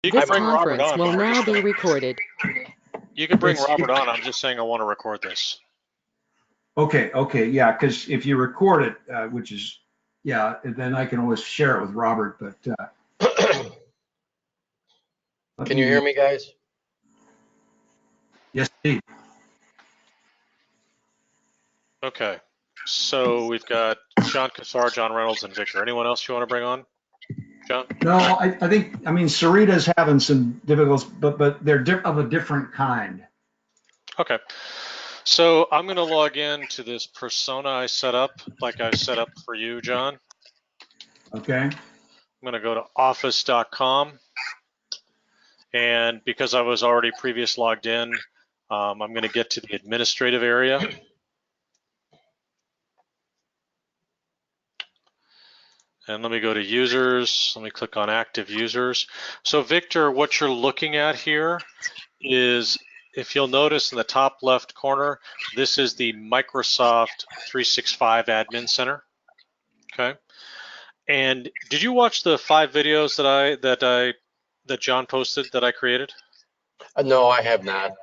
You can This bring Robert conference on, will but we're now just be gonna, recorded. you can bring Robert on. I'm just saying I want to record this. Okay, yeah, because if you record it, which is, yeah, then I can always share it with Robert, but Can you hear me, guys? Yes, Steve. Okay. So we've got John Cassar, John Reynolds, and Victor. Anyone else you want to bring on, John? No, I think, I mean, Sarita's having some difficulties, but they're of a different kind. Okay. So I'm going to log in to this persona I set up, like I set up for you, John. Okay. I'm going to go to office.com. And because I was already previous logged in, I'm going to get to the administrative area. And let me go to users. Let me click on active users. So Victor, what you're looking at here is, if you'll notice in the top left corner, this is the Microsoft 365 Admin Center. Okay. And did you watch the 5 videos that John posted that I created? No, I have not.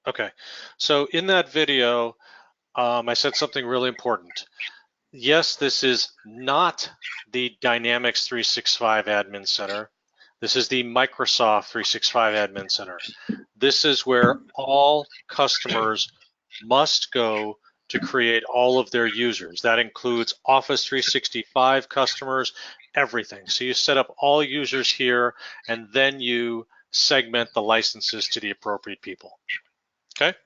Okay. So in that video, I said something really important. Yes, this is not the Dynamics 365 Admin Center. This is the Microsoft 365 Admin Center. This is where all customers must go to create all of their users. That includes Office 365 customers, everything. So you set up all users here, and then you segment the licenses to the appropriate people. Okay?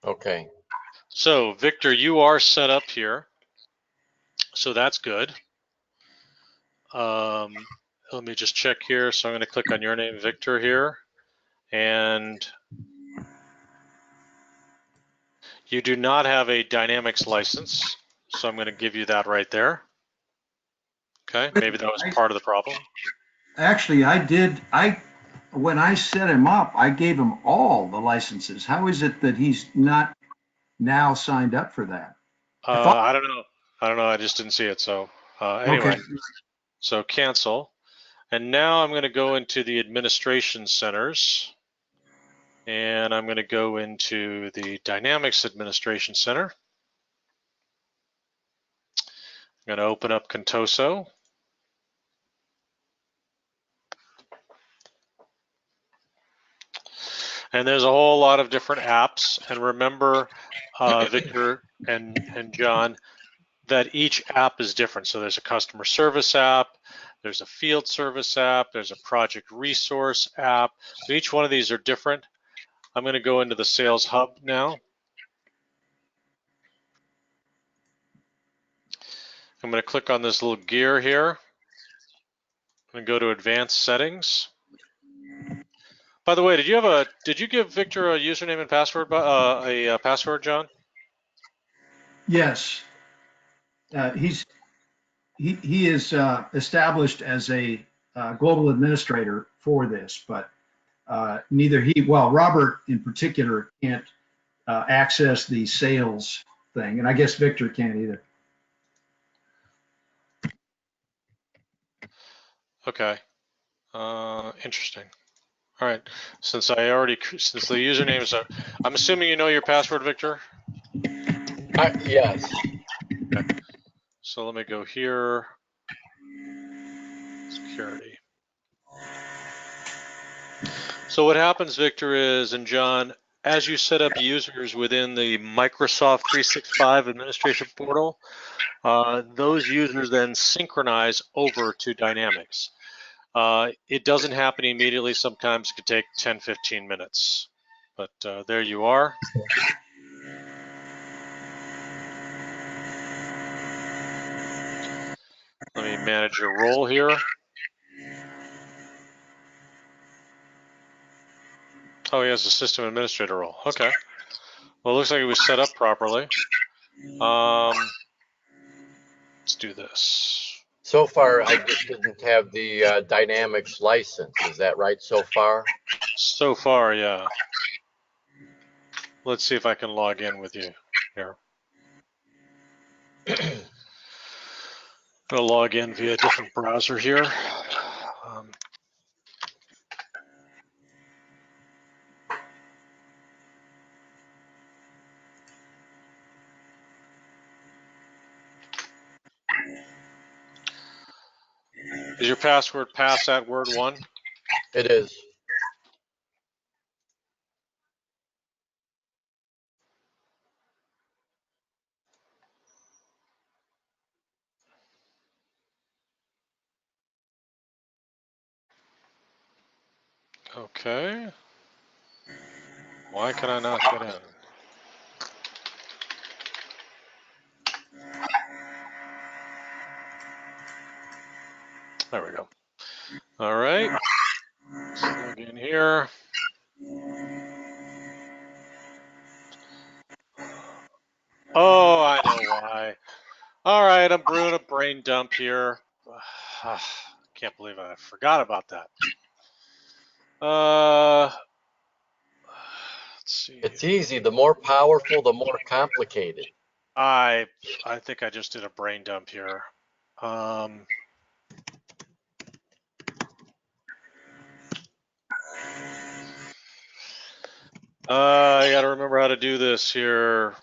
Okay. So Victor, you are set up here. So that's good. Let me just check here. So I'm going to click on your name, Victor, here. And you do not have a Dynamics license. So I'm going to give you that right there. Okay, maybe that was part of the problem. Actually, when I set him up, I gave him all the licenses. How is it that he's not now signed up for that? I don't know. I just didn't see it. So anyway, Okay. So cancel. And now I'm going to go into the administration centers. And I'm going to go into the Dynamics Administration Center. I'm going to open up Contoso. And there's a whole lot of different apps. And remember, Victor and John, that each app is different. So there's a customer service app, there's a field service app, there's a project resource app. So each one of these are different. I'm going to go into the Sales Hub now. I'm going to click on this little gear here. I'm going to go to Advanced Settings. By the way, did you give Victor a username and password, password, John? Yes. He is established as a global administrator for this, but Robert in particular can't access the sales thing, and I guess Victor can't either. Okay, interesting. All right, since the usernames are, I'm assuming you know your password, Victor? Yes. Okay. So let me go here, security. So what happens, Victor, is, and John, as you set up users within the Microsoft 365 administration portal, those users then synchronize over to Dynamics. It doesn't happen immediately. Sometimes it could take 10, 15 minutes. But there you are. Let me manage your role here. Oh, he has a system administrator role. Okay. Well, it looks like it was set up properly. Let's do this. So far, I didn't have the Dynamics license. Is that right so far? So far, yeah. Let's see if I can log in with you here. I'm going to log in via a different browser here. Is your password past that word 1? It is. Okay. Why can I not get in? There we go. All right. Let's log in here. Oh, I know why. All right, I'm brewing a brain dump here. Can't believe I forgot about that. Let's see. It's easy. The more powerful, the more complicated. I think I just did a brain dump here. I got to remember how to do this here.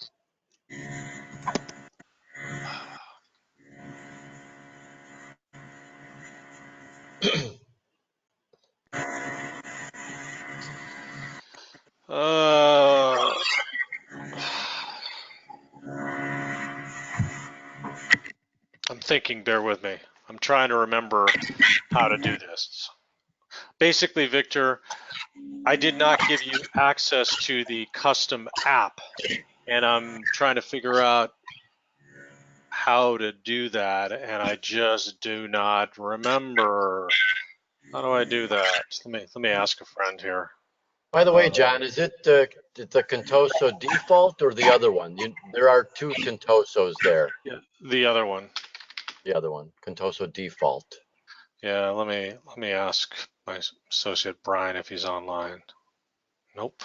I'm thinking, bear with me. I'm trying to remember how to do this. Basically, Victor, I did not give you access to the custom app, and I'm trying to figure out how to do that, and I just do not remember. How do I do that? Let me ask a friend here. By the way, John, is it the Contoso default or the other one? There are two Contosos there. Yeah, the other one. The other one, Contoso default. Yeah, let me ask my associate Brian if he's online. Nope.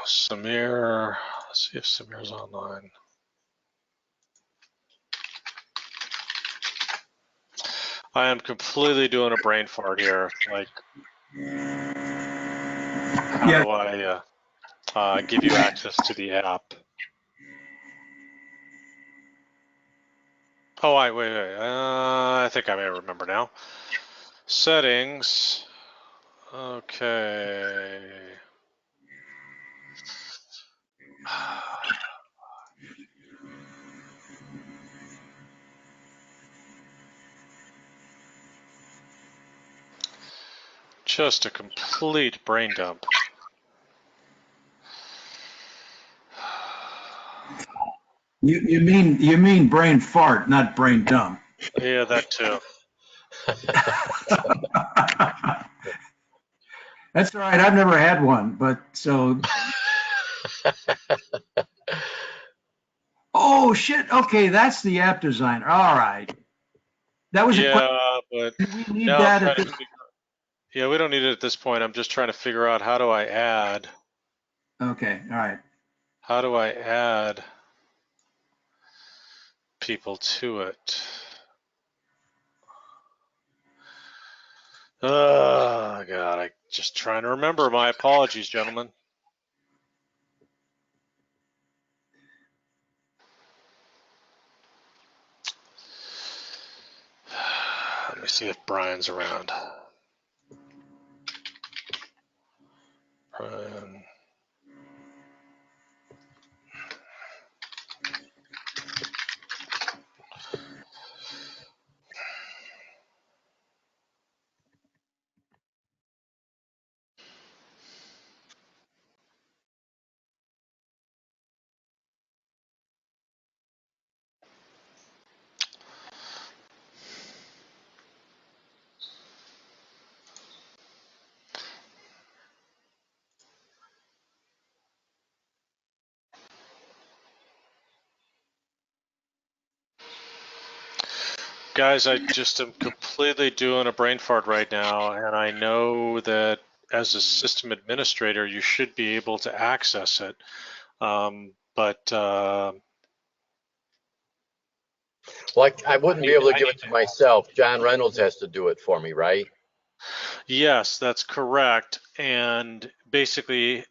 Samir, let's see if Samir's online. I am completely doing a brain fart here. Like, how do I give you access to the app? Oh, wait. I think I may remember now. Settings. Okay. Just a complete brain dump. You mean brain fart, not brain dump. Yeah, that too. That's all right. I've never had one, but so. Oh shit. Okay, that's the app designer. All right. That was a question. Yeah, but Do we need now I'm that trying at to this? yeah, we don't need it at this point. I'm just trying to figure out how do I add Okay. All right. people to it. Oh God, I just trying to remember. My apologies, gentlemen. Let me see if Brian's around. Brian. Guys, I just am completely doing a brain fart right now, and I know that as a system administrator, you should be able to access it. But Like, I wouldn't be able to give it to myself. John Reynolds has to do it for me, right? yes, that's correct. And basically,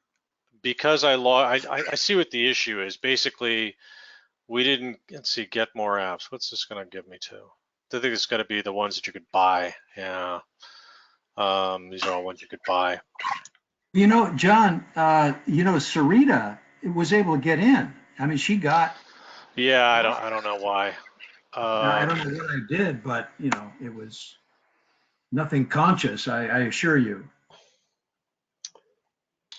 because I see what the issue is. Basically, we didn't, let's see, get more apps. What's this going to give me to? I think it's going to be the ones that you could buy. Yeah. These are all ones you could buy. You know, John, Sarita was able to get in. I mean, she got, Yeah, I don't know why. I don't know what I did, but, it was nothing conscious, I assure you.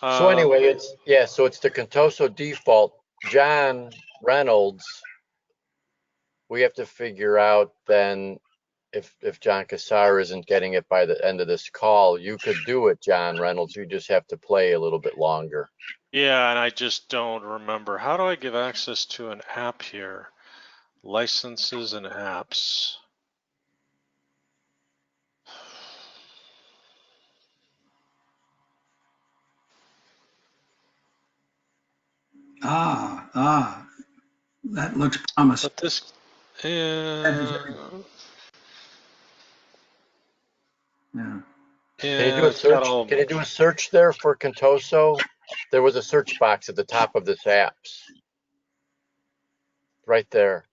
So Um, anyway, so it's the Contoso default. John Reynolds, we have to figure out then if John Cassar isn't getting it by the end of this call, you could do it, John Reynolds. You just have to play a little bit longer. yeah, and I just don't remember. How do I give access to an app here? Licenses and apps. That looks promising. But this, Yeah. Can you do yeah, a it's got search? all. Can you do a search there for Contoso? There was a search box at the top of this apps. Right there.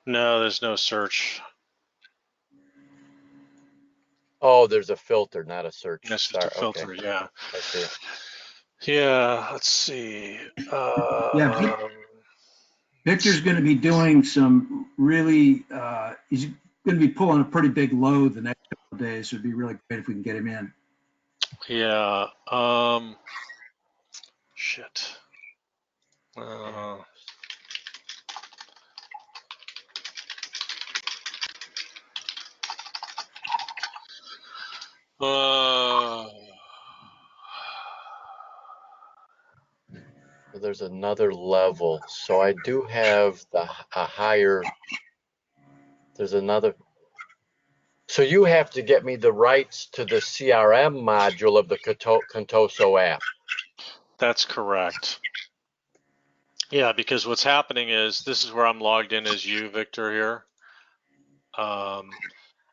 No, there's no search. Oh, there's a filter, not a search. That's just a Sorry. Okay, filter. Yeah. I see. Yeah. Let's see. Yeah, Victor's going to be doing some really, he's going to be pulling a pretty big load the next couple of days. It'd be really great if we can get him in. Yeah. Shit. Uh, uh, So there's another level. So I do have a higher. There's another. So you have to get me the rights to the CRM module of the Contoso app. that's correct. Yeah, because what's happening is this is where I'm logged in as you, Victor, here.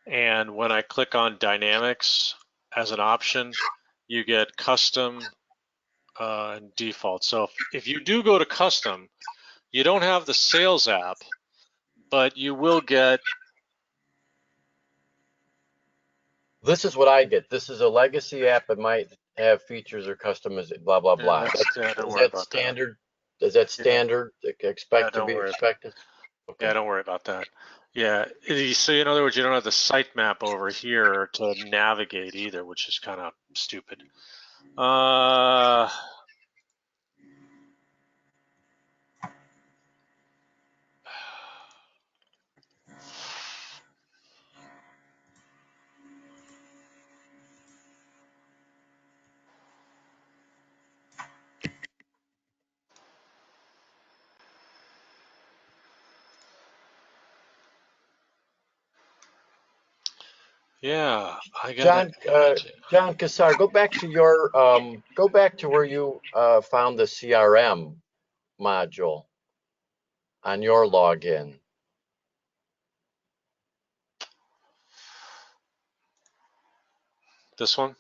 And when I click on Dynamics as an option, you get custom and default. So if you do go to custom, you don't have the sales app, but you will get. This is what I get. This is a legacy app. It might have features or customization, blah, blah, blah. Don't Is worry that about that. standard? Is that Yeah, standard? yeah, Expect to don't be worry. expected? Yeah, Okay. don't worry about that. Yeah, so in other words, you don't have the sitemap over here to navigate either, which is kind of stupid. Yeah, I gotta. John Cassar, go back to your go back to where you found the CRM module on your login. This one?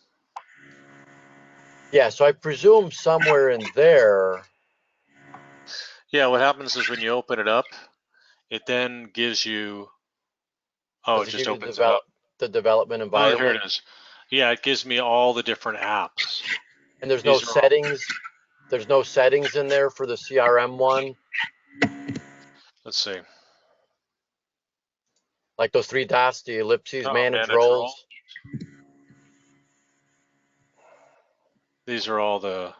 Yeah, so I presume somewhere in there. Yeah, what happens is when you open it up, it then gives you. Oh, Does it it just give you opens it up. the development Oh, here it environment? is. Yeah, it gives me all the different apps. And there's no These are all. settings. There's no settings in there for the CRM one, Let's see. like those three dots, the ellipses, Oh, manage manage role. roles. These are all the.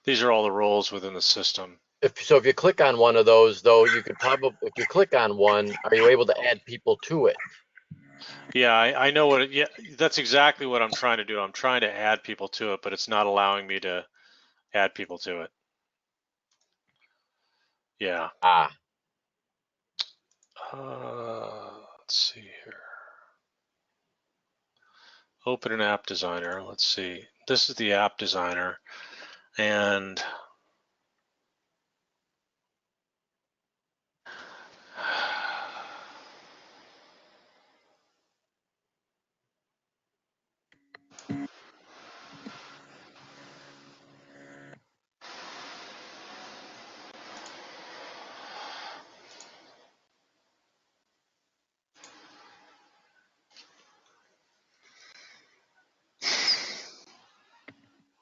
These are all the roles within the system. If you click on one of those, though, you could probably, if you click on one, are you able to add people to it? Yeah, I know what. Yeah, that's exactly what I'm trying to do. I'm trying to add people to it, but it's not allowing me to add people to it. Yeah. Ah, Let's see here. Open an app designer. Let's see. This is the app designer, and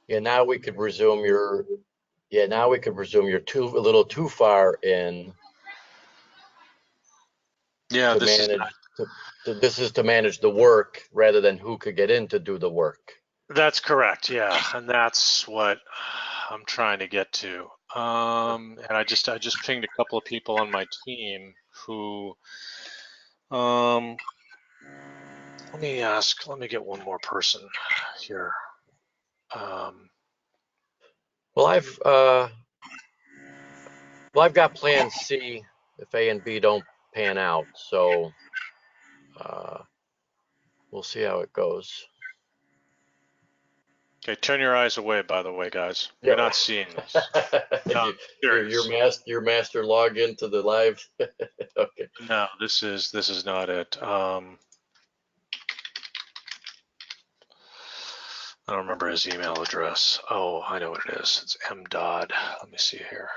Yeah, now we could resume your, now we could resume your a little too far in Yeah, to this is manage, not. this is to manage the work rather than who could get in to do the work. That's correct. Yeah, and that's what I'm trying to get to. And I just pinged a couple of people on my team who, let me get one more person here. Well, I've got plan C if A and B don't pan out. So we'll see how it goes. Okay, turn your eyes away, by the way, guys. You're Yeah. not seeing this. No, I'm serious. your master log into the live. Okay. No, this is not it. I don't remember his email address. Oh, I know what it is. It's M. Dodd. Let me see here.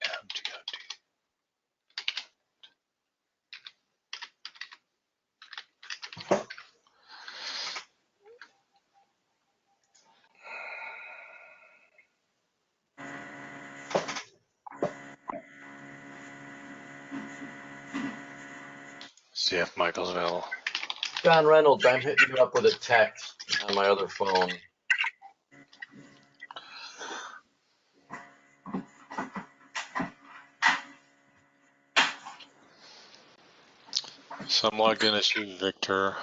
M-D-O-D. See if Michael's available. John Reynolds, I'm hitting you up with a text on my other phone. So I'm logged in as you, Victor.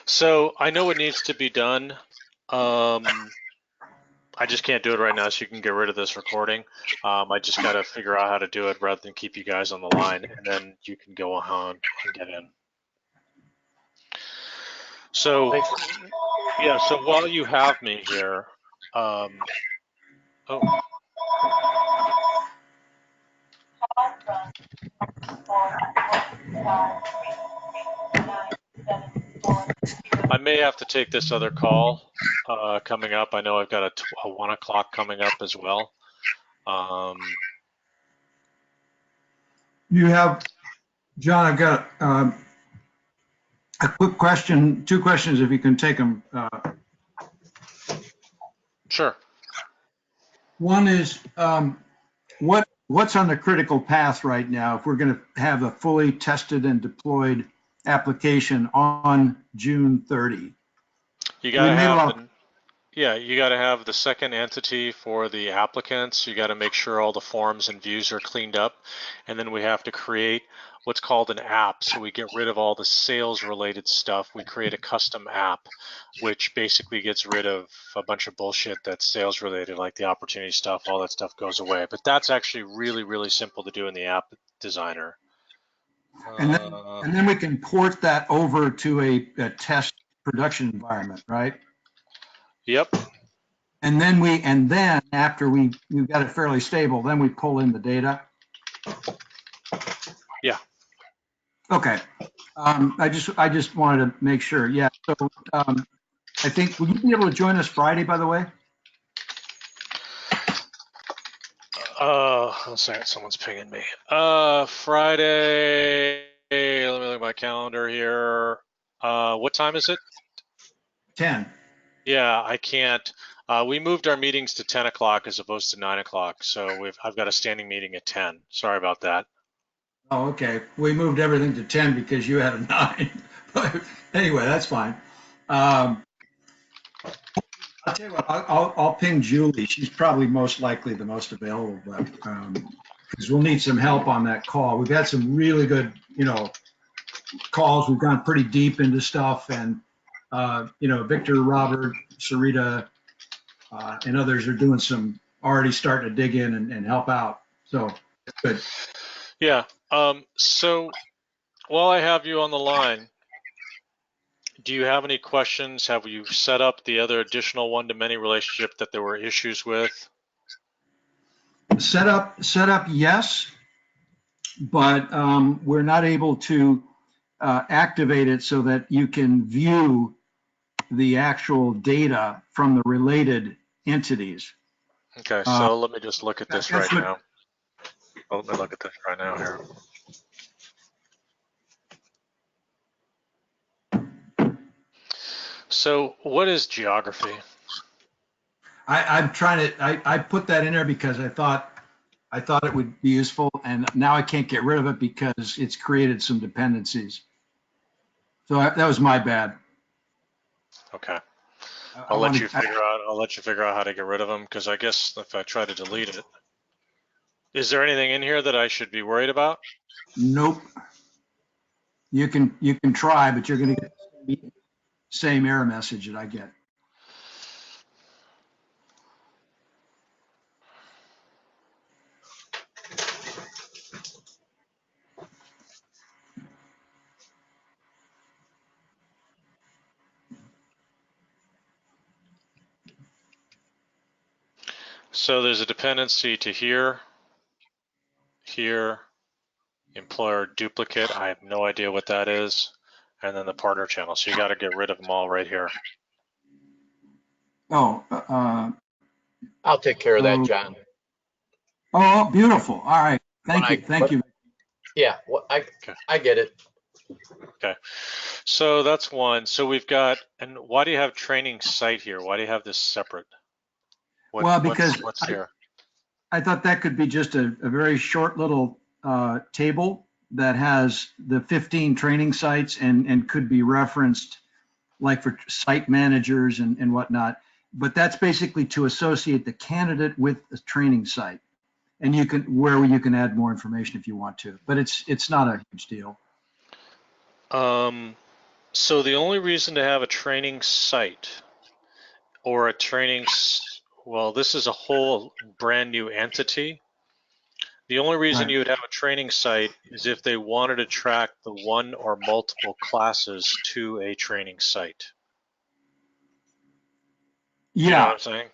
So I know what needs to be done. I just can't do it right now, so you can get rid of this recording. I just got to figure out how to do it rather than keep you guys on the line, and then you can go on and get in. So, yeah, so while you have me here, oh. I may have to take this other call coming up. I know I've got a 1 o'clock coming up as well. You have, John, I've got a quick question, two questions, if you can take them. Sure. One is, what's on the critical path right now if we're going to have a fully tested and deployed application on June 30? You We got to made a have lot. you got to have the second entity for the applicants. You got to make sure all the forms and views are cleaned up. And then we have to create what's called an app. So we get rid of all the sales related stuff. We create a custom app, which basically gets rid of a bunch of bullshit that's sales related, like the opportunity stuff, all that stuff goes away. But that's actually really, really simple to do in the app designer. And then we can port that over to a test production environment, right? Yep. And then after we've got it fairly stable, then we pull in the data. Yeah. Okay. I just wanted to make sure. Yeah. So I think, will you be able to join us Friday, by the way? One second, someone's pinging me. Friday, let me look at my calendar here. What time is it? 10. Yeah, I can't. We moved our meetings to 10 o'clock as opposed to 9 o'clock. So I've got a standing meeting at 10. Sorry about that. Oh, okay. We moved everything to 10 because you had a 9. But anyway, that's fine. I'll tell you what, I'll ping Julie. She's probably most likely the most available, but because we'll need some help on that call. We've had some really good, calls. We've gone pretty deep into stuff, and Victor, Robert, Sarita, and others are doing already starting to dig in and help out. So it's good. Yeah. So while I have you on the line, do you have any questions? Have you set up the other additional one-to-many relationship that there were issues with? Set up, yes, but we're not able to activate it so that you can view the actual data from the related entities. Okay, so let me just look at this right That's what, now. Let me look at this right now here. So what is geography? I'm trying to, I put that in there because I thought it would be useful, and now I can't get rid of it because it's created some dependencies. So that was my bad. Okay. I I'll want let to, you figure out. I'll let you figure out how to get rid of them, because I guess if I try to delete it, is there anything in here that I should be worried about? nope. You can try, but you're going to get the same error message that I get. So there's a dependency to here, employer duplicate. I have no idea what that is. And then the partner channel. So you got to get rid of them all right here. Oh, I'll take care of that, oh, John. oh, beautiful. All right. When Thank you. Thank you. Yeah, well, Okay. I get it. Okay. So that's one. So we've got, and why do you have training site here? Why do you have this separate? Well, because What's here? I thought that could be just a very short little table that has the 15 training sites and could be referenced like for site managers and whatnot. But that's basically to associate the candidate with the training site. And you can add more information if you want to, but it's not a huge deal. So the only reason to have a training site or a training, well, this is a whole brand new entity. The only reason Right. you would have a training site is if they wanted to track the one or multiple classes to a training site. Do you know what Yeah, I'm saying?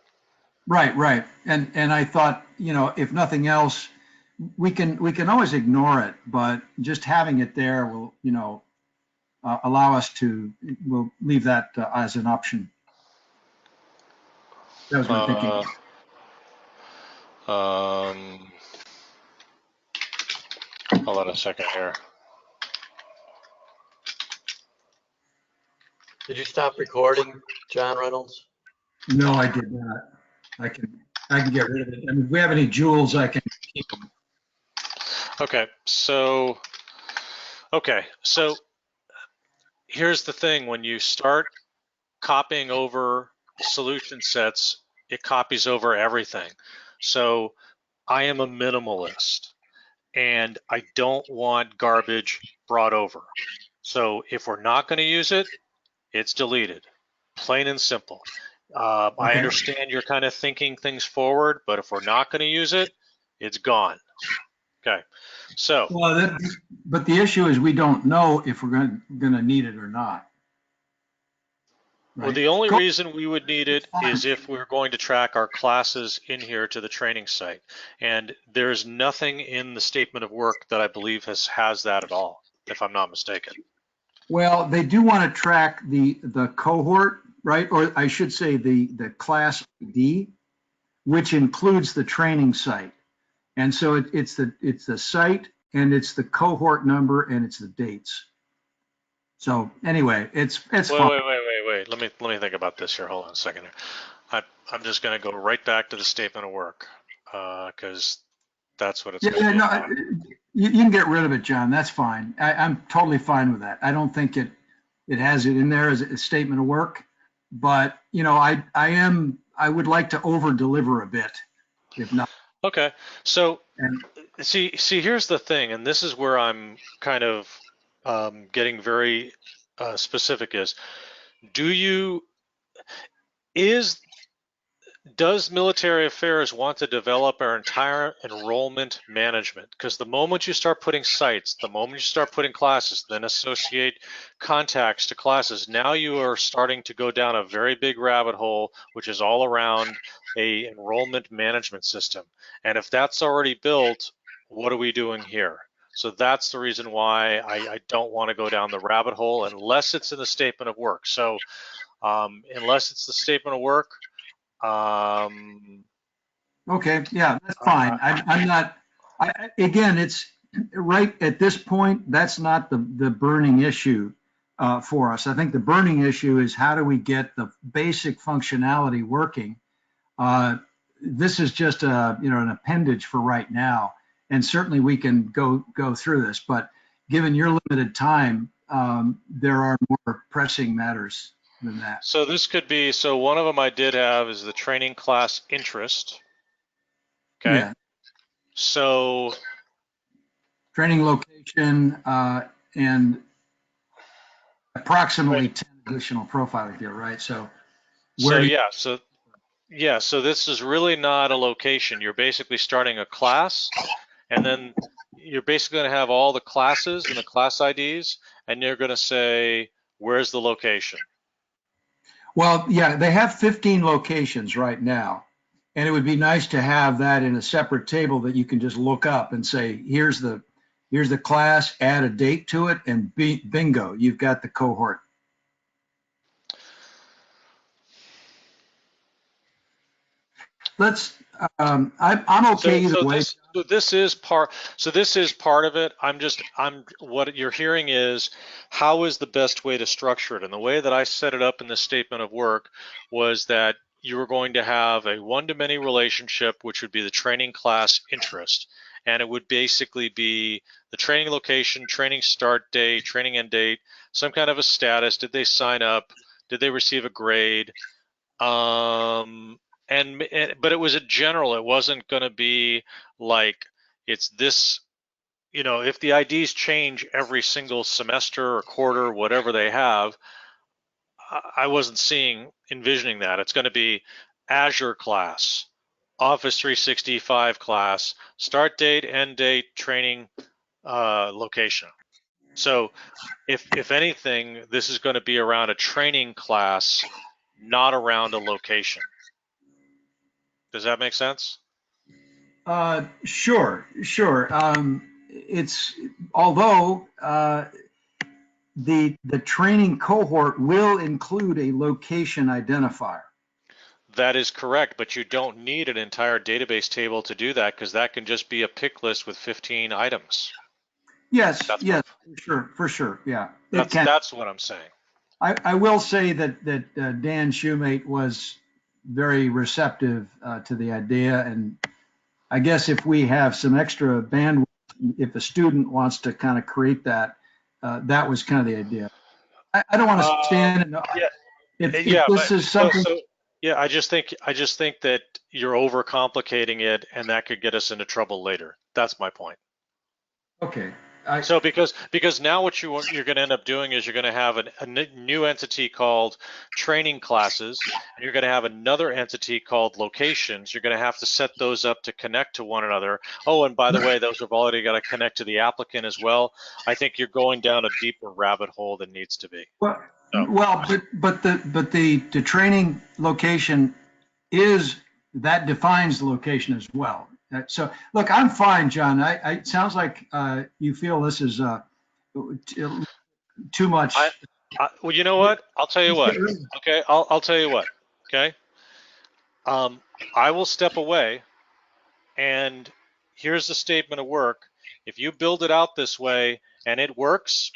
right. And I thought, if nothing else, we can always ignore it, but just having it there will, allow us to, we'll leave that as an option. That was my thinking. Uh, um, hold on a second here. Did you stop recording, John Reynolds? No, I did not. I can get rid of it. I mean, if we have any jewels, I can keep them. Okay, so here's the thing. When you start copying over solution sets, it copies over everything. So I am a minimalist and I don't want garbage brought over. So if we're not going to use it, it's deleted, plain and simple. I Okay. understand you're kind of thinking things forward, but if we're not going to use it, it's gone. Okay, so Well, but the issue is we don't know if we're going to need it or not, well, right? the only Go. reason we would need it is if we're going to track our classes in here to the training site. And there's nothing in the statement of work that I believe has that at all, if I'm not mistaken. Well, they do want to track the cohort, right? Or I should say the class ID, which includes the training site. And so it's the site and it's the cohort number and it's the dates. So anyway, it's fine. Wait. Let me think about this here. Hold on a second here. I'm just going to go right back to the statement of work because that's what it's going to Yeah, be no, about. you can get rid of it, John. That's fine. I'm totally fine with that. I don't think it has it in there as a statement of work, but I would like to over deliver a bit, if not. Okay, so And see, here's the thing, and this is where I'm kind of getting very specific. Is does military affairs want to develop our entire enrollment management? Because the moment you start putting sites, the moment you start putting classes, then associate contacts to classes, now you are starting to go down a very big rabbit hole, which is all around a enrollment management system. And if that's already built, what are we doing here? So that's the reason why I don't want to go down the rabbit hole unless it's in the statement of work. So unless it's the statement of work, okay, yeah, that's uh, fine. I'm not. Again, it's right at this point. That's not the burning issue. for us. I think the burning issue is how do we get the basic functionality working. This is just an appendage for right now, and certainly we can go through this. But given your limited time, there are more pressing matters than that. So this could be, so one of them I did have is the training class interest. Okay. Yeah. So Training location and approximately 10 additional profiling here, right? So where so this is really not a location. You're basically starting a class, and then you're basically going to have all the classes and the class IDs, and you're going to say, where's the location? Well, yeah, they have 15 locations right now. And it would be nice to have that in a separate table that you can just look up and say, here's the class, add a date to it, and bingo, you've got the cohort. Let's, I'm okay either way. This is part of it. What you're hearing is, how is the best way to structure it? And the way that I set it up in the statement of work was that you were going to have a one-to-many relationship, which would be the training class interest. And it would basically be the training location, training start date, training end date, some kind of a status. Did they sign up? Did they receive a grade? But it was a general. It wasn't going to be like it's this, if the IDs change every single semester or quarter, whatever they have, I wasn't envisioning that. It's going to be Azure class, Office 365 class, start date, end date, training location. So if anything, this is going to be around a training class, not around a location. Does that make sense? Sure. It's although the training cohort will include a location identifier. That is correct, but you don't need an entire database table to do that, because that can just be a pick list with 15 items. Yes, for sure, yeah. That's what I'm saying. I will say that Dan Shoemate was very receptive to the idea, and I guess if we have some extra bandwidth, if a student wants to kind of create that, that was kind of the idea. I don't want to stand and if this is something. Yeah, I just think that you're overcomplicating it, and that could get us into trouble later. That's my point. Okay. So because now what you're going to end up doing is you're going to have a new entity called training classes, and you're going to have another entity called locations. You're going to have to set those up to connect to one another. Oh, and by the way, those have already got to connect to the applicant as well. I think you're going down a deeper rabbit hole than needs to be. Well, but the training location that defines the location as well. So look, I'm fine, John. It sounds like you feel this is too much. Well, you know what? I'll tell you what. Okay, I'll tell you what. Okay, I will step away, and here's the statement of work. If you build it out this way and it works,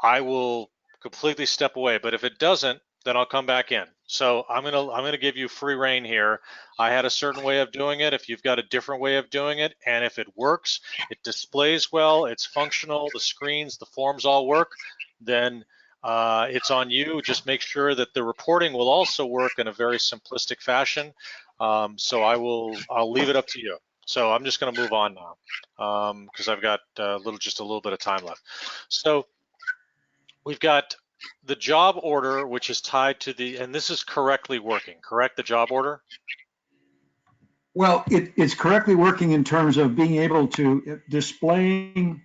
I will completely step away. But if it doesn't, then I'll come back in. So I'm gonna give you free reign here. I had a certain way of doing it. If you've got a different way of doing it, and if it works, it displays well, it's functional, the screens, the forms all work, then it's on you. Just make sure that the reporting will also work in a very simplistic fashion. So I'll leave it up to you. So I'm just going to move on now because I've got just a little bit of time left. So we've got the job order, which is tied to and this is correctly working, correct? The job order? Well, it's correctly working in terms of being able to displaying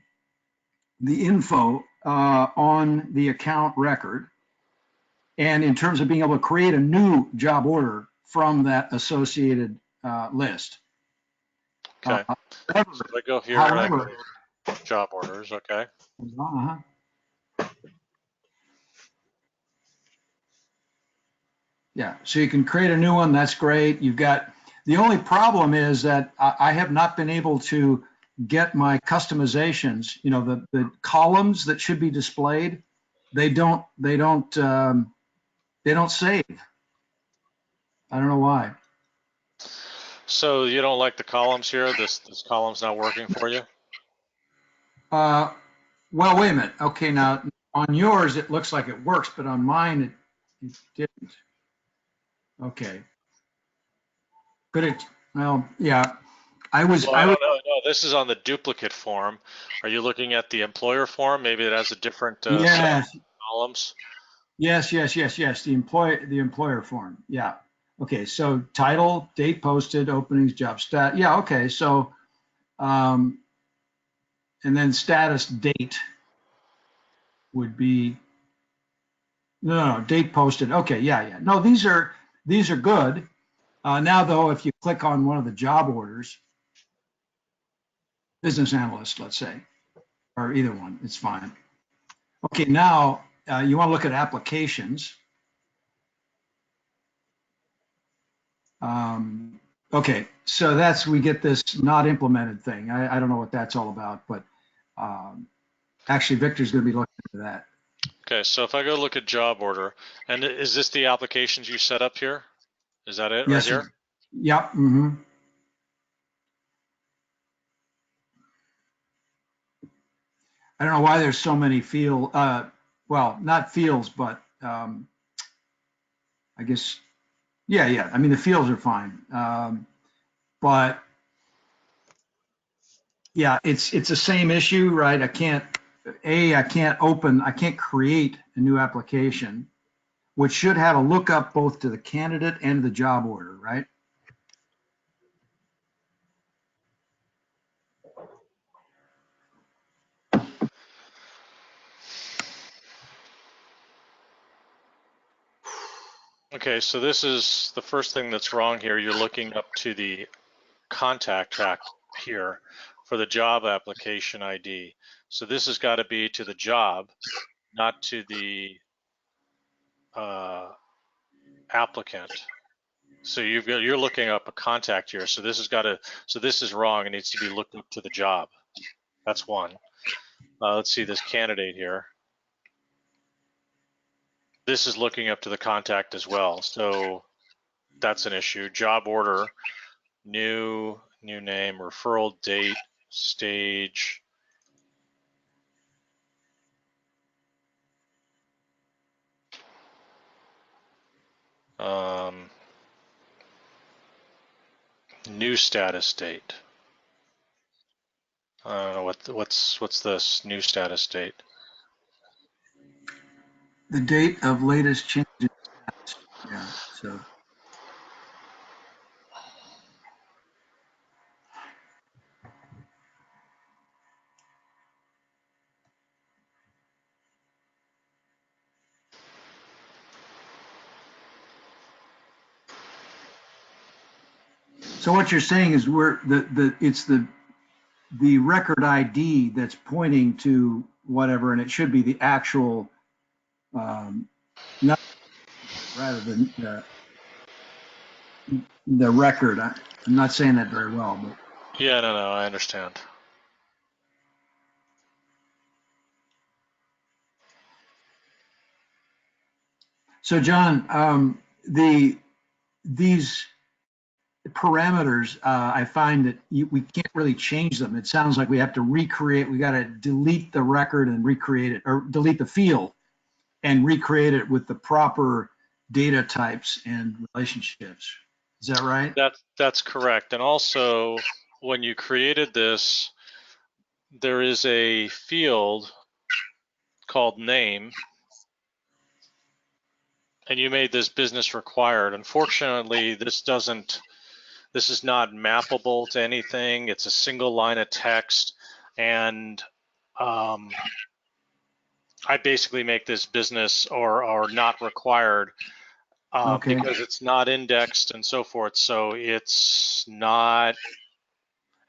the info on the account record, and in terms of being able to create a new job order from that associated list. Okay. So I go here, however, job orders, okay. Yeah, so you can create a new one, that's great. The only problem is that I have not been able to get my customizations, the columns that should be displayed, they don't save. I don't know why. So you don't like the columns here? This column's not working for you? Uh, well, wait a minute. Okay, now on yours it looks like it works, but on mine it didn't. Okay. Could it? Well, yeah. Well, I don't know. No, this is on the duplicate form. Are you looking at the employer form? Maybe it has a different set of Yes, columns. yes. The employer form. Yeah. Okay. So title, date posted, openings, job stat. Yeah. Okay. So, um, and then status date would be no, date posted. Okay. Yeah. No, these are good. Now though, if you click on one of the job orders, business analyst, let's say, or either one, it's fine. Okay. Now you want to look at applications. Okay, so we get this not implemented thing. I don't know what that's all about, but um, actually Victor's going to be looking into that. Okay, so if I go look at job order, and is this the applications you set up here? Is that it right Yes, here? yep. Mm-hmm. I don't know why there's so many well, not fields, but I guess, yeah. I mean, the fields are fine. But yeah, it's the same issue, right? I can't create a new application, which should have a lookup both to the candidate and the job order, right? Okay, so this is the first thing that's wrong here. You're looking up to the contact track here for the job application ID. So this has got to be to the job, not to the applicant. So you're looking up a contact here. So this is wrong. It needs to be looked up to the job. That's one. Let's see this candidate here. This is looking up to the contact as well. So that's an issue. Job order, new name, referral date, stage. New status date. I don't know what's this new status date. The date of latest change. Yeah. So what you're saying is it's the record ID that's pointing to whatever, and it should be the actual, not rather than the record. I'm not saying that very well, but Yeah, no, I understand. so John, these parameters, I find that we can't really change them. It sounds like we have to recreate. We got to delete the record and recreate it, or delete the field and recreate it with the proper data types and relationships. Is that right? That's correct. And also, when you created this, there is a field called name, and you made this business required. Unfortunately, this is not mappable to anything. It's a single line of text, and I basically make this business or not required Okay. because it's not indexed and so forth. So it's not.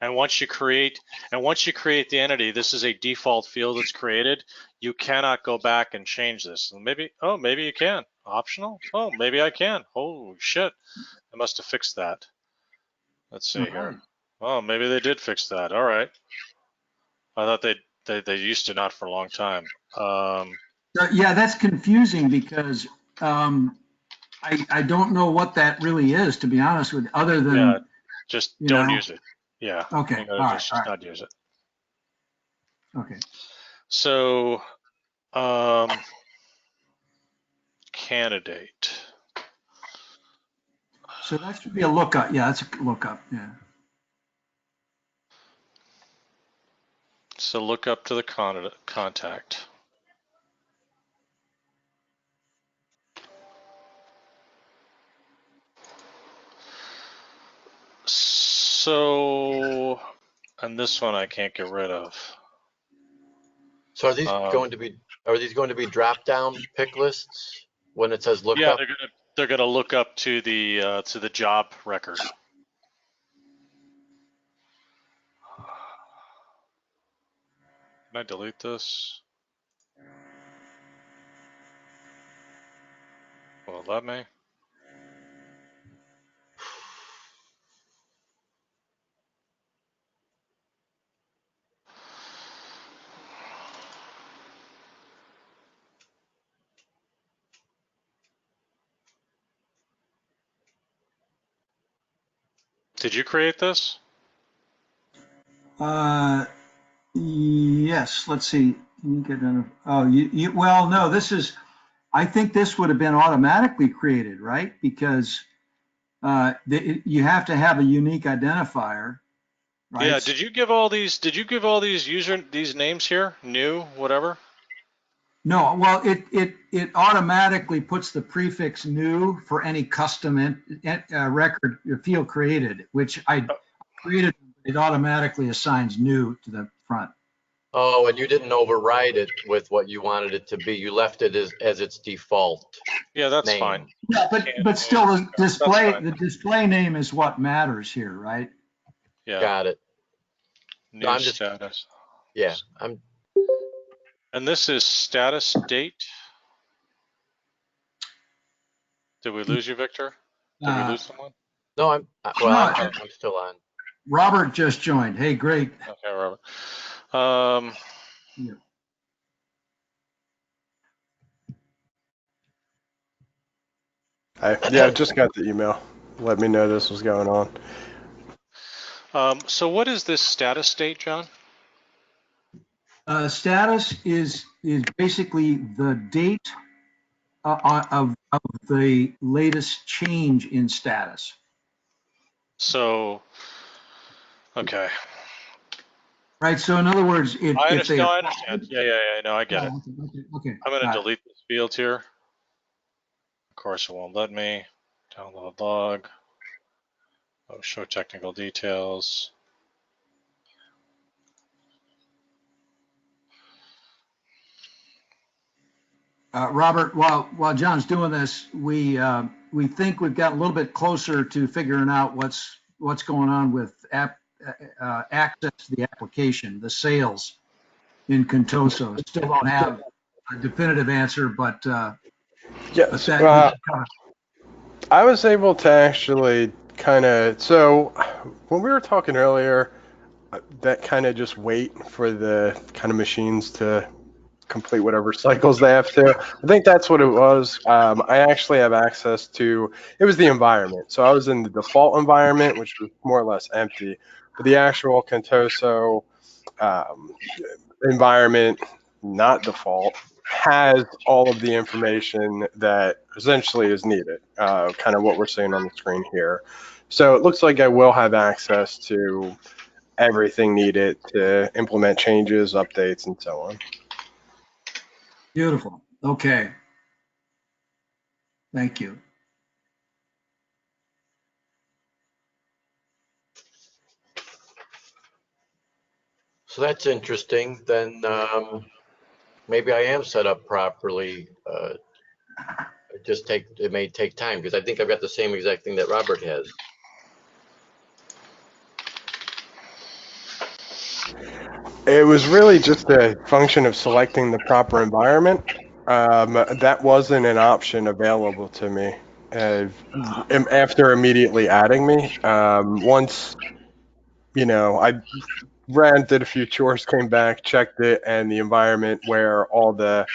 And once you create the entity, this is a default field that's created. You cannot go back and change this. And maybe you can. Optional? Oh, maybe I can. Holy shit. I must have fixed that. Let's see All here. right. Oh, maybe they did fix that. All right. I thought they used to, not for a long time. Yeah, that's confusing because I don't know what that really is, to be honest with you, other Yeah, than, just you don't know, use it. Yeah, okay, you gotta all right, just all right, not use it. okay. So, um, candidate. So that should be a lookup. Yeah, that's a lookup. Yeah. So look up to the contact. So, and this one I can't get rid of. So are these going to be drop down pick lists when it says Yeah, lookup? they're gonna look up to the job record. Can I delete this? Will it let me? Did you create this? Yes. Let's see. You get oh, well, no, this is, I think this would have been automatically created, right? Because you have to have a unique identifier, Yeah, right? these names here? New, whatever? No, well, it automatically puts the prefix new for any custom record field created, which I Oh, created. It automatically assigns new to the front. Oh, and you didn't override it with what you wanted it to be. You left it as its default yeah, that's fine. name. Yeah, but Candidate. still, the That's display fine. the display name is what matters here, right? Yeah, Got it. No, new I'm just, status. yeah, And this is status date. Did we lose you, Victor? Did we Uh, lose someone? no, well, no, I'm still on. Robert just joined. Hey, great. Okay, Robert. Um, Yeah. Yeah, I just got the email. Let me know this was going on. so what is this status date, John? Status is basically the date of the latest change in status. So, okay. Right. So in other words, I if they understand. are, No, I understand. Yeah. No, I get it. oh, okay, I'm going to got it. delete this field here. Of course, it won't let me. Download log. Oh, show technical details. Robert, while John's doing this, we think we've got a little bit closer to figuring out what's going on with access to the application, the sales in Contoso. Still don't have a definitive answer, but Yes, that we should cover. I was able to actually kind of. So when we were talking earlier, that kind of just wait for the kind of machines to complete whatever cycles they have to. I think that's what it was. I actually have access to. It was the environment, so I was in the default environment, which was more or less empty, but the actual Contoso um, environment, not default, has all of the information that essentially is needed, kind of what we're seeing on the screen here. So it looks like I will have access to everything needed to implement changes, updates, and so on. Beautiful. Okay. Thank you. So that's interesting. Then maybe I am set up properly. It may take time because I think I've got the same exact thing that Robert has. It was really just a function of selecting the proper environment. That wasn't an option available to me after immediately adding me. Once, I ran, did a few chores, came back, checked it, and the environment where all the,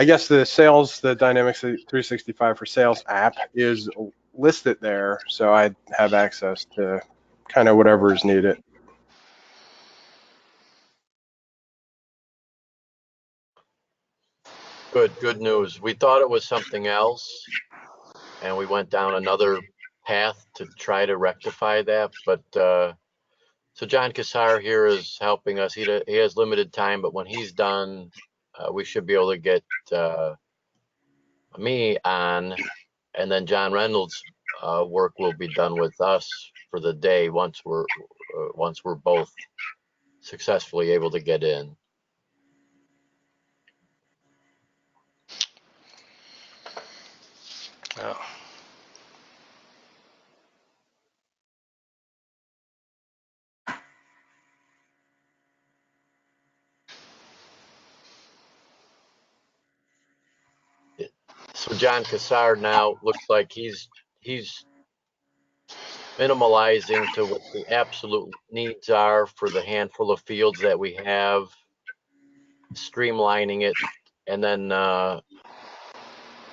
I guess the Dynamics 365 for Sales app is listed there, so I have access to kind of whatever is needed. Good news. We thought it was something else, and we went down another path to try to rectify that. But so John Cassar here is helping us. He has limited time, but when he's done, we should be able to get me on, and then John Reynolds' work will be done with us for the day once we're both successfully able to get in. Oh. So John Cassar now looks like he's minimalizing to what the absolute needs are for the handful of fields that we have, streamlining it, and then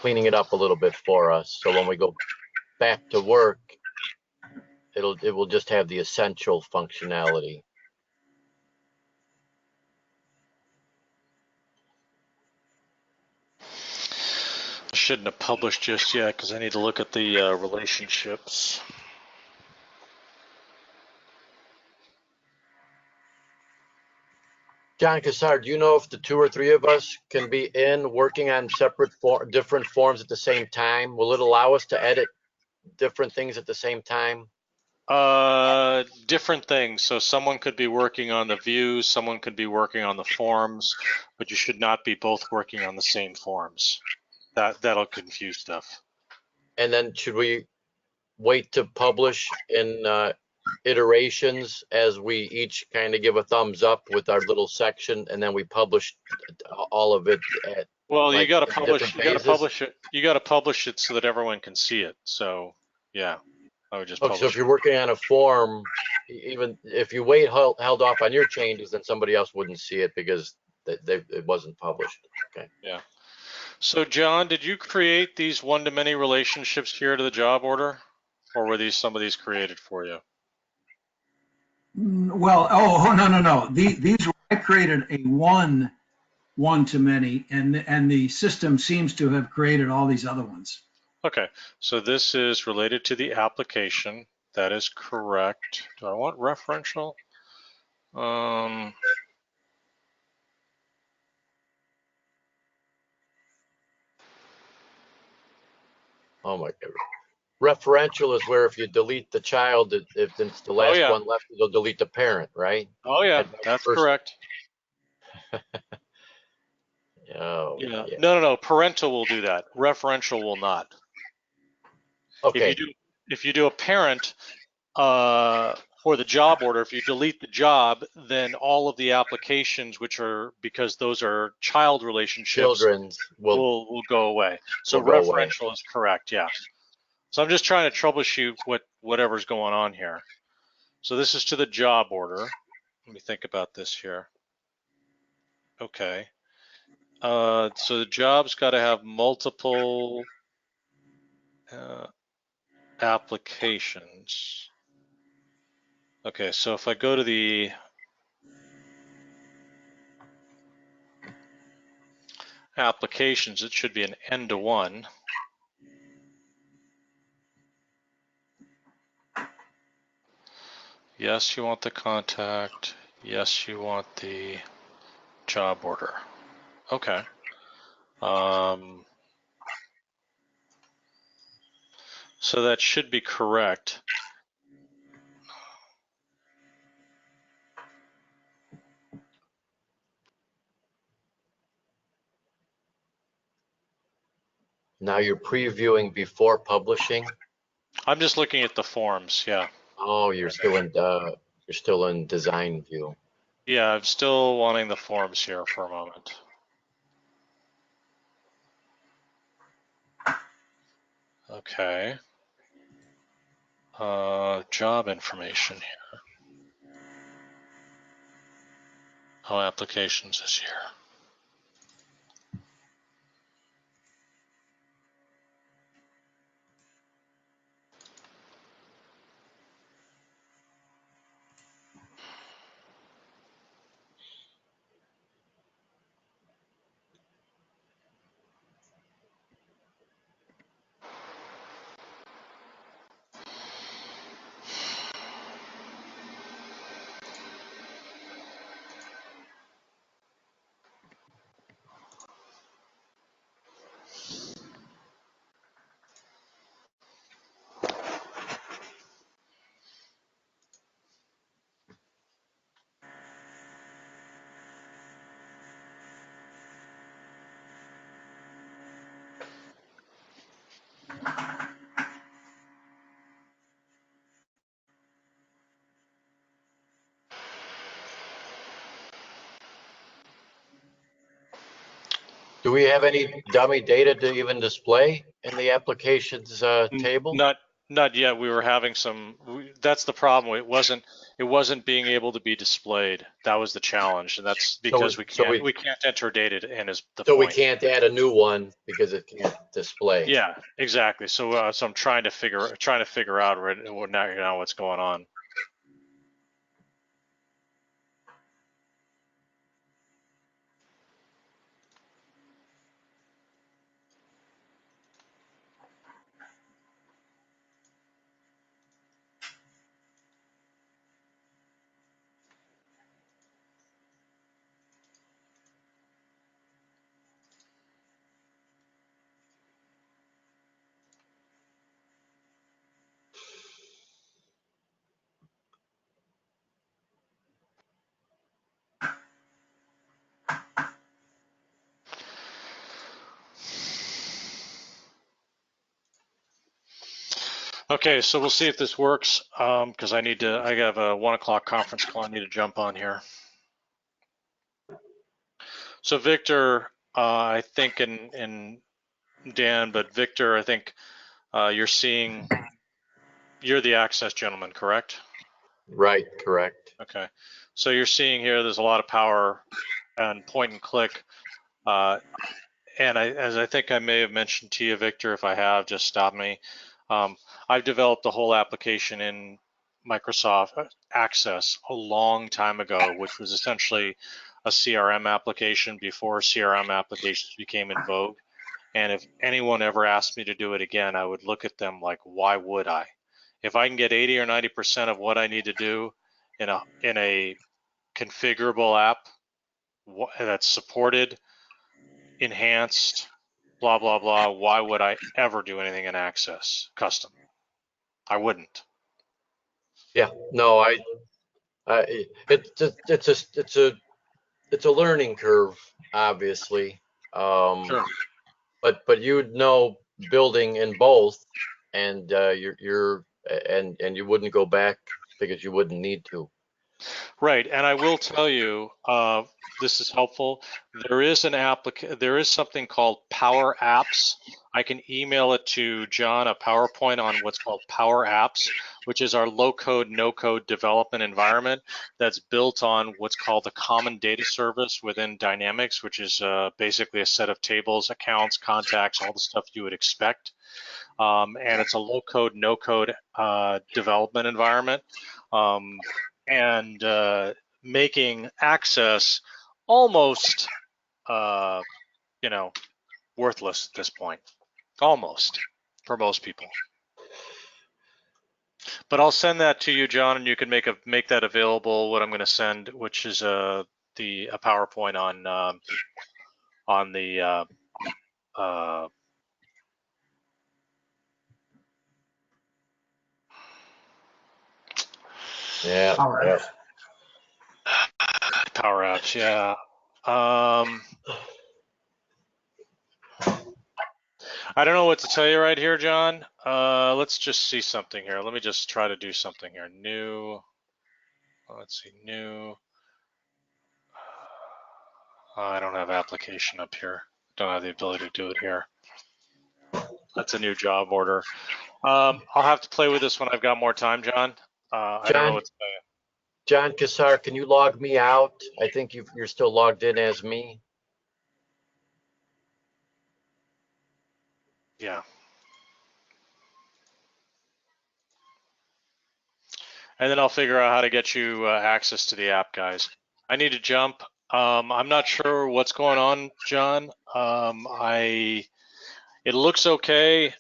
cleaning it up a little bit for us. So when we go back to work, it will just have the essential functionality. I shouldn't have published just yet because I need to look at the relationships. John Cassar, do you know if the 2 or 3 of us can be in working on different forms at the same time? Will it allow us to edit different things at the same time? Different things. So someone could be working on the views, someone could be working on the forms, but you should not be both working on the same forms. That'll confuse stuff. And then should we wait to publish in iterations as we each kind of give a thumbs up with our little section, and then we publish all of it at Well, like you got to in publish. different You got to phases? publish it. You got to publish it so that everyone can see it. So, yeah, I would just Okay, so if publish you're it. working on a form, even if you held off on your changes, then somebody else wouldn't see it because it wasn't published. Okay. Yeah. So, John, did you create these one-to-many relationships here to the job order, or were some of these created for you? Well, no. These were, I created a one-to-many, and the system seems to have created all these other ones. Okay, so this is related to the application. That is correct. Do I want referential? Oh my God. Referential is where if you delete the child, if it's the Oh last yeah. one left, it'll delete the parent, right? Oh yeah, And vice that's versa. correct. Oh Yeah. yeah. No. Parental will do that. Referential will not. Okay. If you do a parent for the job order, if you delete the job, then all of the applications, which are, because those are child relationships, Children's will go away. So will go away. referential is correct. Yeah. So I'm just trying to troubleshoot whatever's going on here. So this is to the job order. Let me think about this here. Okay. So the job's got to have multiple applications. Okay, so if I go to the applications, it should be an N to 1. Yes, you want the contact. Yes, you want the job order. Okay. So that should be correct. Now you're previewing before publishing. I'm just looking at the forms, yeah. Oh, you're still in design view. Yeah, I'm still wanting the forms here for a moment. Okay. Job information here. Oh, applications is here. Do we have any dummy data to even display in the applications table? Not yet. We were having that's the problem. It wasn't being able to be displayed. That was the challenge, and that's because we can't enter data in is the So we point. can't add a new one because it can't display. Yeah, exactly. So I'm trying to figure out right now what's going on. Okay, so we'll see if this works, because I have a 1 o'clock conference call I need to jump on here. So Victor, I think, and Dan, but Victor, I think you're the access gentleman, correct? Right, correct. Okay, so you're seeing here there's a lot of power and point and click. And as I think I may have mentioned to you, Victor, if I have, just stop me. I've developed a whole application in Microsoft Access a long time ago, which was essentially a CRM application before CRM applications became in vogue. And if anyone ever asked me to do it again, I would look at them like, why would I? If I can get 80 or 90% of what I need to do in a configurable app that's supported, enhanced, blah, blah, blah, why would I ever do anything in Access custom? I wouldn't. Yeah, no, it's a learning curve, obviously. Sure. But you'd know building in both, and and you wouldn't go back because you wouldn't need to. Right, and I will tell you, this is helpful. There is something called Power Apps. I can email it to John, a PowerPoint on what's called Power Apps, which is our low-code, no-code development environment that's built on what's called the Common Data Service within Dynamics, which is basically a set of tables, accounts, contacts, all the stuff you would expect. And it's a low-code, no-code development environment. And making access almost, worthless at this point, almost, for most people. But I'll send that to you, John, and you can make that available. What I'm going to send, which is a PowerPoint on the Yeah. Power Apps. Power Apps, yeah. I don't know what to tell you right here, John. Let's just see something here. Let me just try to do something here. New. Let's see. New. I don't have application up here. Don't have the ability to do it here. That's a new job order. I'll have to play with this when I've got more time, John. I don't know what to tell you. John Kassar, can you log me out? I think you're still logged in as me. Yeah. And then I'll figure out how to get you access to the app, guys. I need to jump. I'm not sure what's going on, John. It looks okay.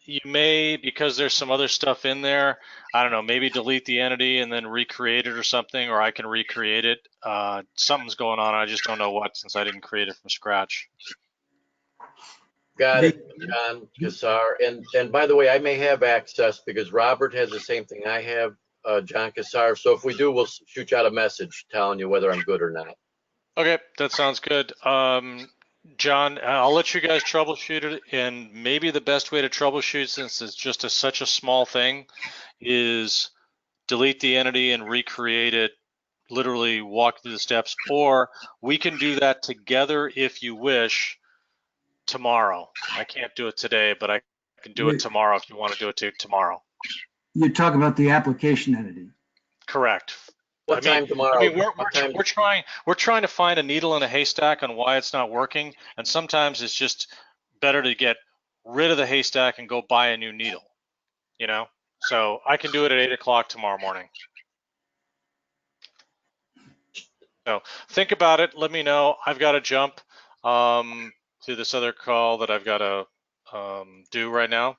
You may, because there's some other stuff in there, I don't know, maybe delete the entity and then recreate it or something, or I can recreate it. Something's going on. I just don't know what, since I didn't create it from scratch. Got it, John Kassar. And by the way, I may have access because Robert has the same thing I have, John Kassar. So if we do, we'll shoot you out a message telling you whether I'm good or not. Okay, that sounds good. John, I'll let you guys troubleshoot it, and maybe the best way to troubleshoot, since it's just such a small thing, is delete the entity and recreate it literally walk through the steps, or we can do that together if you wish tomorrow. I can't do it today, but I can do it tomorrow if you want to do it tomorrow. You talk about the application entity. Correct. What time tomorrow? We're trying to find a needle in a haystack on why it's not working, and sometimes it's just better to get rid of the haystack and go buy a new needle. You know, so I can do it at 8 o'clock tomorrow morning. So think about it. Let me know. I've got to jump to this other call that I've got to do right now,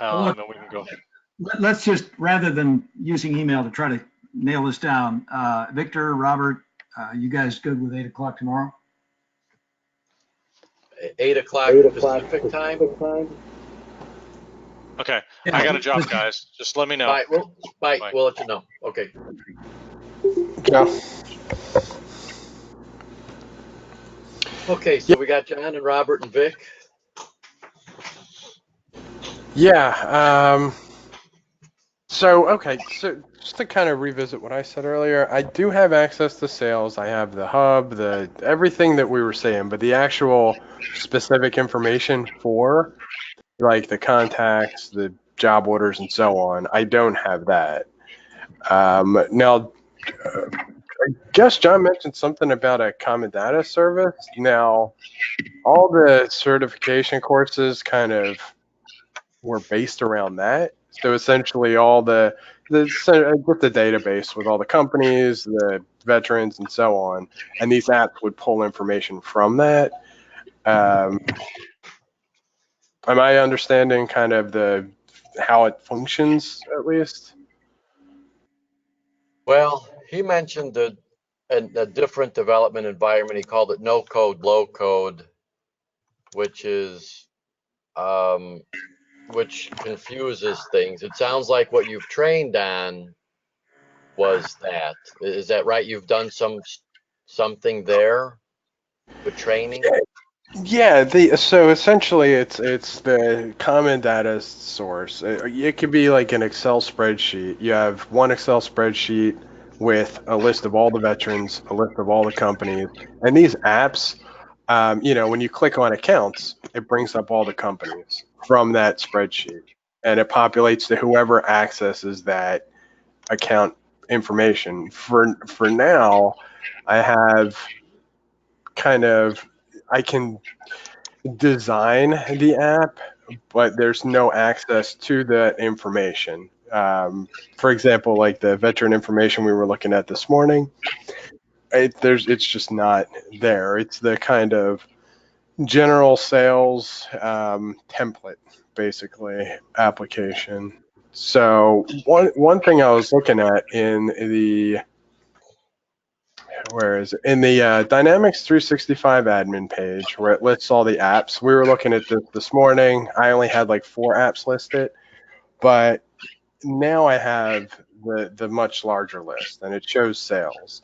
and we can go. Let's just, rather than using email to try to nail this down, Victor, Robert, you guys good with 8 o'clock tomorrow? 8 o'clock Pacific time? Okay, Yeah, I got to jump, guys. Just let me know. Bye. We'll let you know. Okay. Yeah. Okay, so we got John and Robert and Vic. Yeah. So just to kind of revisit what I said earlier, I do have access to sales. I have the hub, everything that we were saying, but the actual specific information for like the contacts, the job orders, and so on, I don't have that. Now, I guess John mentioned something about a common data service. Now, all the certification courses kind of were based around that. So essentially, all just the database with all the companies, the veterans, and so on, and these apps would pull information from that. Am I understanding kind of how it functions at least? Well, he mentioned a different development environment. He called it no code, low code, which confuses things. It sounds like what you've trained on was that. Is that right? You've done something there with training? Yeah, so essentially it's the common data source. It could be like an Excel spreadsheet. You have one Excel spreadsheet with a list of all the veterans, a list of all the companies, and these apps, when you click on accounts, it brings up all the companies from that spreadsheet, and it populates to whoever accesses that account information. For now, I have I can design the app, but there's no access to the information. For example, like the veteran information we were looking at this morning, it's just not there. It's the kind of general sales template, basically, application. So one thing I was looking at in the where is it? In the Dynamics 365 admin page where it lists all the apps. We were looking at this morning. I only had like 4 apps listed, but now I have the much larger list, and it shows sales.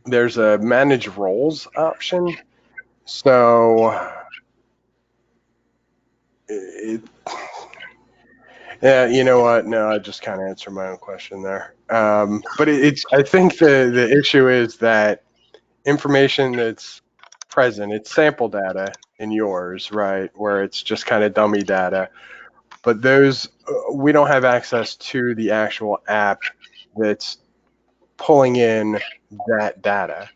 There's a manage roles option. So yeah, you know what? No, I just kind of answered my own question there. But I think the issue is that information that's present, it's sample data in yours, right? Where it's just kind of dummy data. But those, we don't have access to the actual app that's pulling in that data.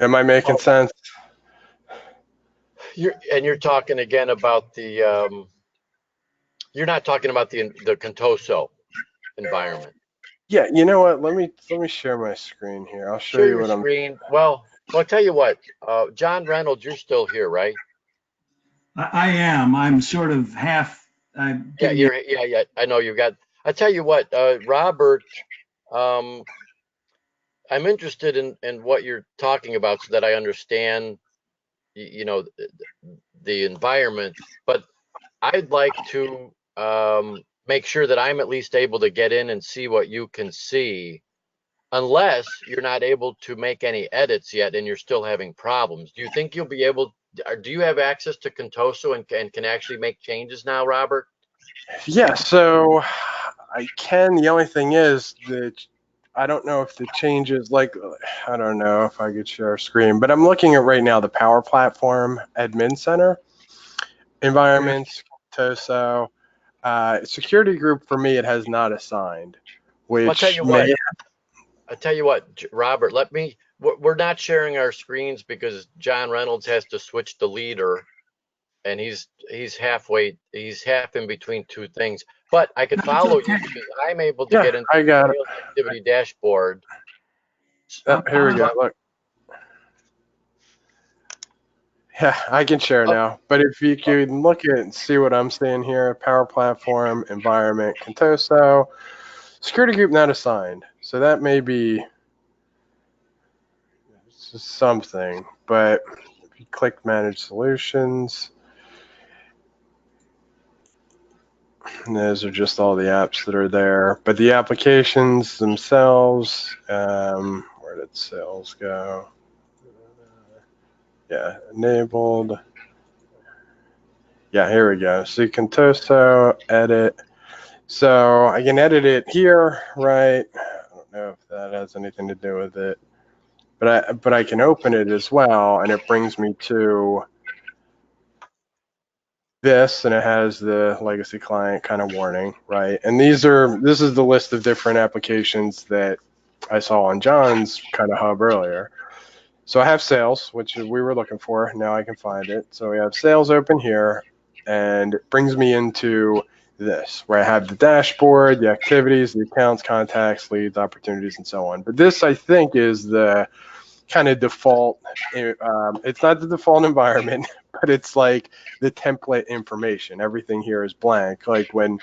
Am I making sense? You're talking again about you're not talking about the Contoso environment. Yeah, you know what? Let me share my screen here. I'll show Share you your what I'm. screen. Well, I'll tell you what, John Reynolds, you're still here, right? I am. I'm sort of half. Yeah, I know you got. I tell you what, Robert, I'm interested in what you're talking about so that I understand, the environment. But I'd like to make sure that I'm at least able to get in and see what you can see, unless you're not able to make any edits yet and you're still having problems. Do you think you'll be able? Do you have access to Contoso and can actually make changes now, Robert? Yeah, so I can. The only thing is that I don't know if the changes, like, I don't know if I could share a screen, but I'm looking at right now the Power Platform Admin Center, environments, TOSO, security group for me, it has not assigned, I'll tell which you may, what. I'll tell you what, Robert. We're not sharing our screens because John Reynolds has to switch the leader, and he's halfway. He's half in between two things. But I could That's follow okay. you because I'm able to yeah, get into I the got it. sales activity dashboard. Here we I'm go. Look. Yeah, I can share Oh, now. But if you can look at and see what I'm seeing here, Power Platform, Environment, Contoso, Security Group not assigned. So that may be something. But if you click Manage Solutions, and those are just all the apps that are there. But the applications themselves, where did sales go? Yeah, enabled. Yeah, here we go. So Contoso, edit. So I can edit it here, right? I don't know if that has anything to do with it, but I can open it as well, and it brings me to this, and it has the legacy client kind of warning, right? And this is the list of different applications that I saw on John's kind of hub earlier. So I have sales, which we were looking for. Now I can find it. So we have sales open here, and it brings me into this, where I have the dashboard, the activities, the accounts, contacts, leads, opportunities, and so on. But this, I think, is the kind of default. It's not the default environment, but it's like the template information. Everything here is blank. Like when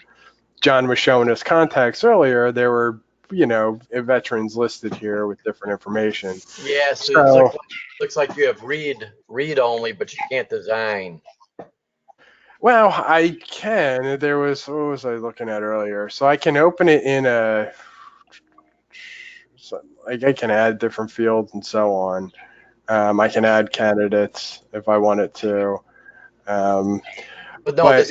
John was showing us contacts earlier, there were, veterans listed here with different information. yes, it So, looks like you have read only, but you can't design. well, I can. What was I looking at earlier? So I can open it in like I can add different fields and so on. I can add candidates if I wanted to. Um, But no, but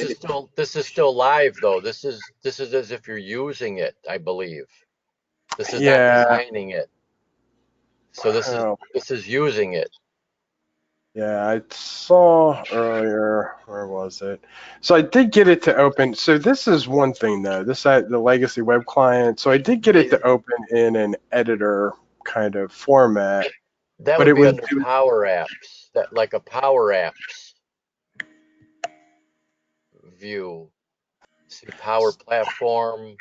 this is still live though. This is as if you're using it, I believe. This is not yeah, designing it. So oh, this is using it. yeah, I saw earlier. Where was it? So I did get it to open. So this is one thing though. The legacy web client. So I did get it to open in an editor kind of format, That but would it be was under Power Apps, that like a Power Apps view. See Power Platform.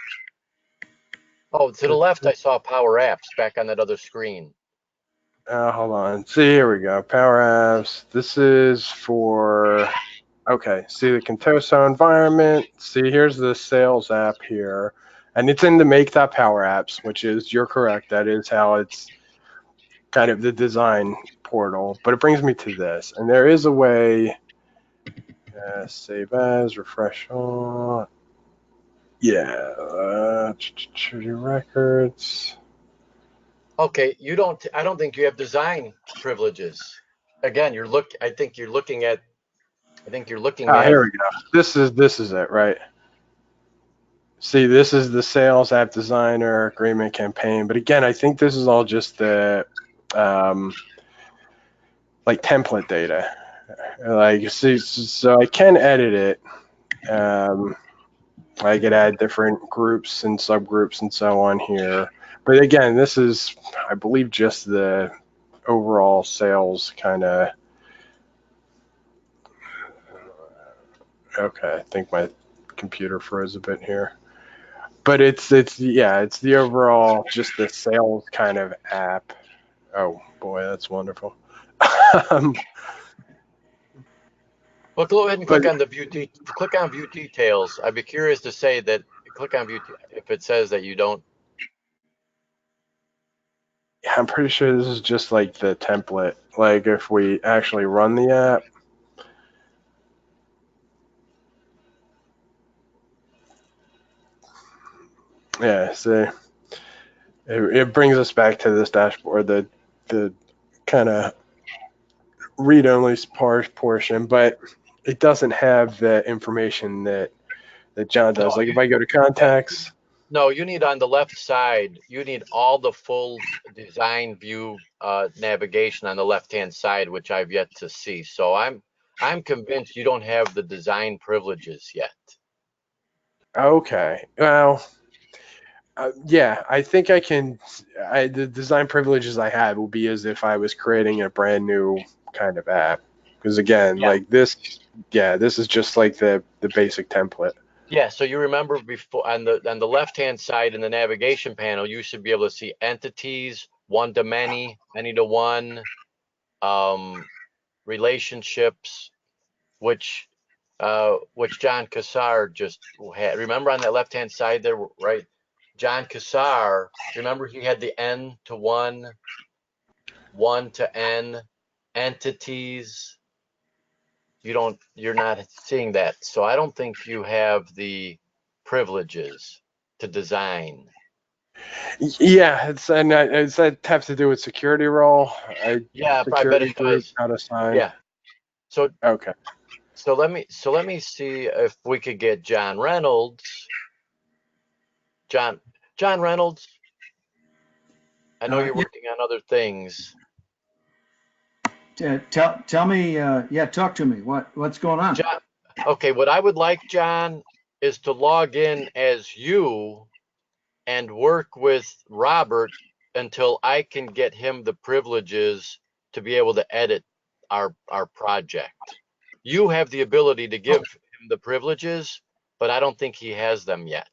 Oh, to the left, I saw Power Apps back on that other screen. hold on. See, here we go. Power Apps. This is for, okay. See the Contoso environment. See, here's the sales app here. And it's in the make.power apps, which is, you're correct. That is how it's kind of the design portal. But it brings me to this. And there is a way, save as, refresh on. Yeah. Records. Okay, I don't think you have design privileges. Again, I think you're looking Ah, at, here we go. This is it, right? See, this is the sales app designer agreement campaign. But again, I think this is all just the like template data. Like, see, so I can edit it. I could add different groups and subgroups and so on here. But again, this is, I believe, just the overall sales kind of. Okay, I think my computer froze a bit here. But it's the overall just the sales kind of app. Oh boy, that's wonderful. um, well, go ahead and but click on view details. I'd be curious to say that click on if it says that you don't. yeah, I'm pretty sure this is just like the template. Like if we actually run the app. Yeah, see, it brings us back to this dashboard, the kind of read-only portion, but it doesn't have the information that that John does. No, Like if I go to contacts. No, you need on the left side, you need all the full design view navigation on the left-hand side, which I've yet to see. So I'm convinced you don't have the design privileges yet. Okay. Well, yeah, I think I can. The design privileges I had will be as if I was creating a brand new kind of app. Because again, Yeah. like this, yeah, this is just like the basic template. Yeah, so you remember before on the left-hand side in the navigation panel, you should be able to see entities, one to many to one, relationships, which John Cassar just had. Remember on that left-hand side there, right? John Cassar, remember he had the N to one, one to N, entities. You're not seeing that. So I don't think you have the privileges to design. Yeah, it's that have to do with security role. Yeah, I bet Security it group, does. how to sign. Yeah. So Okay. let me see if we could get John Reynolds. John Reynolds. I know you're Yeah, working on other things. tell me, yeah, talk to me. What's going on? John, okay, what I would like, John, is to log in as you and work with Robert until I can get him the privileges to be able to edit our project. You have the ability to give him the privileges, but I don't think he has them yet.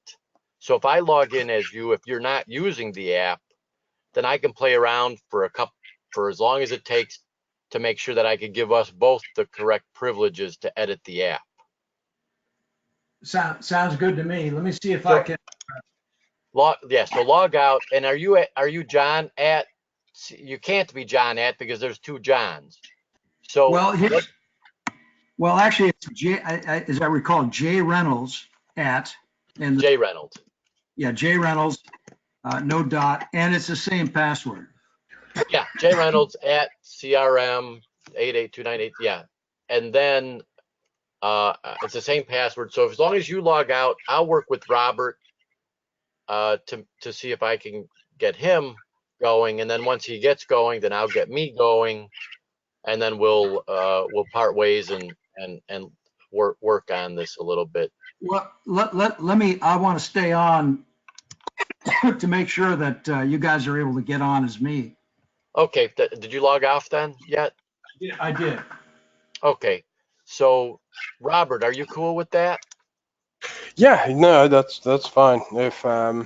So if I log in as you, if you're not using the app, then I can play around for as long as it takes to make sure that I could give us both the correct privileges to edit the app. Sounds good to me. Let me see if So, I can. so log out. And are you John at? You can't be John at because there's two Johns. So Well, well, actually, it's as I recall, Jay Reynolds at, and Jay Reynolds. yeah, Jay Reynolds, no dot, and it's the same password. Yeah, Jay Reynolds at CRM 88298. Yeah, and then it's the same password. So as long as you log out, I'll work with Robert to see if I can get him going, and then once he gets going, then I'll get me going, and then we'll part ways and work on this a little bit. Well, let me. I want to stay on to make sure that you guys are able to get on as me. Okay, did you log off then yet? Yeah, I did. Okay, so Robert, are you cool with that? Yeah, no, that's fine. If All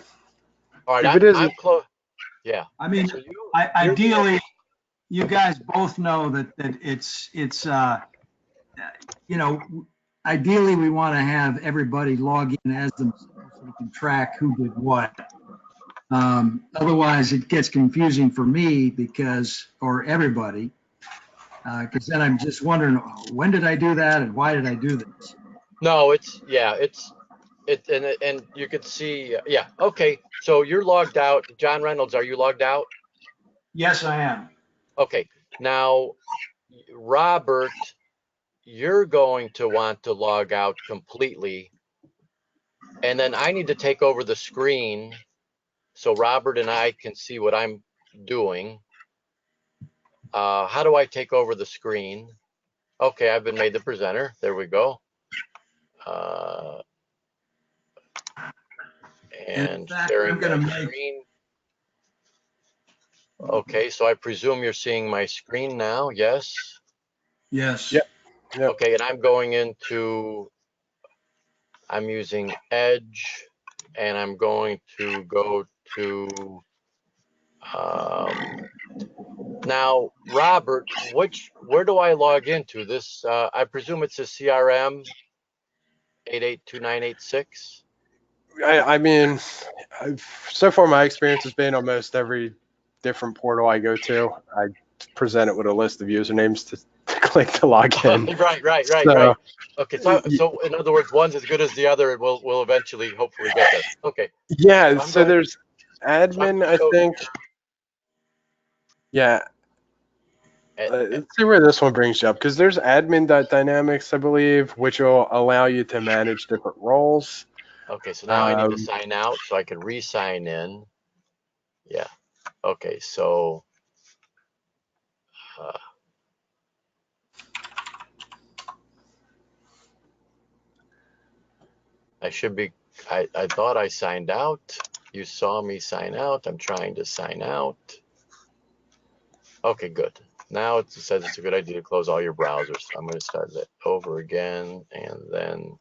right, it isn't, I'm close. Yeah. I mean, So ideally, you guys both know that it's you know, ideally we want to have everybody log in as themselves so we can track who did what. Otherwise, it gets confusing for me or everybody, because then I'm just wondering, when did I do that and why did I do this? No, and you could see, yeah. Okay, so you're logged out. John Reynolds, are you logged out? Yes, I am. Okay, now Robert, you're going to want to log out completely, and then I need to take over the screen so Robert and I can see what I'm doing. How do I take over the screen? Okay, I've been made the presenter. There we go. And In fact, sharing I'm going my to make. screen. Okay, so I presume you're seeing my screen now, yes? Yes. yep. Okay, and I'm using Edge, and I'm going to go to, now, Robert, where do I log into this? I presume it's a CRM 882986. I mean, so far my experience has been almost every different portal I go to, I present it with a list of usernames to click to log in. Right. Okay, so in other words, one's as good as the other, and we'll eventually hopefully get there. Okay. Yeah, So I'm so going. there's admin, I think. Yeah. Let's see where this one brings you up, because there's admin.dynamics, I believe, which will allow you to manage different roles. Okay, so now I need to sign out so I can re-sign in. Yeah. Okay, so I should be, I thought I signed out. You saw me sign out. I'm trying to sign out. Okay, good. Now it says it's a good idea to close all your browsers. I'm going to start it over again, and then,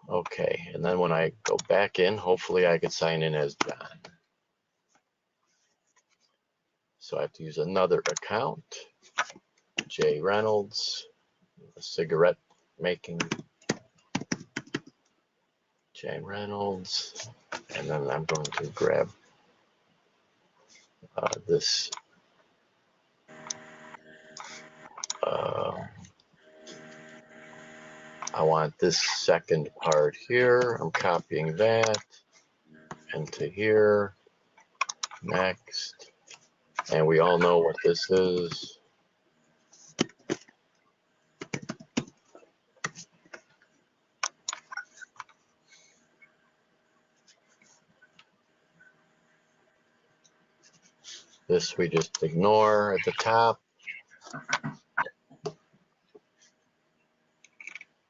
okay. And then when I go back in, hopefully I can sign in as John. So I have to use another account, J Reynolds, a cigarette making J Reynolds, and then I'm going to grab this I want this second part here. I'm copying that into here. Next. And we all know what this is. This we just ignore at the top.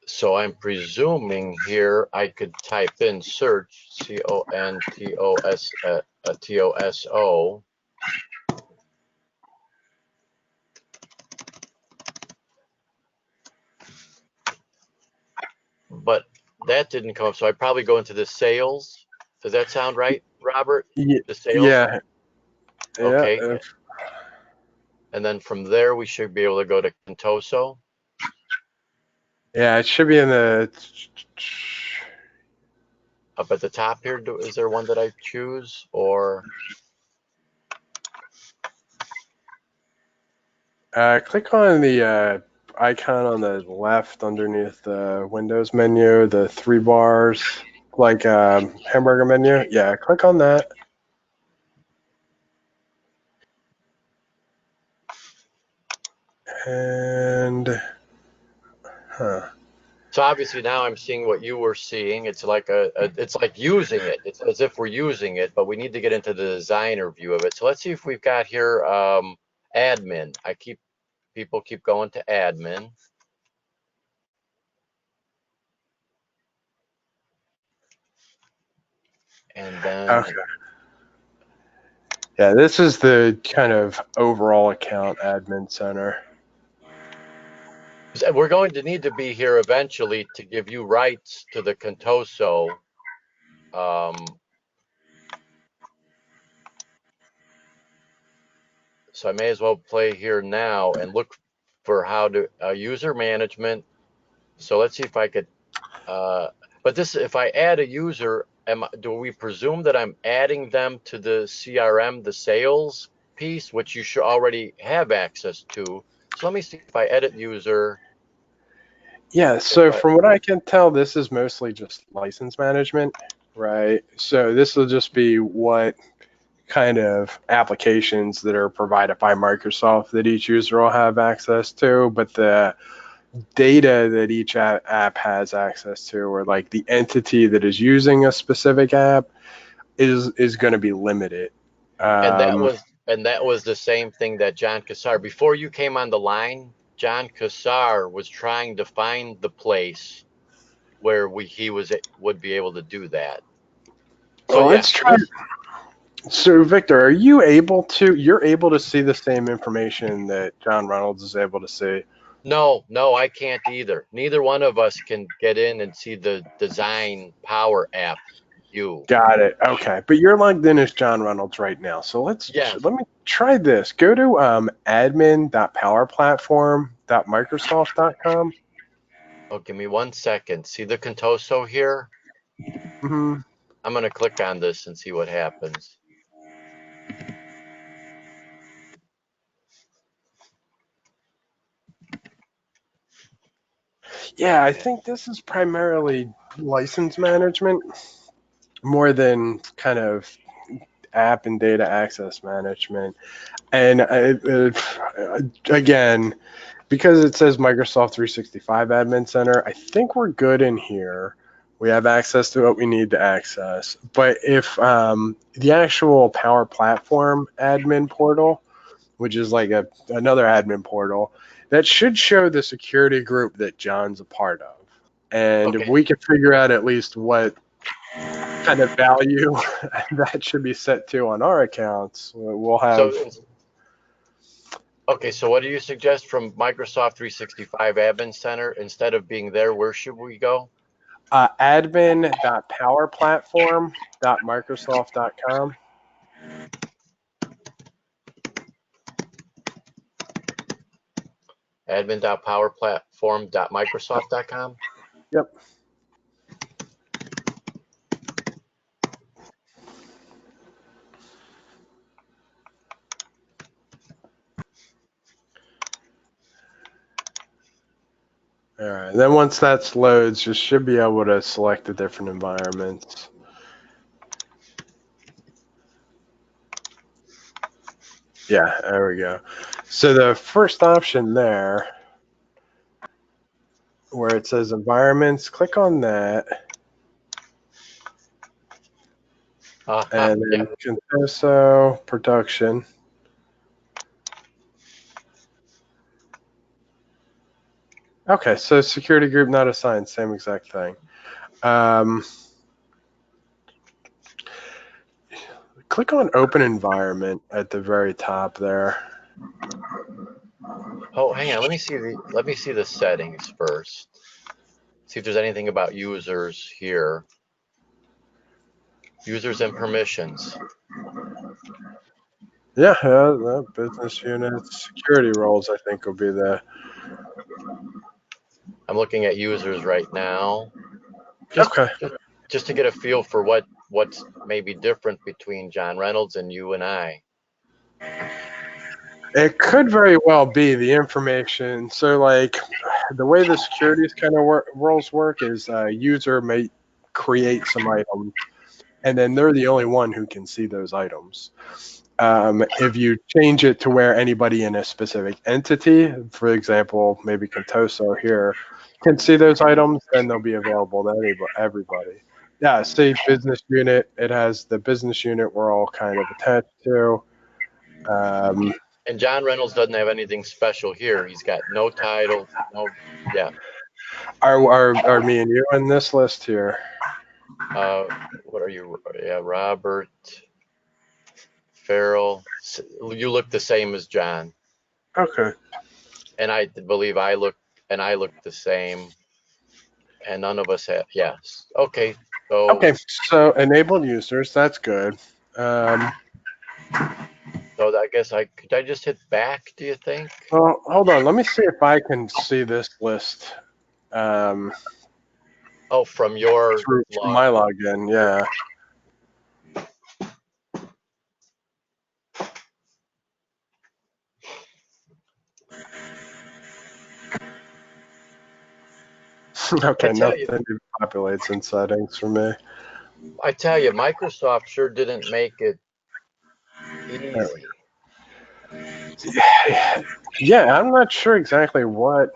So I'm presuming here I could type in search, CONTOSO. But that didn't come up, so I probably go into the sales. Does that sound right, Robert? The sales? Yeah. Okay. Yeah. And then from there, we should be able to go to Contoso. Yeah, it should be in the. Up at the top here, is there one that I choose, or? Click on the icon on the left underneath the Windows menu, the 3 bars, like hamburger menu. Yeah, click on that. And, So obviously now I'm seeing what you were seeing. It's like it's like using it. It's as if we're using it, but we need to get into the designer view of it. So let's see if we've got here admin. People keep going to admin. And then okay. Yeah, this is the kind of overall account admin center. we're going to need to be here eventually to give you rights to the Contoso. So I may as well play here now and look for how to user management. So let's see if I could, but this, if I add a user, do we presume that I'm adding them to the CRM, the sales piece, which you should already have access to? So let me see if I edit user. Yeah, so from what I can tell, this is mostly just license management, right? So this will just be what kind of applications that are provided by Microsoft that each user will have access to, but the data that each app has access to, or like the entity that is using a specific app, is going to be limited. And that was the same thing that John Cassar, before you came on the line, John Cassar was trying to find the place where he would be able to do that. So well, yeah, let's try. So Victor, are you able to? You're able to see the same information that John Reynolds is able to see. No, I can't either. Neither one of us can get in and see the design power app view. Got it. Okay, but you're logged in as John Reynolds right now. So let me try this. Go to admin.powerplatform.microsoft.com. Oh, give me 1 second. See the Contoso here? Mm-hmm. I'm going to click on this and see what happens. Yeah, I think this is primarily license management more than kind of app and data access management. And again, because it says Microsoft 365 Admin Center, I think we're good in here. We have access to what we need to access. But if the actual Power Platform admin portal, which is like another admin portal, that should show the security group that John's a part of. And if Okay. we can figure out at least what kind of value that should be set to on our accounts, we'll have. Okay, so what do you suggest from Microsoft 365 Admin Center? Instead of being there, where should we go? Admin.powerplatform.microsoft.com. Admin.powerplatform.microsoft.com. Yep. All right. Then once that loads, you should be able to select the different environments. Yeah, there we go. So the first option there, where it says environments, click on that. And then Contoso production. Okay, so security group not assigned, same exact thing. Click on open environment at the very top there. Oh, hang on. Let me see the settings first. See if there's anything about users here. Users and permissions. Yeah, the business units, security roles, I think will be the. I'm looking at users right now. Okay. Just to get a feel for what's maybe different between John Reynolds and you and I. It could very well be the information. So, like, the way the securities kind of roles work is a user may create some items, and then they're the only one who can see those items. If you change it to where anybody in a specific entity, for example, maybe Contoso here, can see those items, then they'll be available to everybody. Yeah, say business unit, it has the business unit we're all kind of attached to. And John Reynolds doesn't have anything special here. He's got no title, yeah. Are me and you on this list here? What are you? Yeah, Robert Farrell. You look the same as John. Okay. And I believe I look the same. And none of us have. Yes. Okay. So enabled users, that's good. So I guess could I just hit back, do you think? Well, hold on. Let me see if I can see this list. Oh, from your through my login, yeah. Okay, nothing populates in settings for me. I tell you, Microsoft sure didn't make it easy. Yeah, I'm not sure exactly what.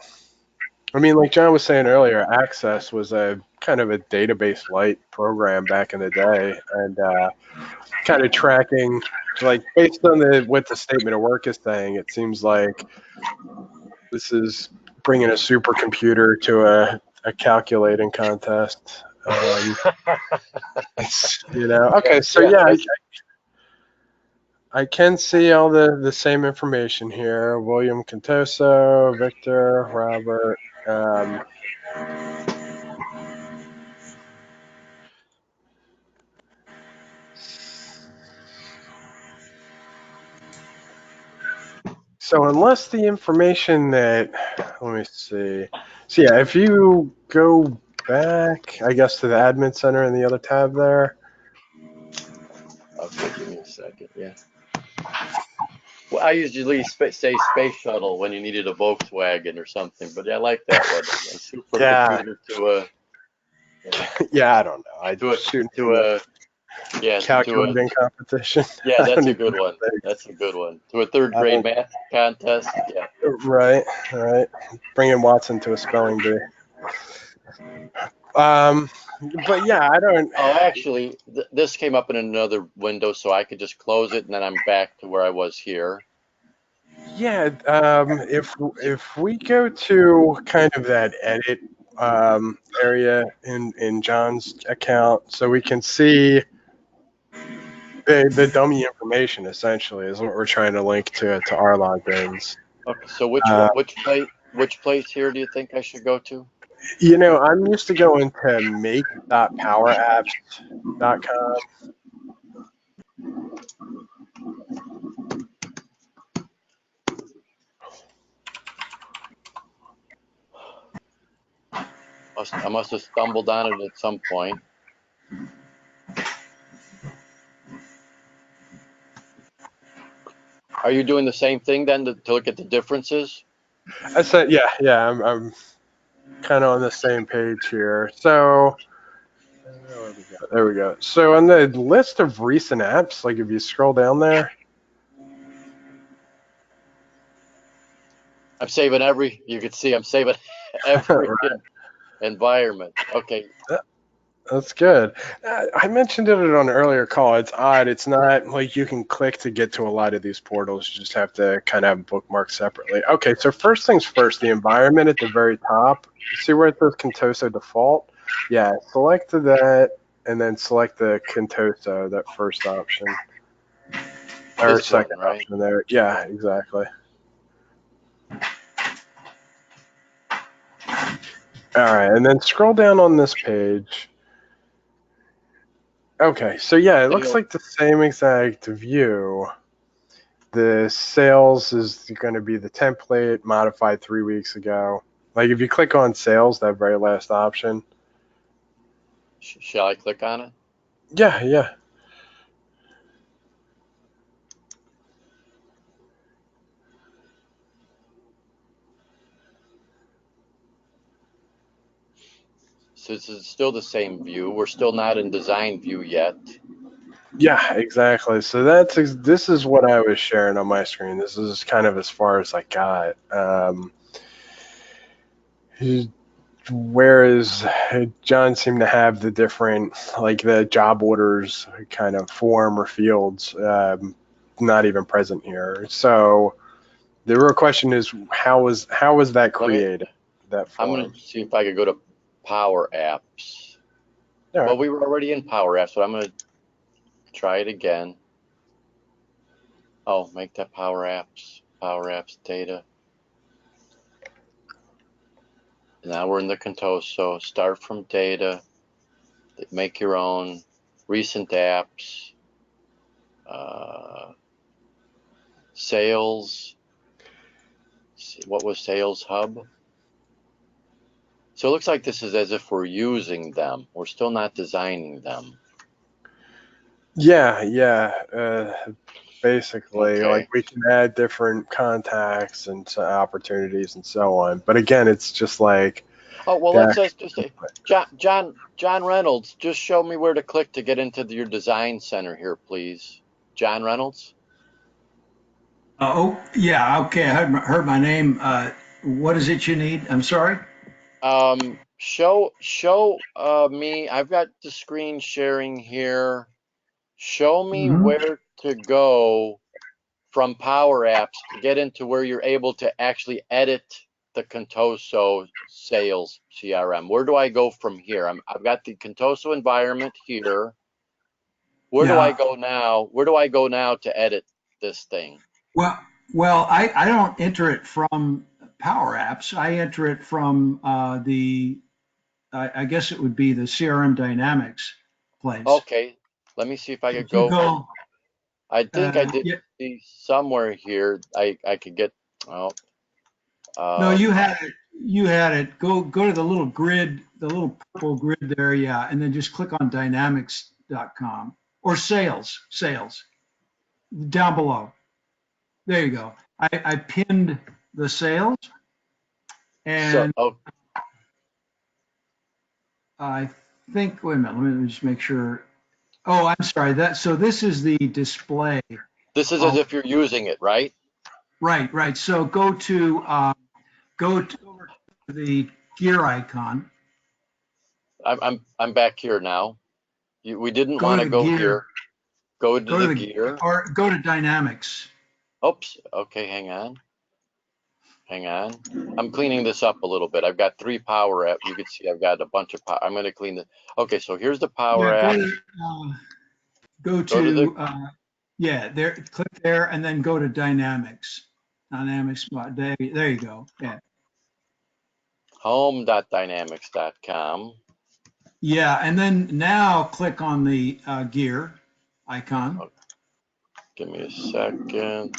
I mean, like John was saying earlier, Access was a kind of a database light program back in the day, and kind of tracking, like based on what the statement of work is saying, it seems like this is bringing a supercomputer to a calculating contest. Okay, so yeah, I can see all the same information here. William Contoso, Victor, Robert. So unless the information that, let me see. So yeah, if you go back, I guess, to the admin center in the other tab there. Okay, give me a second. Yeah. Well, I usually say space shuttle when you needed a Volkswagen or something, but I like that one. A supercomputer to a. Yeah, I don't know. Yeah, calculating competition. yeah, I that's don't a even good know one. what That's a good one. To a third I grade don't, math contest. Yeah. right, right. Bringing Watson to a spelling bee. Um, but yeah, I don't. Oh, actually, this came up in another window, so I could just close it and then I'm back to where I was here. Yeah, if we go to kind of that edit area in John's account, so we can see the dummy information essentially is what we're trying to link to our logins. Okay, so which Uh, one, which place here do you think I should go to? I'm used to going to make.powerapps.com. I must have stumbled on it at some point. Are you doing the same thing then to look at the differences? I said, yeah, I'm kind of on the same page here. So there we go. So on the list of recent apps, like if you scroll down there, I'm saving you can see I'm saving every environment. Okay. that's good. I mentioned it on an earlier call. It's odd. It's not like you can click to get to a lot of these portals. You just have to kind of have bookmarked separately. Okay, so first things first, the environment at the very top. See where it says Contoso default? Yeah, select that and then select the Contoso, that first option. Or This one, second right? option there. Yeah, exactly. All right, and then scroll down on this page. Okay, so yeah, it looks like the same exact view. The sales is going to be the template modified 3 weeks ago. Like if you click on sales, that very last option. Shall I click on it? Yeah, yeah. So this is still the same view. We're still not in design view yet. Yeah, exactly. So this is what I was sharing on my screen. This is kind of as far as I got. Whereas John seemed to have the different, like the job orders kind of form or fields, not even present here. So the real question is, how was that created? That I'm going form. to see if I could go to Power Apps. All right. Well, we were already in Power Apps, but I'm going to try it again. Oh, make that Power Apps data. Now we're in the Contoso. Start from data. Make your own recent apps. Sales. What was Sales Hub? So it looks like this is as if we're using them. We're still not designing them. Yeah. Basically, Okay. like we can add different contacts and opportunities and so on. But again, it's just like Oh, well, let's that. just say, John Reynolds, just show me where to click to get into your design center here, please. John Reynolds? Oh, yeah. Okay. I heard my name. What is it you need? I'm sorry. Show me, I've got the screen sharing here. Show me Hmm. where to go from Power Apps to get into where you're able to actually edit the Contoso sales CRM. Where do I go from here? I've got the Contoso environment here. Where do I Yeah. go now? Where do I go now to edit this thing? Well, well, I don't enter it from Power Apps. I enter it from I guess it would be the CRM Dynamics place. Okay, let me see if I So could if you go. go, I think I did yeah, see somewhere here. I could get. Oh, no, um, you had it. Go to the little grid, the little purple grid there, yeah, and then just click on dynamics.com or sales down below. There you go. I pinned the sales, so and I think, wait a minute, let me just make sure. Oh, I'm sorry. So this is the display. This is as Oh, if you're using it, right? right. So go to over to the gear icon. I'm back here now. We didn't Go want to to the go gear. here. Go to Go to the the gear. or go to dynamics. Oops. Okay, hang on. Hang on. I'm cleaning this up a little bit. I've got 3 power apps. You can see I've got a bunch of power. I'm going to clean the. Okay, so here's the power Yeah, app. go Go to the to yeah, there, click there, and then go to dynamics. Dynamics, there you go. Yeah. home.dynamics.com. Yeah, and then now click on the gear icon. Give me a second.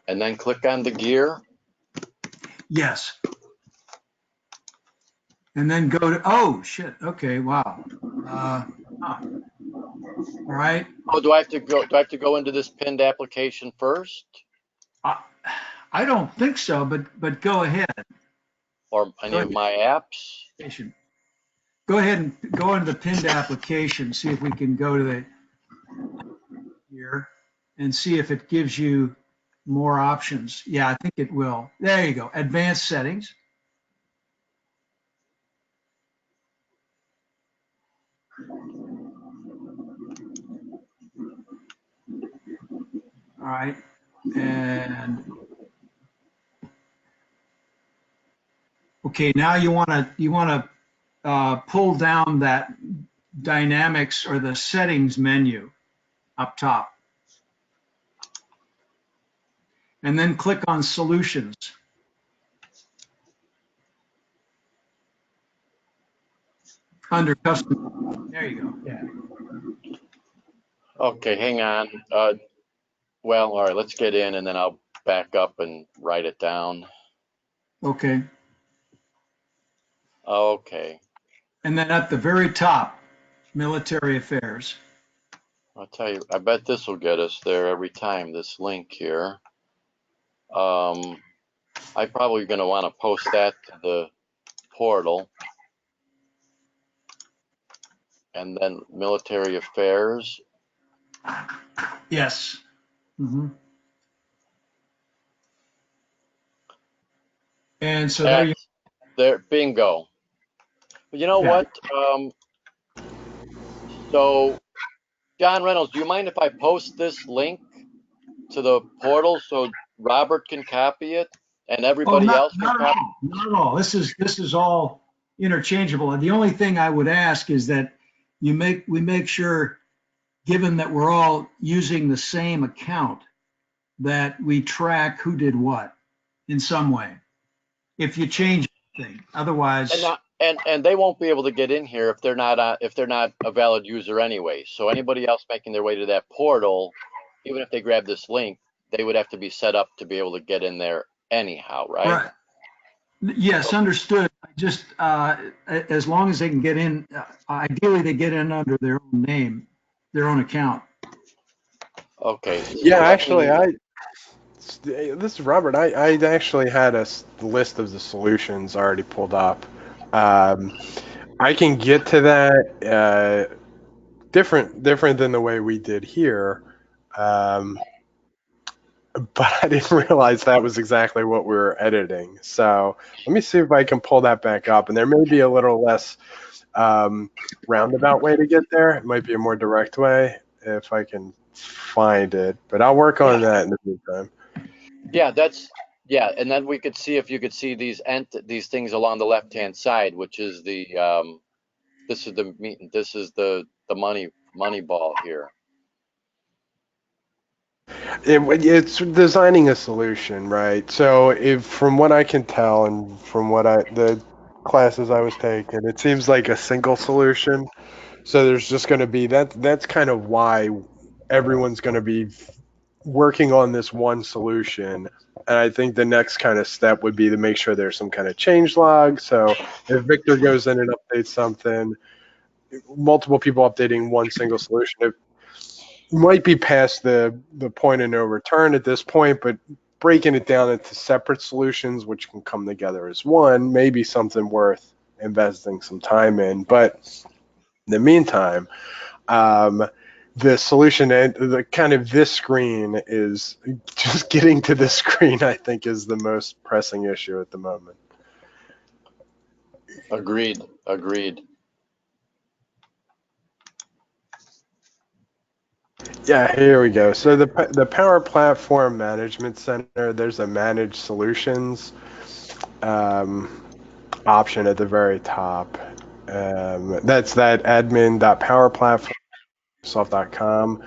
And then click on the gear. Yes. And then go to, oh, shit. Okay, wow. All right. Oh, do I have to go? Do I have to go into this pinned application first, I, I don't think so, but go ahead. or any Go of my apps? ahead. Go ahead and go into the pinned application, see if we can go to the here and see if it gives you more options. Yeah, I think it will. There you go. Advanced settings. All right. And okay, now you want to pull down that dynamics or the settings menu up top. And then click on solutions. Under custom. There you go. Yeah. Okay, hang on. Well, all right, let's get in, and then I'll back up and write it down. Okay. Okay. And then at the very top, military affairs. I'll tell you, I bet this will get us there every time, this link here. I'm probably going to want to post that to the portal. And then military affairs. Yes. Mm-hmm. And so there you There, bingo. You know yeah. what? So, John Reynolds, do you mind if I post this link to the portal so Robert can copy it and Oh, everybody not else can not at copy? all. Not at all. This is all interchangeable. And the only thing I would ask is that we make sure, given that we're all using the same account, that we track who did what in some way. If you change anything, And otherwise, not, and they won't be able to get in here if they're not a valid user anyway. So anybody else making their way to that portal, even if they grab this link, they would have to be set up to be able to get in there anyhow, right? right? Yes, understood. Just as long as they can get in, ideally they get in under their own name, their own account. Okay. Yeah, So let actually, me. this is Robert. I actually had a list of the solutions already pulled up. I can get to that different than the way we did here, um, but I didn't realize that was exactly what we were editing. So let me see if I can pull that back up. And there may be a little less roundabout way to get there. It might be a more direct way if I can find it. But I'll work on Yeah. that in the meantime. Yeah, yeah, and then we could see if you could see these things along the left-hand side, which is this is the money ball here. It's designing a solution, right? So, if from what I can tell, and from the classes I was taking, it seems like a single solution. So there's just going to be that. That's kind of why everyone's going to be working on this one solution. And I think the next kind of step would be to make sure there's some kind of change log. So if Victor goes in and updates something, multiple people updating one single solution. might be past the point of no return at this point, but breaking it down into separate solutions, which can come together as one, may be something worth investing some time in. But in the meantime, the solution and the kind of this screen is just getting to this screen, I think, is the most pressing issue at the moment. Agreed. Agreed. Yeah, here we go. So the Power Platform Management Center, there's a Manage Solutions option at the very top. That's that admin.powerplatform.microsoft.com,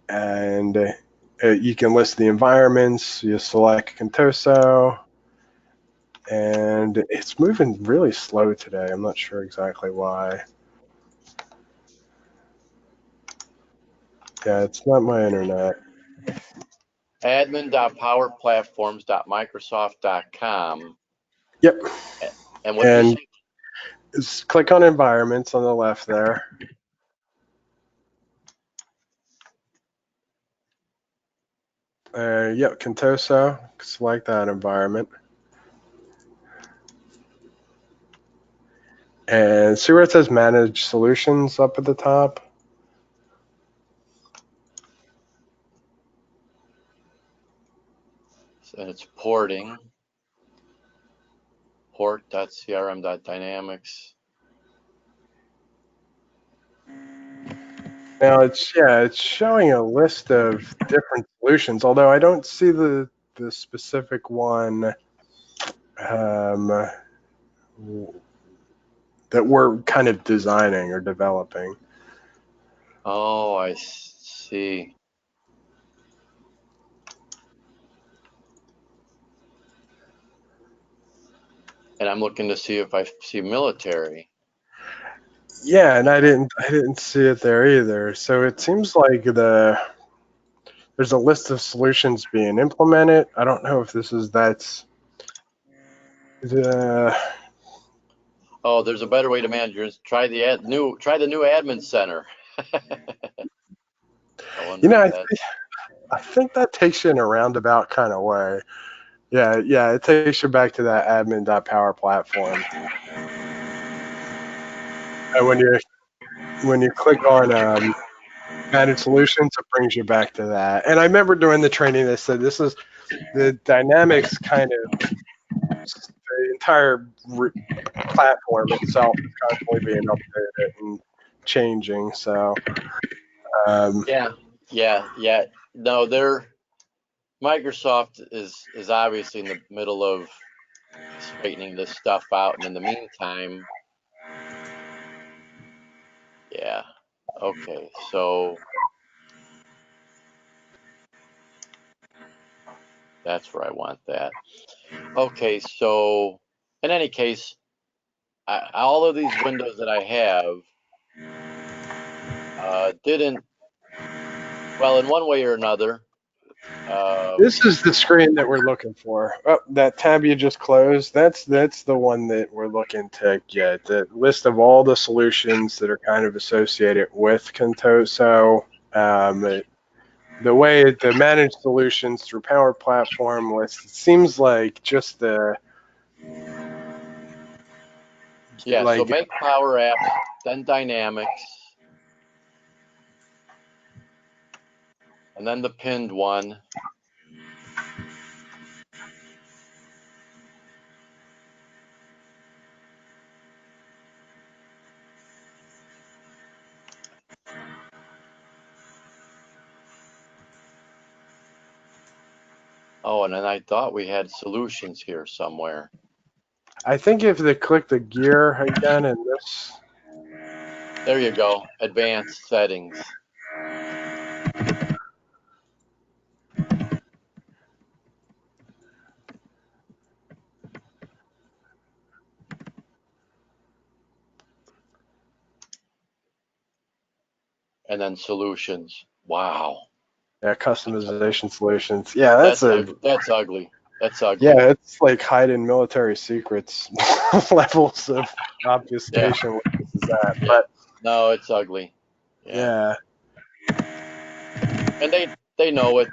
and you can list the environments. You select Contoso, and it's moving really slow today. I'm not sure exactly why. Yeah, it's not my internet. Admin.powerplatforms.microsoft.com. Yep. And what And you say? click on environments on the left there. Yep, Contoso. Select that environment. And see where it says Manage Solutions up at the top? And it's porting. Port.crm.dynamics. Now it's showing a list of different solutions, although I don't see the specific one that we're kind of designing or developing. Oh, I see. And I'm looking to see if I see military. Yeah, and I didn't see it there either. So it seems like there's a list of solutions being implemented. I don't know if that's the Oh, there's a better way to manage yours. Try the new admin center. I wonder if that. I think that takes you in a roundabout kind of way. Yeah, it takes you back to that admin.powerplatform. And when you click on manage solutions, it brings you back to that. And I remember during the training they said this is the dynamics kind of the entire platform itself is constantly being updated and changing. So Yeah. No, Microsoft is obviously in the middle of straightening this stuff out, and in the meantime, yeah. Okay, so that's where I want that. Okay, so in any case, all of these windows that I have didn't, well, in one way or another. this is the screen that we're looking for. Oh, that tab you just closed, that's the one that we're looking to get. The list of all the solutions that are kind of associated with Contoso. The way the managed solutions through Power Platform list, it seems like just the So make Power Apps, then Dynamics, and then the pinned one. Oh, and then I thought we had solutions here somewhere. I think if they click the gear again in this. There you go, advanced settings. And then solutions. Wow. Yeah, customization solutions. Yeah, that's ugly. That's ugly. Yeah, it's like hiding military secrets levels of obfuscation. Yeah. What this is at. Yeah. But no, it's ugly. yeah. And they know it,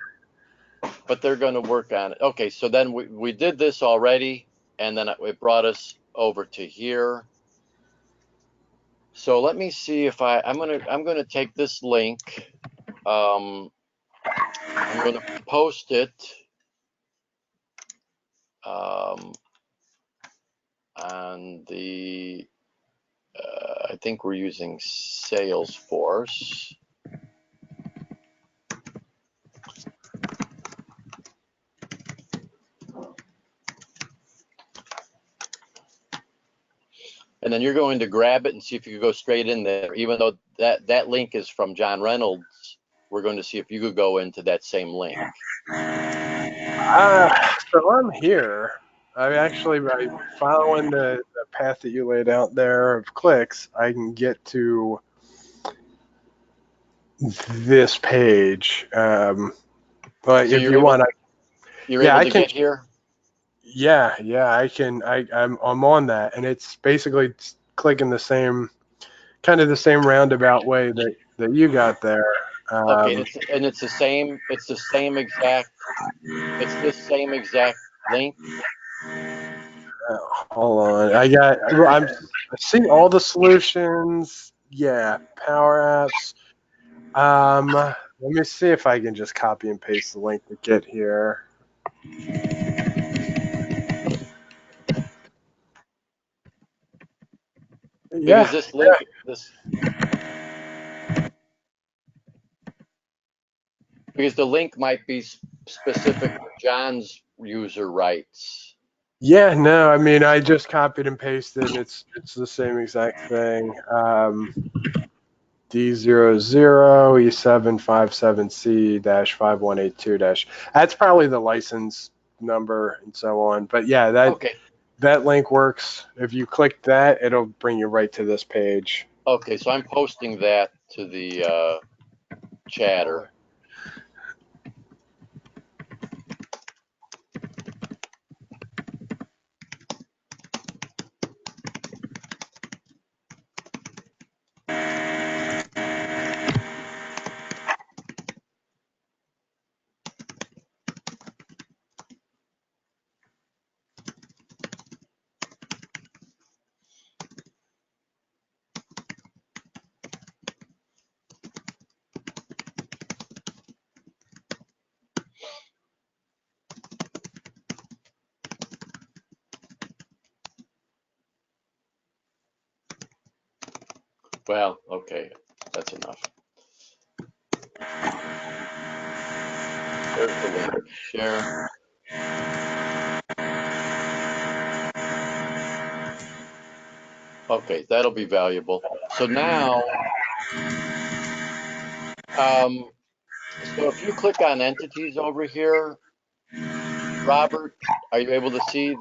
but they're going to work on it. Okay, so then we did this already, and then it brought us over to here. So let me see if I'm gonna take this link. I'm gonna post it on the. I think we're using Salesforce. And then you're going to grab it and see if you could go straight in there. Even though that link is from John Reynolds, we're going to see if you could go into that same link. So I'm here. I actually, by following the path that you laid out there of clicks, I can get to this page. But So if you want, you're yeah, able I to can. get here. Yeah, I can. I'm on that, and it's basically clicking the same kind of the same roundabout way that you got there. Okay, Um, it's the same. It's the same exact. It's this same exact link. Hold on, I'm seeing all the solutions. Yeah, Power Apps. Let me see if I can just copy and paste the link to get here. Because Yeah, this link, because the link might be specific to John's user rights. yeah. No, I mean I just copied and pasted, and it's the same exact thing. D00 E757C-5182 That's probably the license number and so on. But yeah, Okay. that link works. If you click that, it'll bring you right to this page. Okay, so I'm posting that to the chatter. Well, okay, that's enough. There's the link. Share. Okay, that'll be valuable. So now, so if you click on entities over here, Robert, are you able to see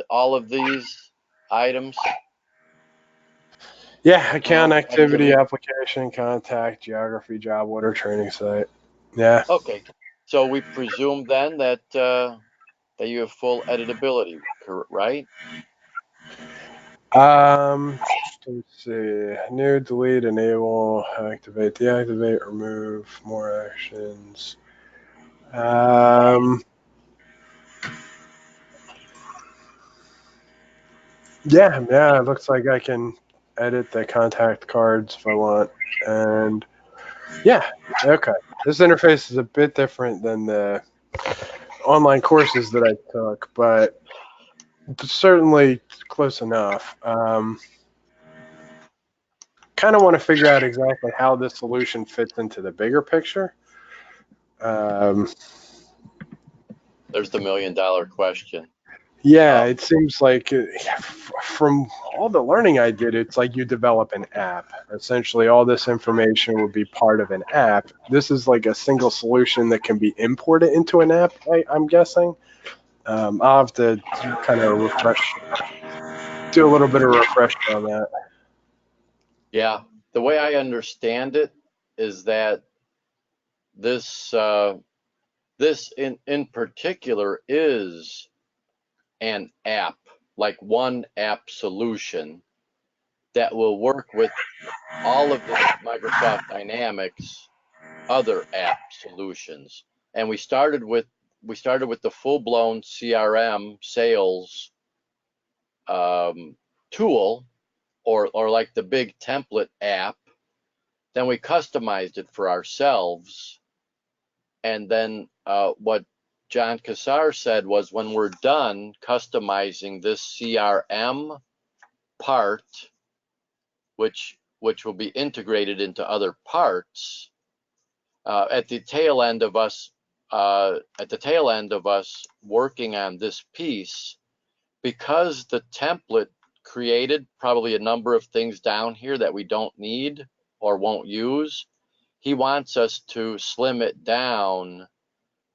all of these items? Yeah, account Now, activity, application, contact, geography, job order, training site. Yeah. okay, so we presume then that that you have full editability, right? Let's see. New, delete, enable, activate, deactivate, remove, more actions. Yeah, it looks like I can edit the contact cards if I want. And yeah, okay. This interface is a bit different than the online courses that I took, but certainly close enough. Kind of want to figure out exactly how this solution fits into the bigger picture. There's the $1,000,000 question. Yeah, it seems like from all the learning I did, it's like you develop an app. Essentially, all this information would be part of an app. This is like a single solution that can be imported into an app, I'm guessing. I'll have to kind of do a little bit of refresher on that. Yeah, the way I understand it is that this this in particular is an app, like one app solution that will work with all of the Microsoft Dynamics other app solutions. And we started with the full-blown CRM sales tool, or like the big template app. Then we customized it for ourselves. And then what John Cassar said was, when we're done customizing this CRM part, which will be integrated into other parts, at the tail end of us working on this piece, because the template created probably a number of things down here that we don't need or won't use. He wants us to slim it down,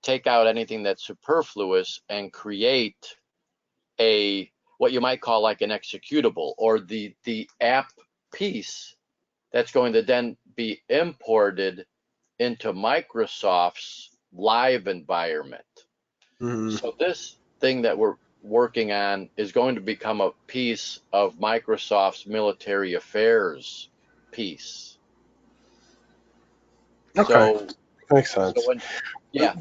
take out anything that's superfluous, and create what you might call like an executable, or the app piece that's going to then be imported into Microsoft's live environment. Mhm. So this thing that we're working on is going to become a piece of Microsoft's military affairs piece. Okay, So, makes sense. yeah,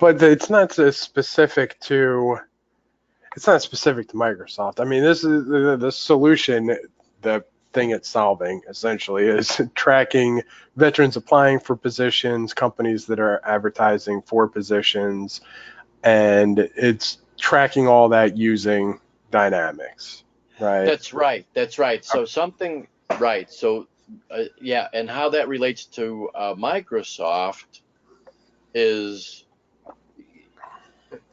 But it's not so specific to. It's not specific to Microsoft. I mean, this is the solution. The thing it's solving essentially is tracking veterans applying for positions, companies that are advertising for positions, and it's tracking all that using Dynamics, right? that's right. That's right. So something, right. So, yeah, and how that relates to Microsoft is,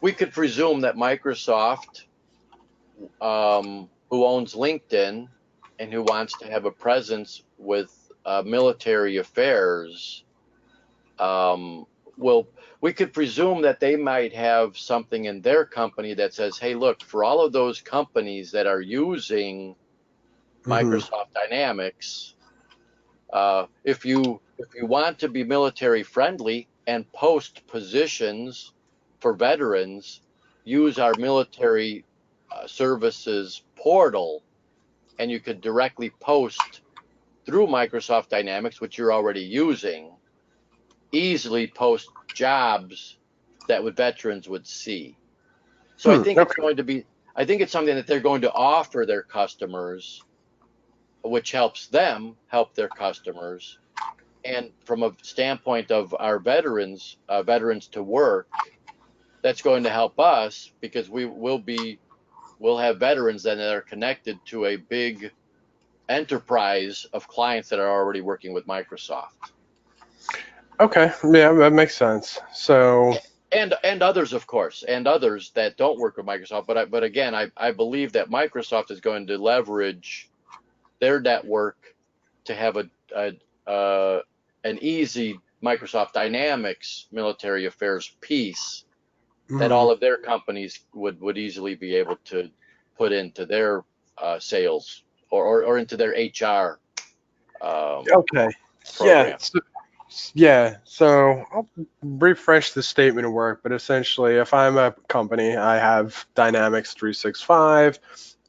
we could presume that Microsoft, who owns LinkedIn and who wants to have a presence with military affairs, we could presume that they might have something in their company that says, hey, look, for all of those companies that are using Mm-hmm. Microsoft Dynamics, if you want to be military friendly and post positions for veterans, use our military services portal, and you could directly post through Microsoft Dynamics, which you're already using, easily post jobs that veterans would see. So I think it's Okay. going to be, I think it's something that they're going to offer their customers, which helps them help their customers. And from a standpoint of our veterans to work, that's going to help us, because we'll have veterans then that are connected to a big enterprise of clients that are already working with Microsoft. Okay. Yeah, that makes sense. So. And others, of course, and others that don't work with Microsoft. But again, I believe that Microsoft is going to leverage their network to have an easy Microsoft Dynamics military affairs piece that Mm-hmm. all of their companies would easily be able to put into their sales, or into their HR Okay. Yeah. program. Yeah, so I'll refresh the statement of work, but essentially, if I'm a company, I have Dynamics 365,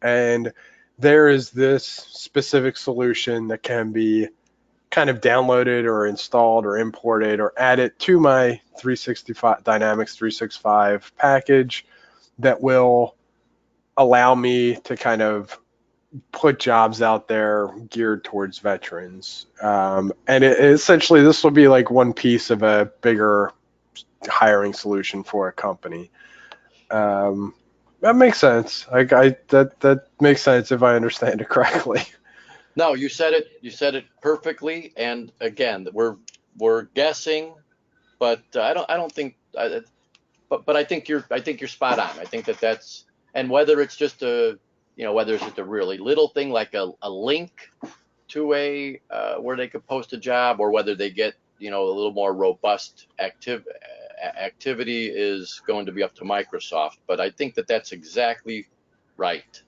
and there is this specific solution that can be kind of downloaded or installed or imported or added to my 365 Dynamics 365 package that will allow me to kind of put jobs out there geared towards veterans. And essentially, this will be like one piece of a bigger hiring solution for a company. That makes sense. That makes sense if I understand it correctly. No, you said it perfectly. And again, we're guessing, but I don't think, but I think you're spot on. I think that's, and whether it's just whether it's just a really little thing like a link to a where they could post a job, or whether they get a little more robust activity, is going to be up to Microsoft. But I think that's exactly right.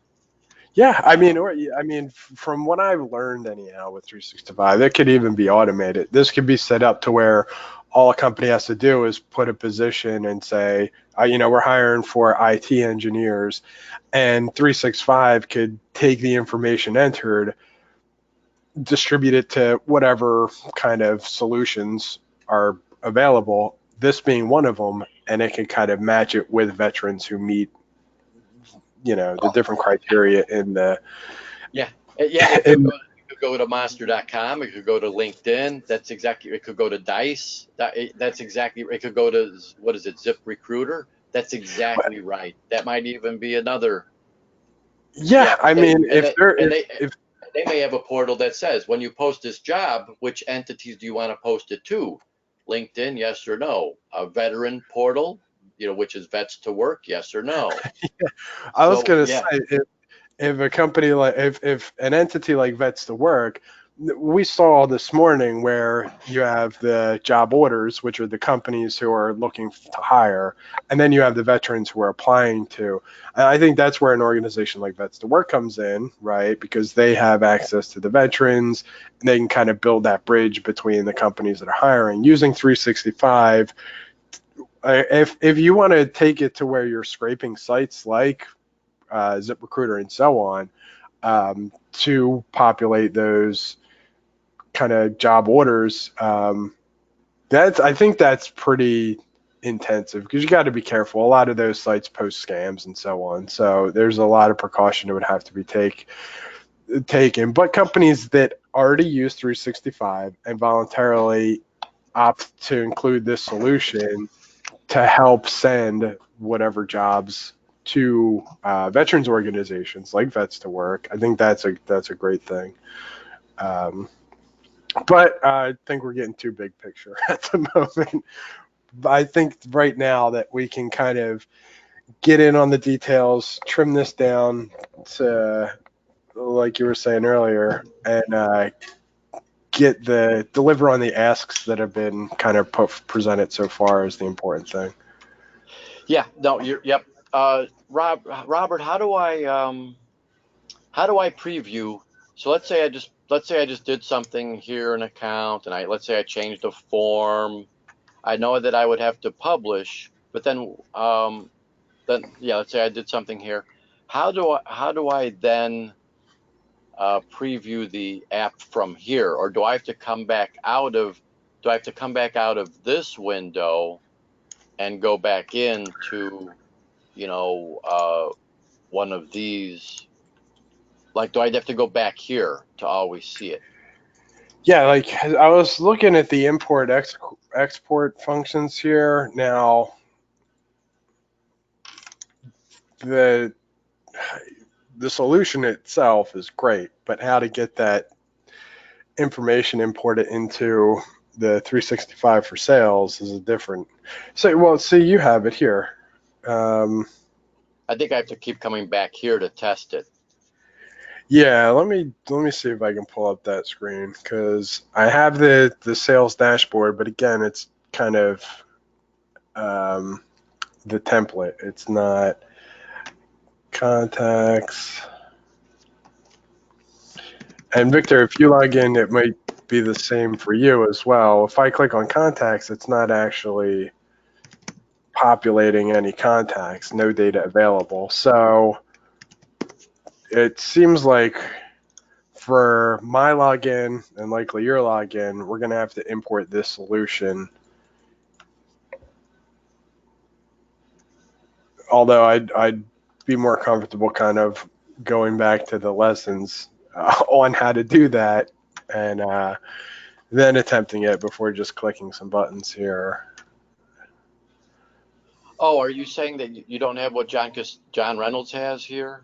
Yeah, I mean, from what I've learned anyhow with 365, it could even be automated. This could be set up to where all a company has to do is put a position and say, we're hiring for IT engineers, and 365 could take the information entered, distribute it to whatever kind of solutions are available, this being one of them, and it can kind of match it with veterans who meet, the different criteria in the. Yeah, it could In, go. It could go to monster.com. It could go to LinkedIn. That's exactly. It could go to Dice. That's exactly. It could go to, what is it, Zip Recruiter. That's exactly right. That might even be another. yeah, Yeah, I mean, and if there, if they may have a portal that says, when you post this job, which entities do you want to post it to? LinkedIn, yes or no? A veteran portal, which is Vets to Work, yes or no? I was So gonna yeah, say, if a company like if an entity like Vets to Work, we saw this morning where you have the job orders, which are the companies who are looking to hire, and then you have the veterans who are applying to. And I think that's where an organization like Vets to Work comes in, right? Because they have access to the veterans, and they can kind of build that bridge between the companies that are hiring using 365. If you want to take it to where you're scraping sites like ZipRecruiter and so on, to populate those kind of job orders. I think that's pretty intensive because you got to be careful. A lot of those sites post scams and so on. So there's a lot of precaution that would have to be taken. But companies that already use 365 and voluntarily opt to include this solution to help send whatever jobs to veterans organizations like Vets to Work. I think that's a great thing. But I think we're getting too big picture at the moment. I think right now that we can kind of get in on the details, trim this down to, like you were saying earlier, and deliver on the asks that have been kind of presented so far as the important thing. yeah, no, yep. Robert, how do I preview? So let's say I just did something here, an account, and let's say I changed a form. I know that I would have to publish, but then yeah, let's say I did something here. How do I then preview the app from here, or do I have to come back out of this window and go back into one of these? Like, do I have to go back here to always see it? Yeah, like I was looking at the import export functions here. Now, the the solution itself is great, but how to get that information imported into the 365 for sales is a different. So, well, see, you have it here. I think I have to keep coming back here to test it. Yeah, let me see if I can pull up that screen because I have the sales dashboard, but again, it's kind of the template. It's not contacts. And Victor, if you log in, it might be the same for you as well. If I click on contacts, it's not actually populating any contacts, no data available. So it seems like for my login and likely your login, we're going to have to import this solution. Although I'd be more comfortable kind of going back to the lessons on how to do that and then attempting it before just clicking some buttons here. Oh, are you saying that you don't have what John Reynolds has here?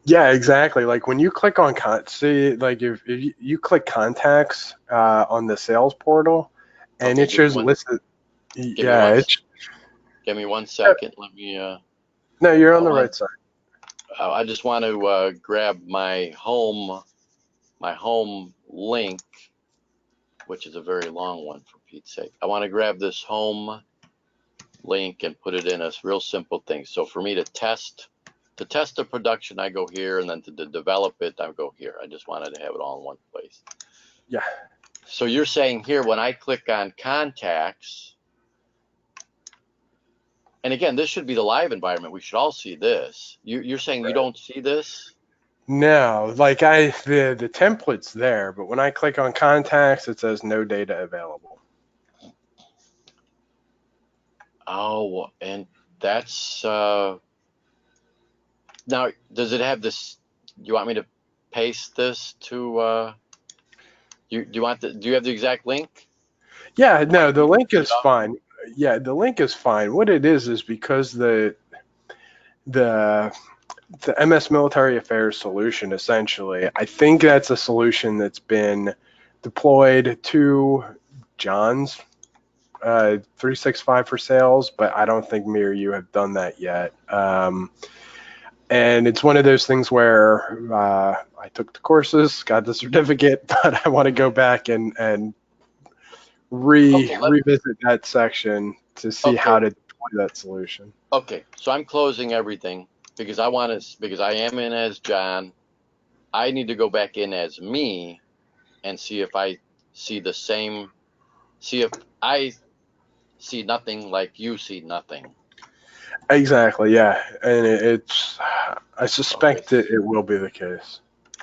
Yeah, exactly. Like when you click on see, like if you click contacts on the sales portal, and Okay, it shows listed. give me Yeah, one, it's give me 1 second. Let me, no, you're on the one, right side. I just want to grab my home link, which is a very long one for Pete's sake. I want to grab this home link and put it in a real simple thing. So for me to test the production, I go here, and then to develop it, I go here. I just wanted to have it all in one place. Yeah. So you're saying here, when I click on contacts, and again, this should be the live environment. We should all see this. You're saying you don't see this? No, like the template's there, but when I click on contacts, it says no data available. Oh, and that's now. Does it have this? You want me to paste this to? Do you want the? Do you have the exact link? Yeah, Want no, the me to link put it is up? fine. Yeah, the link is fine. What it is because the the MS Military Affairs solution, essentially, I think that's a solution that's been deployed to John's 365 for sales, but I don't think me or you have done that yet. And it's one of those things where I took the courses, got the certificate, but I want to go back and Okay. revisit that section to see how Okay. to deploy that solution. Okay. So I'm closing everything because I want to because I am in as John. I need to go back in as me and see if I see the same. See if I see nothing like you see nothing. Exactly, yeah, and it's I Okay. suspect it will be the case.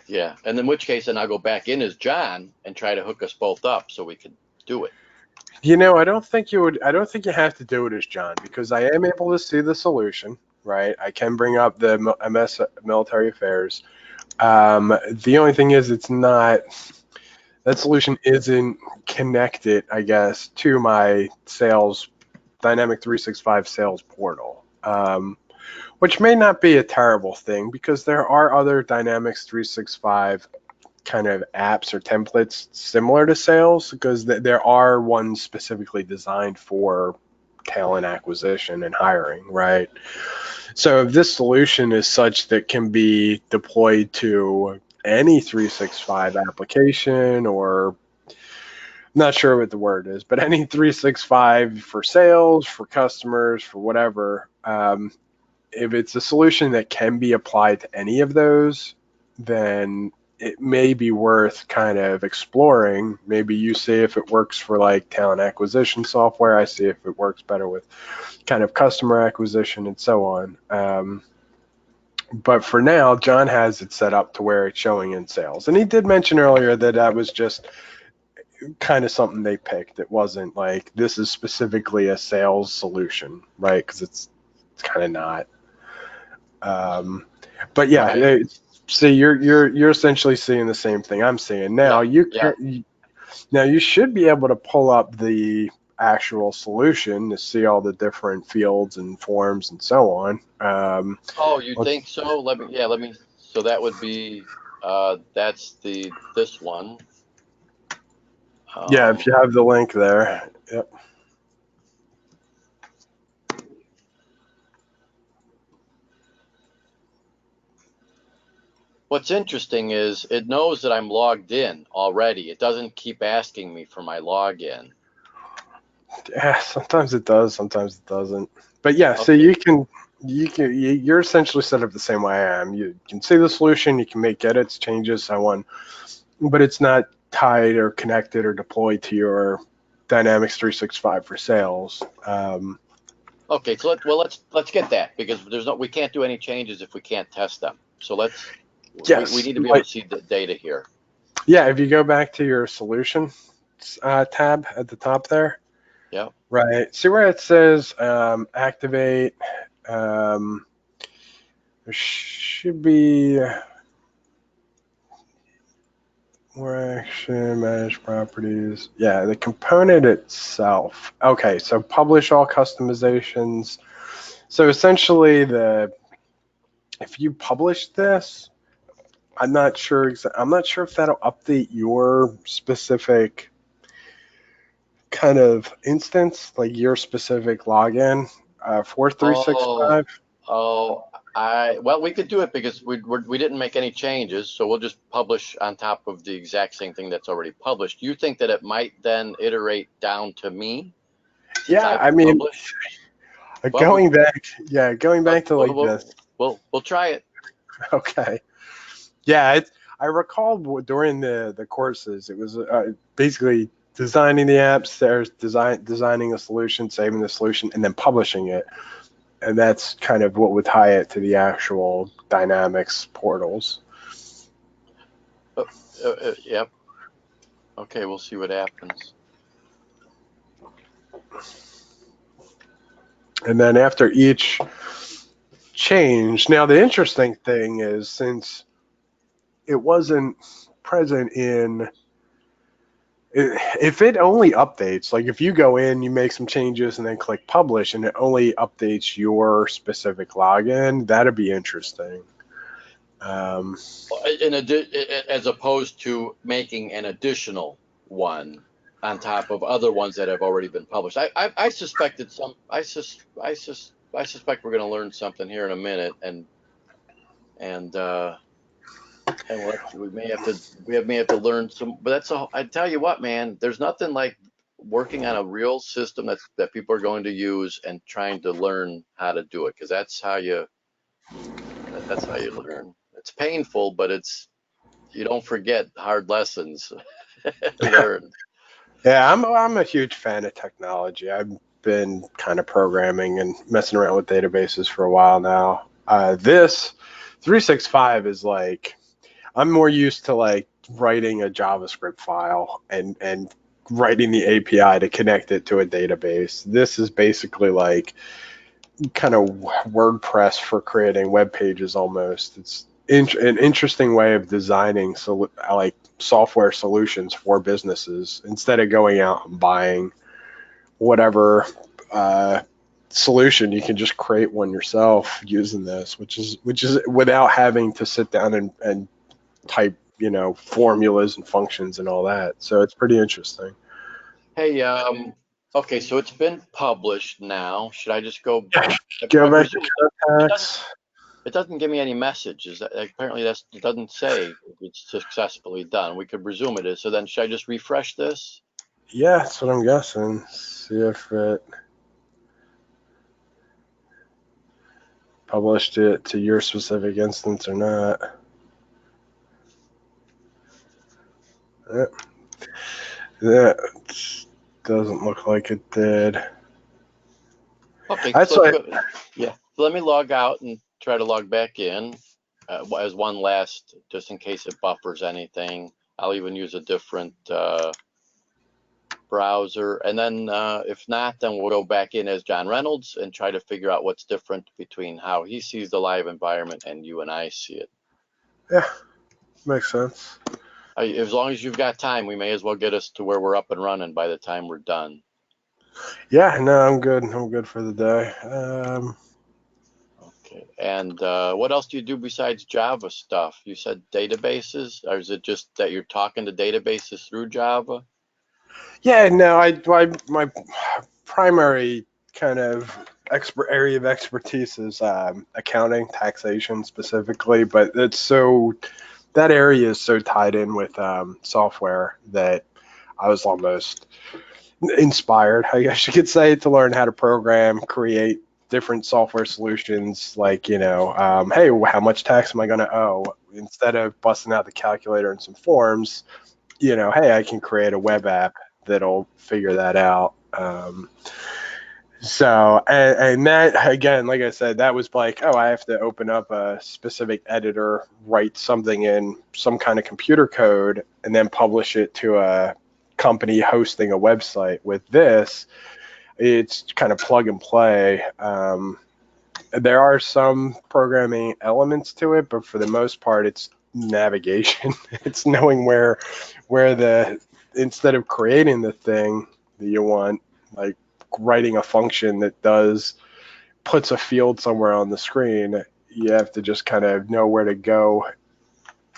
Yeah. And in which case, then I'll go back in as John and try to hook us both up so we can do it. You know, I don't think you would. I don't think you have to do it as John because I am able to see the solution. Right, I can bring up the MS Military Affairs. The only thing is, it's not that solution isn't connected, I guess, to my sales Dynamic 365 sales portal. Which may not be a terrible thing because there are other Dynamics 365 kind of apps or templates similar to sales because there are ones specifically designed for talent acquisition and hiring, right? So if this solution is such that can be deployed to any 365 application or not sure what the word is, but any 365 for sales, for customers, for whatever, if it's a solution that can be applied to any of those, then it may be worth kind of exploring. Maybe you see if it works for like talent acquisition software. I see if it works better with kind of customer acquisition and so on. But for now, John has it set up to where it's showing in sales. And he did mention earlier that that was just kind of something they picked. It wasn't like this is specifically a sales solution, right? Because it's kind of not. Um, but yeah, Right. see, you're essentially seeing the same thing I'm seeing now. Yeah. You Yeah. can now you should be able to pull up the actual solution to see all the different fields and forms and so on. Oh, you Let's think so? Let me, so that would be, that's this one. yeah, if Um, you have the link there. Yep. what's interesting is it knows that I'm logged in already. It doesn't keep asking me for my login. Yeah, sometimes it does, sometimes it doesn't. But yeah, so Okay. you're essentially set up the same way I am. You can see the solution, you can make edits, changes, so on, but it's not tied or connected or deployed to your Dynamics 365 for sales. Okay. So let's get that because we can't do any changes if we can't test them. So we Yes, need to be able to see the data here. yeah. If you go back to your solution tab at the top there, Yeah. right? See where it says activate. Um, there should be more action, manage properties. Yeah, the component itself. Okay, so publish all customizations. So essentially, the if you publish this, I'm not sure. I'm not sure if that'll update your specific kind of instance, like your specific login for Oh, 365. oh, well, we could do it because we didn't make any changes, so we'll just publish on top of the exact same thing that's already published. You think that it might then iterate down to me since Yeah, I've I mean, published? Well, going back, yeah, going back to like this. we'll try it. Okay. Yeah, I recall during the courses, it was basically designing the apps, there's designing a solution, saving the solution, and then publishing it. And that's kind of what would tie it to the actual Dynamics portals. Yep. Okay, we'll see what happens. And then after each change, now the interesting thing is, since it wasn't present in, if it only updates, like if you go in, you make some changes and then click publish and it only updates your specific login, that'd be interesting. As opposed to making an additional one on top of other ones that have already been published. I suspected some. I suspect we're going to learn something here in a minute, and we may have to learn some. But that's all. I tell you what, man. There's nothing like working on a real system that people are going to use and trying to learn how to do it, because that's how you learn. It's painful, but you don't forget hard lessons learned. Yeah, I'm a huge fan of technology. I've been kind of programming and messing around with databases for a while now. This 365 is like, I'm more used to like writing a JavaScript file and writing the API to connect it to a database. This is basically like kind of WordPress for creating web pages almost. It's an interesting way of designing like software solutions for businesses instead of going out and buying whatever solution. You can just create one yourself using this, which is without having to sit down and type, formulas and functions and all that. So it's pretty interesting. Hey, okay, so it's been published now. Should I just go? Go I back to presume contacts. it doesn't give me any messages. Apparently it doesn't say it's successfully done. We could presume it is. So then should I just refresh this? Yeah, that's what I'm guessing. See if it published it to your specific instance or not. That doesn't look like it did. Okay, That's so let's why. go. Yeah, so let me log out and try to log back in as one last, just in case it buffers anything. I'll even use a different browser, and then if not, then we'll go back in as John Reynolds and try to figure out what's different between how he sees the live environment and you and I see it. Yeah, makes sense. As long as you've got time, we may as well get us to where we're up and running by the time we're done. Yeah, no, I'm good. I'm good for the day. Okay, and what else do you do besides Java stuff? You said databases, or is it just that you're talking to databases through Java? Yeah, no, my primary kind of area of expertise is accounting, taxation specifically, but that area is so tied in with software that I was almost inspired, I guess you could say, to learn how to program, create different software solutions. Like, hey, how much tax am I going to owe? Instead of busting out the calculator and some forms, hey, I can create a web app that'll figure that out. So, and that, again, like I said, that was like, oh, I have to open up a specific editor, write something in some kind of computer code, and then publish it to a company hosting a website. With this, it's kind of plug and play. There are some programming elements to it, but for the most part, it's navigation. It's knowing where instead of creating the thing that you want, like writing a function that puts a field somewhere on the screen, you have to just kind of know where to go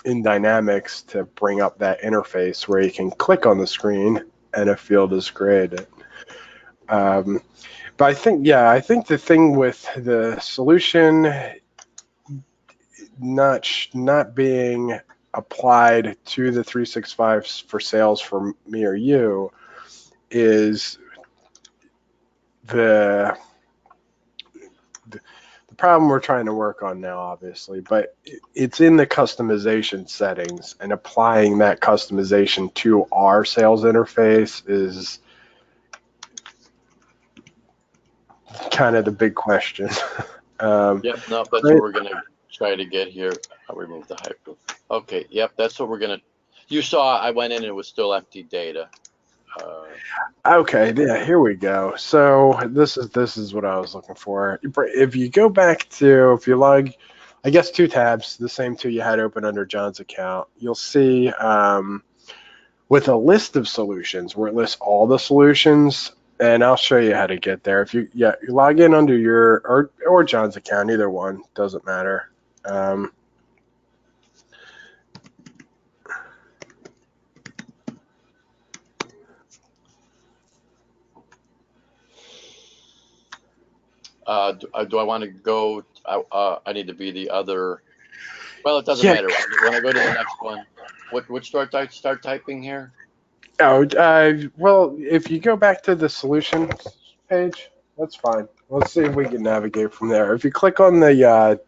in Dynamics to bring up that interface where you can click on the screen and a field is created. But I think the thing with the solution not being applied to the 365 for sales for me or you is the problem we're trying to work on now, obviously, but it's in the customization settings, and applying that customization to our sales interface is kind of the big question. Yep, no, that's what we're gonna try to get here. I'll remove the hyper. Okay, yep, that's what we're gonna. You saw I went in and it was still empty data. Okay, yeah, here we go. So this is what I was looking for. If you go back to, if you log, I guess two tabs, the same two you had open under John's account, you'll see with a list of solutions where it lists all the solutions, and I'll show you how to get there. If you log in under your or John's account, either one doesn't matter. Do I want to go? I need to be the other. Well, it doesn't Yeah. matter. When I go to the next one, which start typing here? Oh, well, if you go back to the solutions page, that's fine. Let's see if we can navigate from there. If you click on the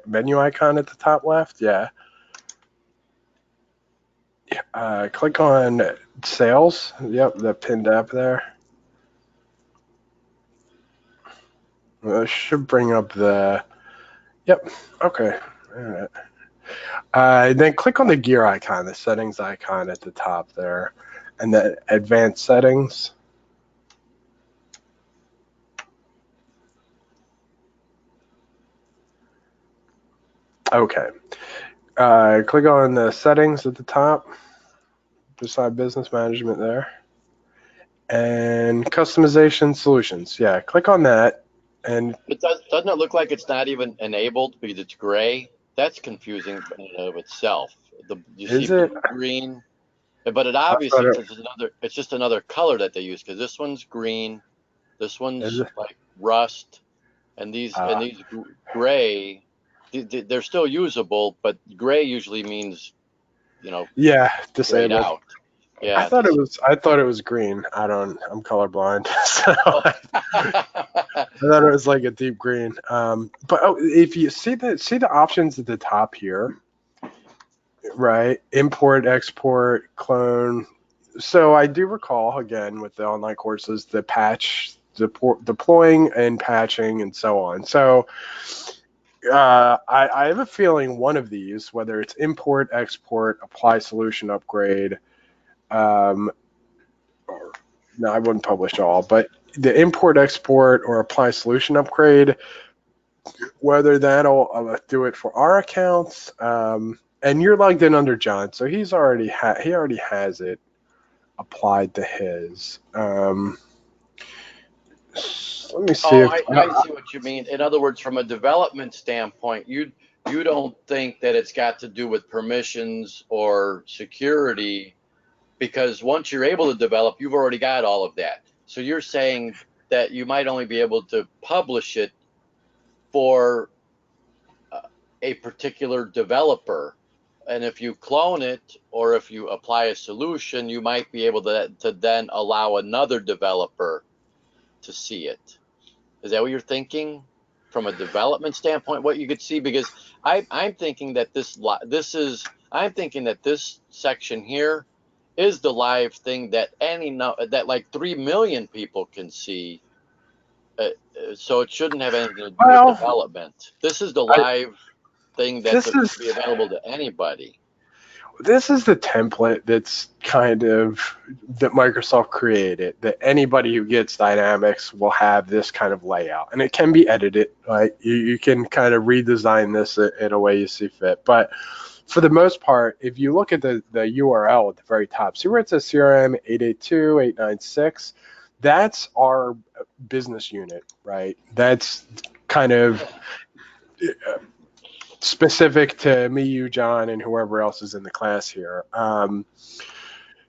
menu icon at the top left, yeah, click on sales. Yep, the pinned up there. Well, it should bring up the. Yep. Okay. All right. Then click on the gear icon, the settings icon at the top there, and the advanced settings. Okay. Click on the settings at the top, beside business management there, and customization solutions. Yeah, click on that, and Doesn't it look like it's not even enabled because it's gray? That's confusing in and of itself. You see is it? blue, green, but it I thought obviously it it's just another color that they use because this one's green, this is. one's like rust, and Uh, these gray, they're still usable, but gray usually means, you know, yeah, grayed disabled. out. Yeah, this. I thought it was green. I'm colorblind, so Oh. I thought it was like a deep green. But if you see the options at the top here, right? Import, export, clone. So I do recall again with the online courses, the patch, deploying and patching and so on. So I have a feeling one of these, whether it's import, export, apply solution upgrade, or, no, I wouldn't publish all, but the import, export, or apply solution upgrade, whether that'll do it for our accounts. And you're logged in under John, so he already has it applied to his. Let me see Oh, if I see what you mean. In other words, from a development standpoint, you don't think that it's got to do with permissions or security because once you're able to develop, you've already got all of that. So you're saying that you might only be able to publish it for a particular developer. And if you clone it or if you apply a solution, you might be able to then allow another developer to see it. Is that what you're thinking from a development standpoint? What you could see, because I'm thinking that I'm thinking that this section here is the live thing that that like 3 million people can see. So it shouldn't have anything to do with well, development. This is the I, live thing that this should is be available to anybody. this is the template that's kind of that Microsoft created, that anybody who gets Dynamics will have this kind of layout, and it can be edited. Right, you can kind of redesign this in a way you see fit. But for the most part, if you look at the URL at the very top, see where it says CRM 882.896, that's our business unit, right? That's kind of specific to me, you, John, and whoever else is in the class here.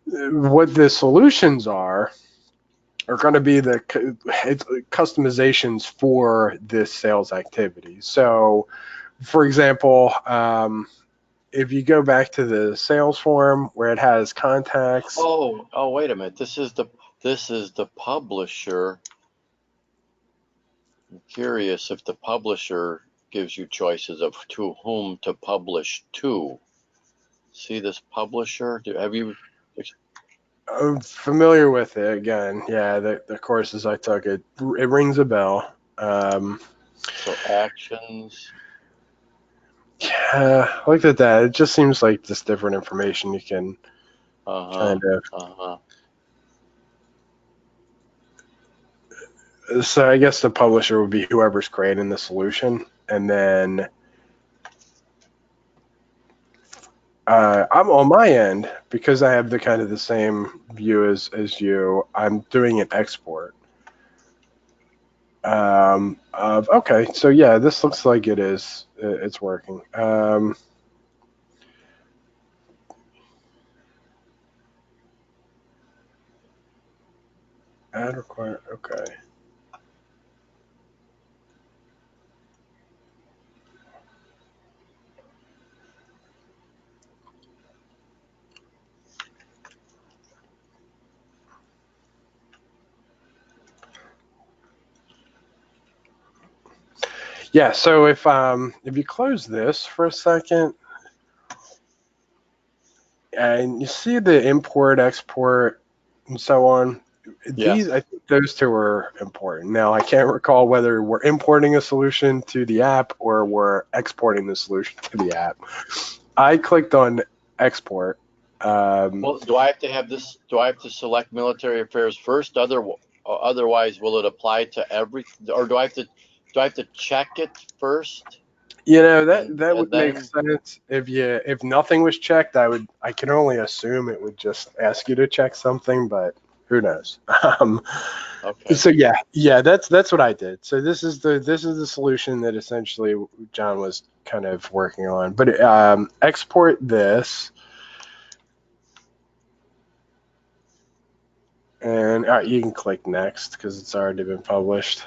What the solutions are going to be the customizations for this sales activity. So, for example, if you go back to the sales form where it has contacts. Oh, wait a minute. This is the publisher. I'm curious if the publisher gives you choices of to whom to publish to. See this publisher? Have you? I'm familiar with it again. Yeah, the courses I took, it rings a bell. So actions. Yeah, I looked at that. It just seems like just different information you can Uh-huh. kind of. Uh-huh. So I guess the publisher would be whoever's creating the solution, and then I'm on my end because I have the kind of the same view as you. I'm doing an export of okay. So yeah, this looks like it's working. Add require okay. Yeah, so if you close this for a second and you see the import, export, and so on, Yes. I think those two are important. Now I can't recall whether we're importing a solution to the app or we're exporting the solution to the app. I clicked on export. Well, do I have to have this? Do I have to select military affairs first? Otherwise, will it apply to every? Or do I have to check it first You know, and that would make then? sense if nothing was checked. I can only assume it would just ask you to check something, but who knows? Okay. So yeah, that's what I did. So this is the solution that essentially John was kind of working on. But export this, and you can click next because it's already been published.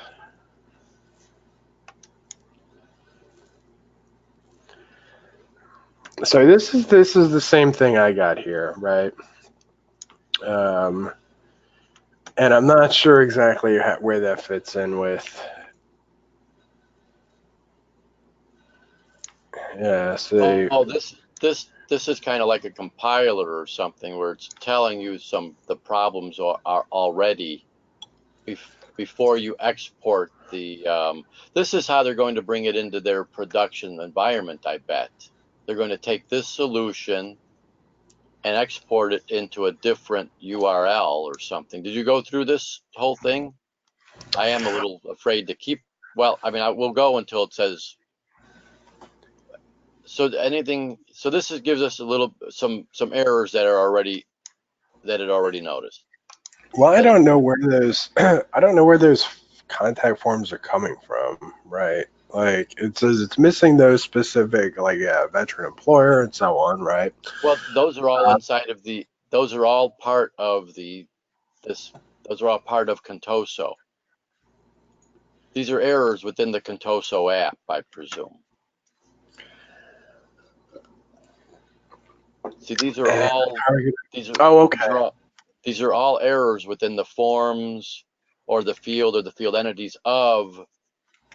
So this is the same thing I got here, right? And I'm not sure exactly where that fits in with. Yeah, so Oh, this is kind of like a compiler or something where it's telling you the problems are already before you export the. This is how they're going to bring it into their production environment. I bet they're going to take this solution and export it into a different URL or something. Did you go through this whole thing? I am a little afraid to keep. Well, I mean, I will go until it says. So anything. So gives us a little some errors that it already noticed. well, I That don't know where those I don't know where those contact forms are coming from, right? Like it says it's missing those specific, like veteran employer and so on, right? Well, those are all inside of the. Those are all part of the. This. Those are all part of Contoso. These are errors within the Contoso app, I presume. See, these are And all. target. These are. Oh, okay. These are all errors within the forms or the field entities of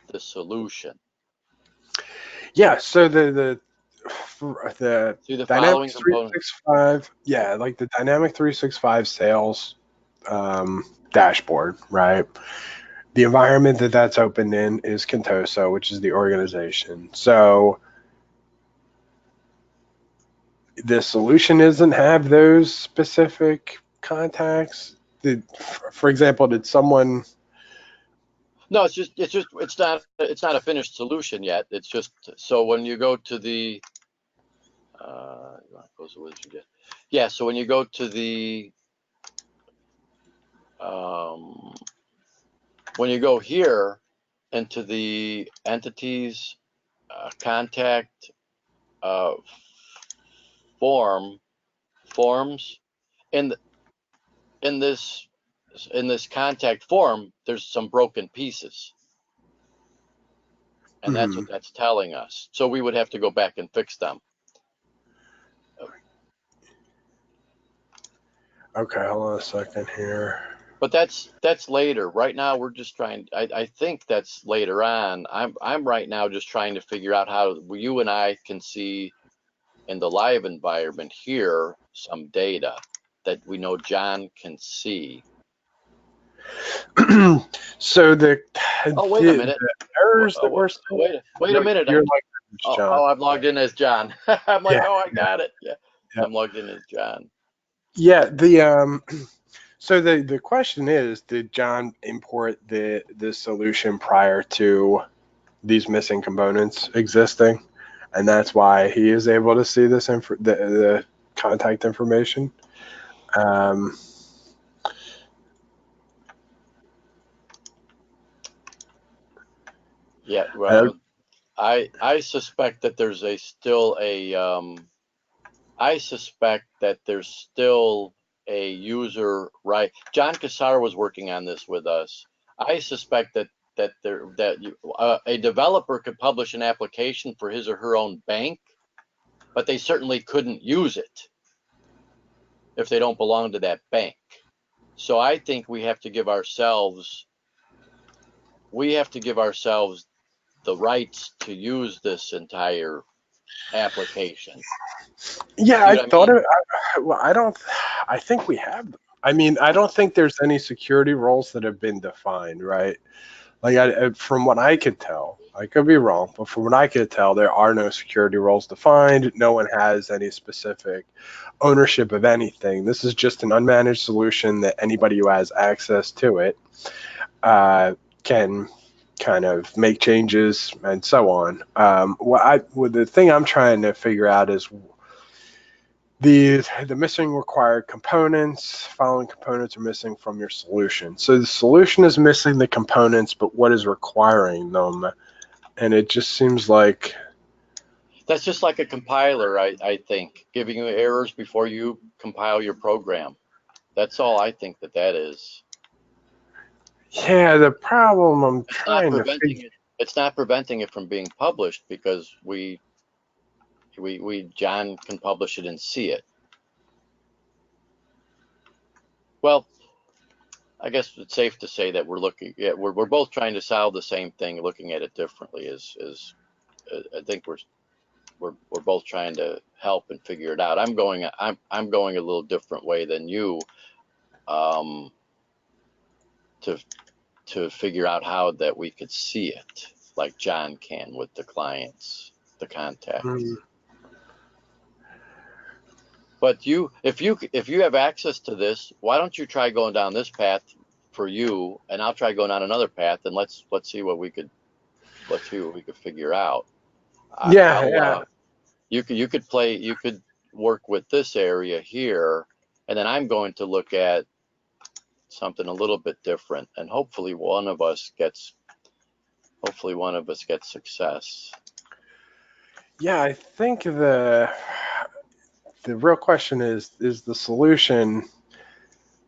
the solution. Yeah. So the See the following Dynamics component. 365, yeah, like the Dynamic 365 sales dashboard, right? The environment that's opened in is Contoso, which is the organization. So the solution doesn't have those specific contacts. For example, did someone? No, it's not a finished solution yet. It's just so when you go to the yeah, so when you go to the when you go here into the entities contact forms in in this contact form, there's some broken pieces, and that's what that's telling us. So we would have to go back and fix them. Okay, hold on a second here. But that's later. Right now, we're just trying. I think that's later on. I'm right now just trying to figure out how you and I can see in the live environment here some data that we know John can see. So Oh, wait a minute. the errors that we're seeing. Wait a minute. You're like John. I'm logged in as John. I'm like, Yeah, oh, I got it. Yeah, yeah. I'm logged in as John. Yeah, So the question is, did John import the solution prior to these missing components existing, and that's why he is able to see this the contact information? Yeah, well, I suspect that there's I suspect that there's still a user right. John Cassar was working on this with us. I suspect that a developer could publish an application for his or her own bank, but they certainly couldn't use it if they don't belong to that bank. So I think we have to give ourselves the rights to use this entire application. Yeah, See I what I thought mean? it. Well, I don't. I think we have them. I mean, I don't think there's any security roles that have been defined, right? Like, from what I could tell, I could be wrong, but from what I could tell, there are no security roles defined. No one has any specific ownership of anything. This is just an unmanaged solution that anybody who has access to it can kind of make changes and so on. The thing I'm trying to figure out is the missing required components. Following components are missing from your solution. So the solution is missing the components, but what is requiring them? And it just seems like That's just like a compiler, I think, giving you errors before you compile your program. That's all I think that is. yeah, the problem I'm It's not trying to preventing figure. it. It's not preventing it from being published because John can publish it and see it. Well, I guess it's safe to say that we're both trying to solve the same thing, looking at it differently. I think we're both trying to help and figure it out. I'm going a little different way than you, um, to figure out how that we could see it like John can with the clients, the contacts. But if you have access to this, why don't you try going down this path for you, and I'll try going on another path, and let's see what we could figure out. Yeah, yeah. You could work with this area here, and then I'm going to look at something a little bit different, and hopefully one of us gets success. Yeah, I think the real question is the solution.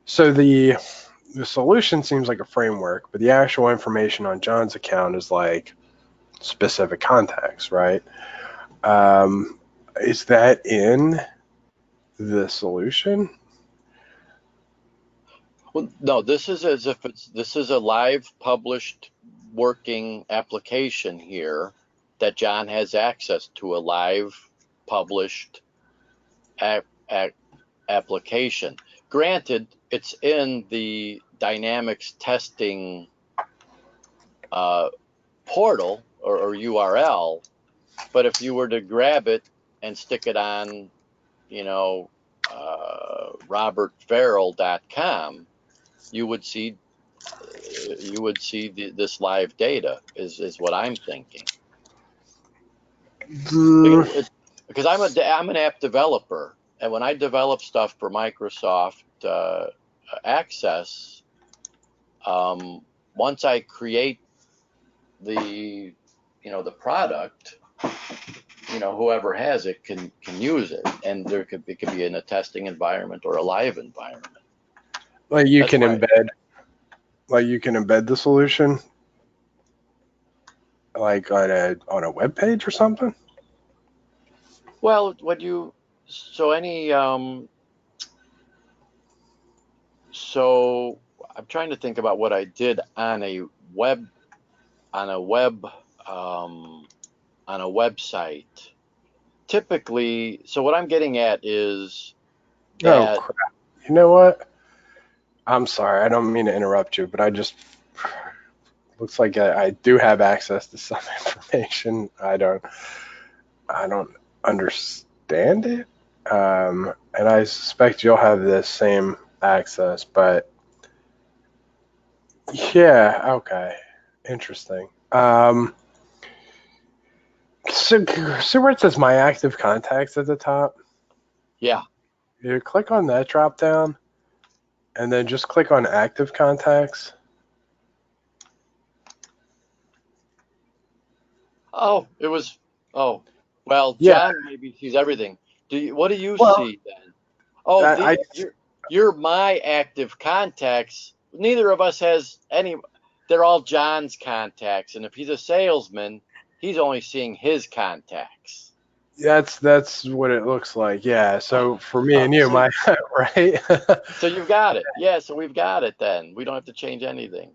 So the solution seems like a framework, but the actual information on John's account is like specific contacts, right? Is that in the solution? Well, no, this is a live published working application here that John has access to, a live published application. Granted, it's in the Dynamics testing portal or URL, but if you were to grab it and stick it on, robertfarrell.com, you would see this live data is what I'm thinking. Because I'm an app developer, and when I develop stuff for Microsoft Access, once I create the product, whoever has it can use it, and it could be in a testing environment or a live environment. Like you can embed the solution like on a web page or something. Well, so I'm trying to think about what I did on a website. Typically, so what I'm getting at is Oh that crap! You know what? I'm sorry. I don't mean to interrupt you, but I just looks like I do have access to some information. I don't understand it, and I suspect you'll have the same access. But yeah, okay, interesting. So where it says my active contacts at the top, Yeah. you click on that drop down, and then just click on active contacts. Oh, it was. Oh, well, Yeah, John maybe sees everything. What do you well, see then? Oh, I you're my active contacts. Neither of us has any. They're all John's contacts, and if he's a salesman, he's only seeing his contacts. that's what it looks like. Yeah. So for me and you, So, my right. so you've got it. Yeah, so we've got it then. We don't have to change anything.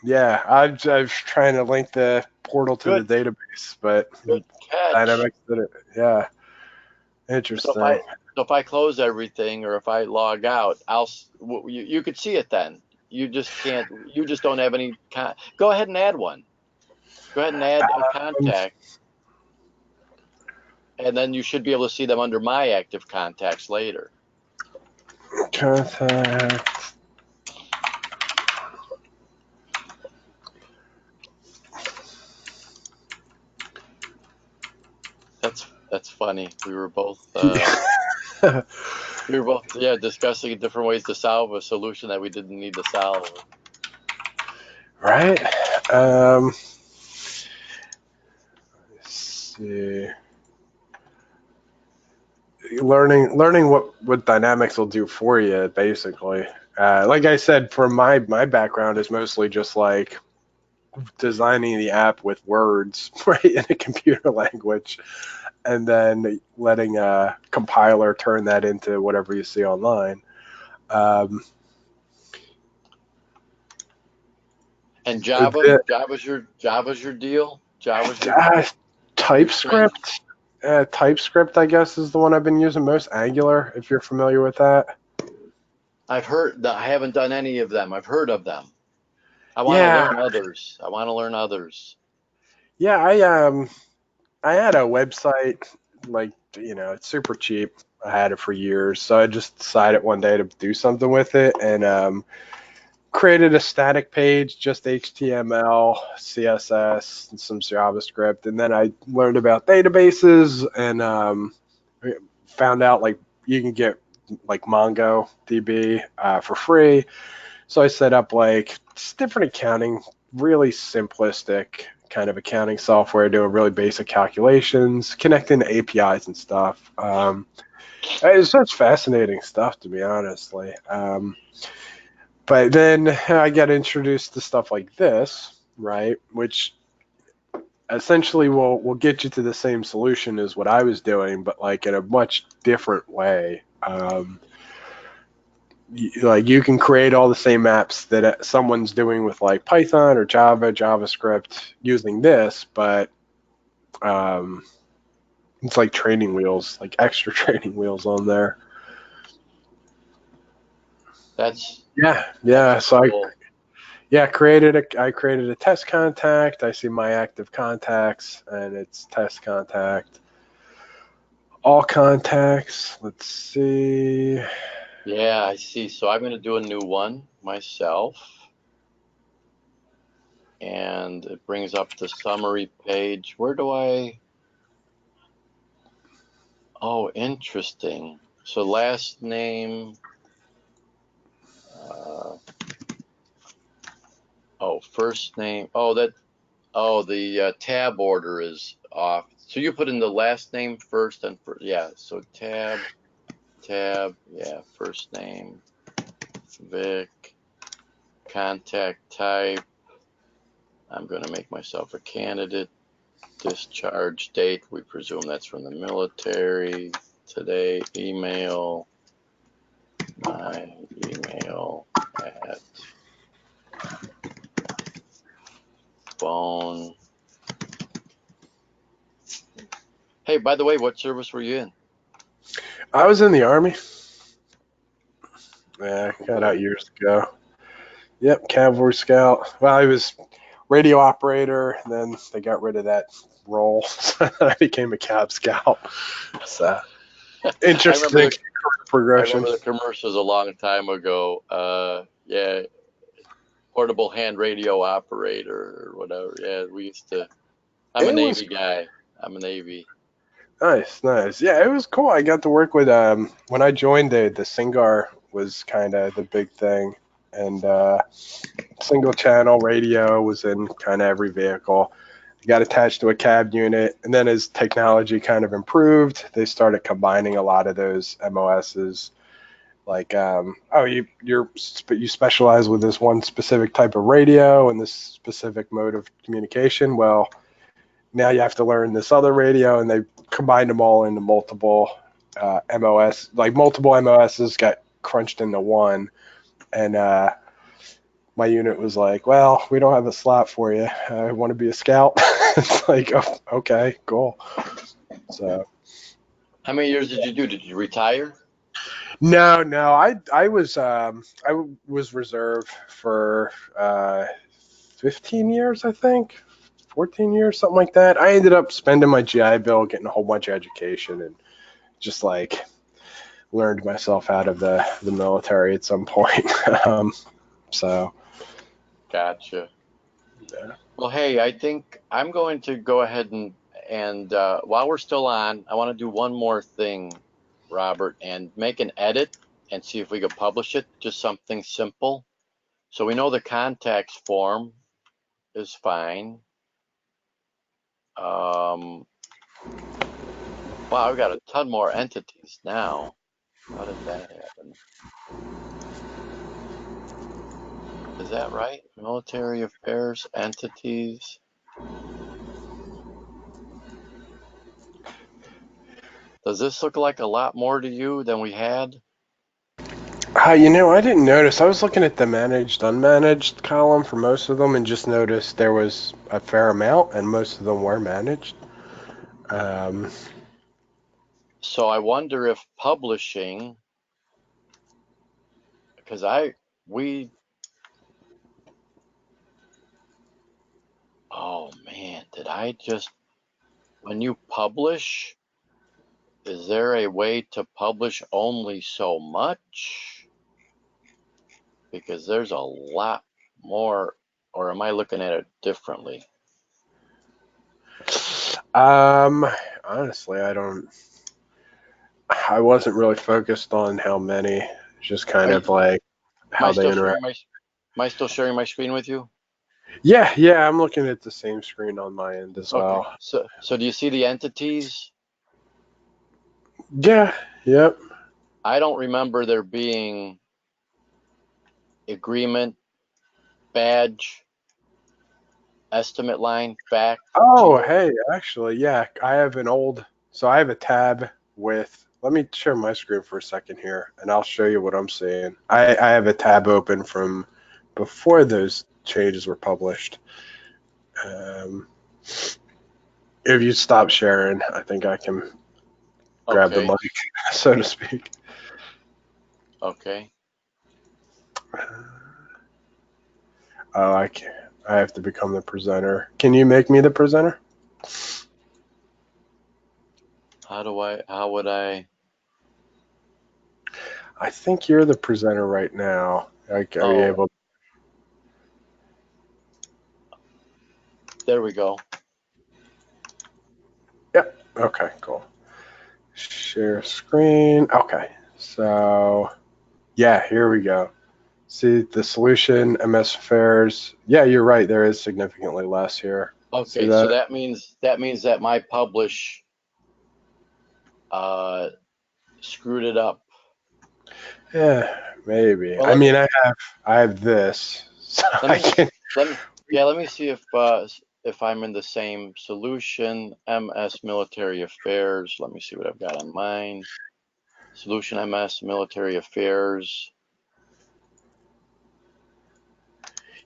Yeah, I was trying to link the portal to the Good, database, but good catch. Dynamics did it. Yeah, So if I interesting. so if I close everything or if I log out, you could see it then. You just can't. You just don't have any. Go ahead and add one. Go ahead and add a Um, contact, and then you should be able to see them under my active contacts later. Contact. That's funny. We were both discussing different ways to solve a solution that we didn't need to solve. Right. Let's see. Learning what Dynamics will do for you, basically. Like I said, for my background is mostly just like designing the app with words, right, in a computer language, and then letting a compiler turn that into whatever you see online. Um, And the, Java's your deal. Java's uh, your strength. TypeScript, I guess, is the one I've been using most. Angular, if you're familiar with that. I've heard that. I haven't done any of them. I've heard of them. I want to Yeah, learn others. I want to learn others. yeah. I had a website, like, it's super cheap. I had it for years, so I just decided one day to do something with it, and created a static page, just HTML, CSS, and some JavaScript. And then I learned about databases and found out like you can get like MongoDB for free. So I set up like just different accounting, really simplistic kind of accounting software, doing really basic calculations, connecting to APIs and stuff. It's such fascinating stuff, to be honestly. But then I got introduced to stuff like this, right? Which essentially will get you to the same solution as what I was doing, but like in a much different way. Like you can create all the same apps that someone's doing with like Python or Java, JavaScript using this, but it's like training wheels, like extra training wheels on there. That's Yeah. So cool. I created a test contact. I see my active contacts, and it's test contact. All contacts. Let's see. Yeah, I see. So I'm going to do a new one myself. And it brings up the summary page. Where do I? Oh, interesting. So last name. First name. The tab order is off. So you put in the last name first and yeah. So tab, yeah, first name, Vic, contact type. I'm going to make myself a candidate. Discharge date, we presume that's from the military. Today, email, my email at phone. Hey, by the way, what service were you in? I was in the Army. Yeah, got out years ago. Yep, Cavalry Scout. Well, I was radio operator, and then they got rid of that role, so I became a Cab Scout. So I remember interesting the progression. remember the commercials a long time ago. Yeah, portable hand radio operator or whatever. Yeah, we used to. I'm a It was Navy guy. I'm a Navy. nice, nice. Yeah, it was cool. I got to work with when I joined the Singar was kind of the big thing, and single channel radio was in kind of every vehicle. I got attached to a cab unit, and then as technology kind of improved, they started combining a lot of those MOSs. Like, oh, you specialize with this one specific type of radio and this specific mode of communication. Well, now you have to learn this other radio, and they combined them all into multiple MOS. Like multiple MOSs got crunched into one, and my unit was like, "Well, we don't have a slot for you. I want to be a scout." It's like, oh, okay, cool. So How many years did you do? Did you retire? no, I was reserve for 15 years, I think, 14 years, something like that. I ended up spending my GI Bill, getting a whole bunch of education, and just like learned myself out of the military at some point. So Gotcha. yeah. Well, hey, I think I'm going to go ahead and while we're still on, I want to do one more thing, Robert, and make an edit and see if we could publish it. Just something simple. So we know the contacts form is fine. Wow, I've got a ton more entities now. How did that happen? Is that right? Military affairs entities. Does this look like a lot more to you than we had? I didn't notice. I was looking at the managed, unmanaged column for most of them and just noticed there was a fair amount and most of them were managed. So I wonder if publishing, because oh man, did I just, when you publish, is there a way to publish only so much? Because there's a lot more, or am I looking at it differently? Honestly, I wasn't really focused on how many, just kind of like Am I how they still interact. sharing am I still sharing my screen with you? Yeah, I'm looking at the same screen on my end as Okay. well. So do you see the entities? Yeah, yep. I don't remember there being agreement, badge, estimate line, fact, Oh, geo. hey, actually, yeah, I have a tab with, let me share my screen for a second here, and I'll show you what I'm seeing. I have a tab open from before those changes were published. Um, if you stop sharing, I think I can grab the Okay. mic, so to speak. Okay. Oh, I can't. I have to become the presenter. Can you make me the presenter? How would I? I think you're the presenter right now. Are you Oh, able? there we go. Yep. Okay, cool. Share screen. Okay. So, yeah, here we go. See the solution, MS Affairs. Yeah, you're right. There is significantly less here. See Okay, so that? that means that my publish screwed it up. Yeah, maybe. Well, I mean, I have this, so let I me can. let me see if I'm in the same solution. MS military affairs. Let me see what I've got on mine. Solution MS military affairs.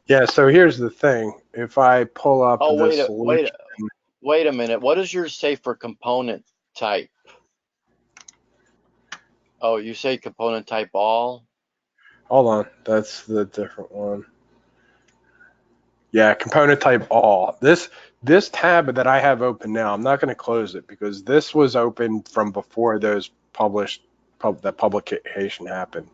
Yeah. So here's the thing. If I pull up Oh, the solution, wait a minute. What does yours say for component type? Oh, you say component type all? hold on. That's the different one. Yeah, component type all. This tab that I have open now, I'm not going to close it because this was open from before those published that publication happened.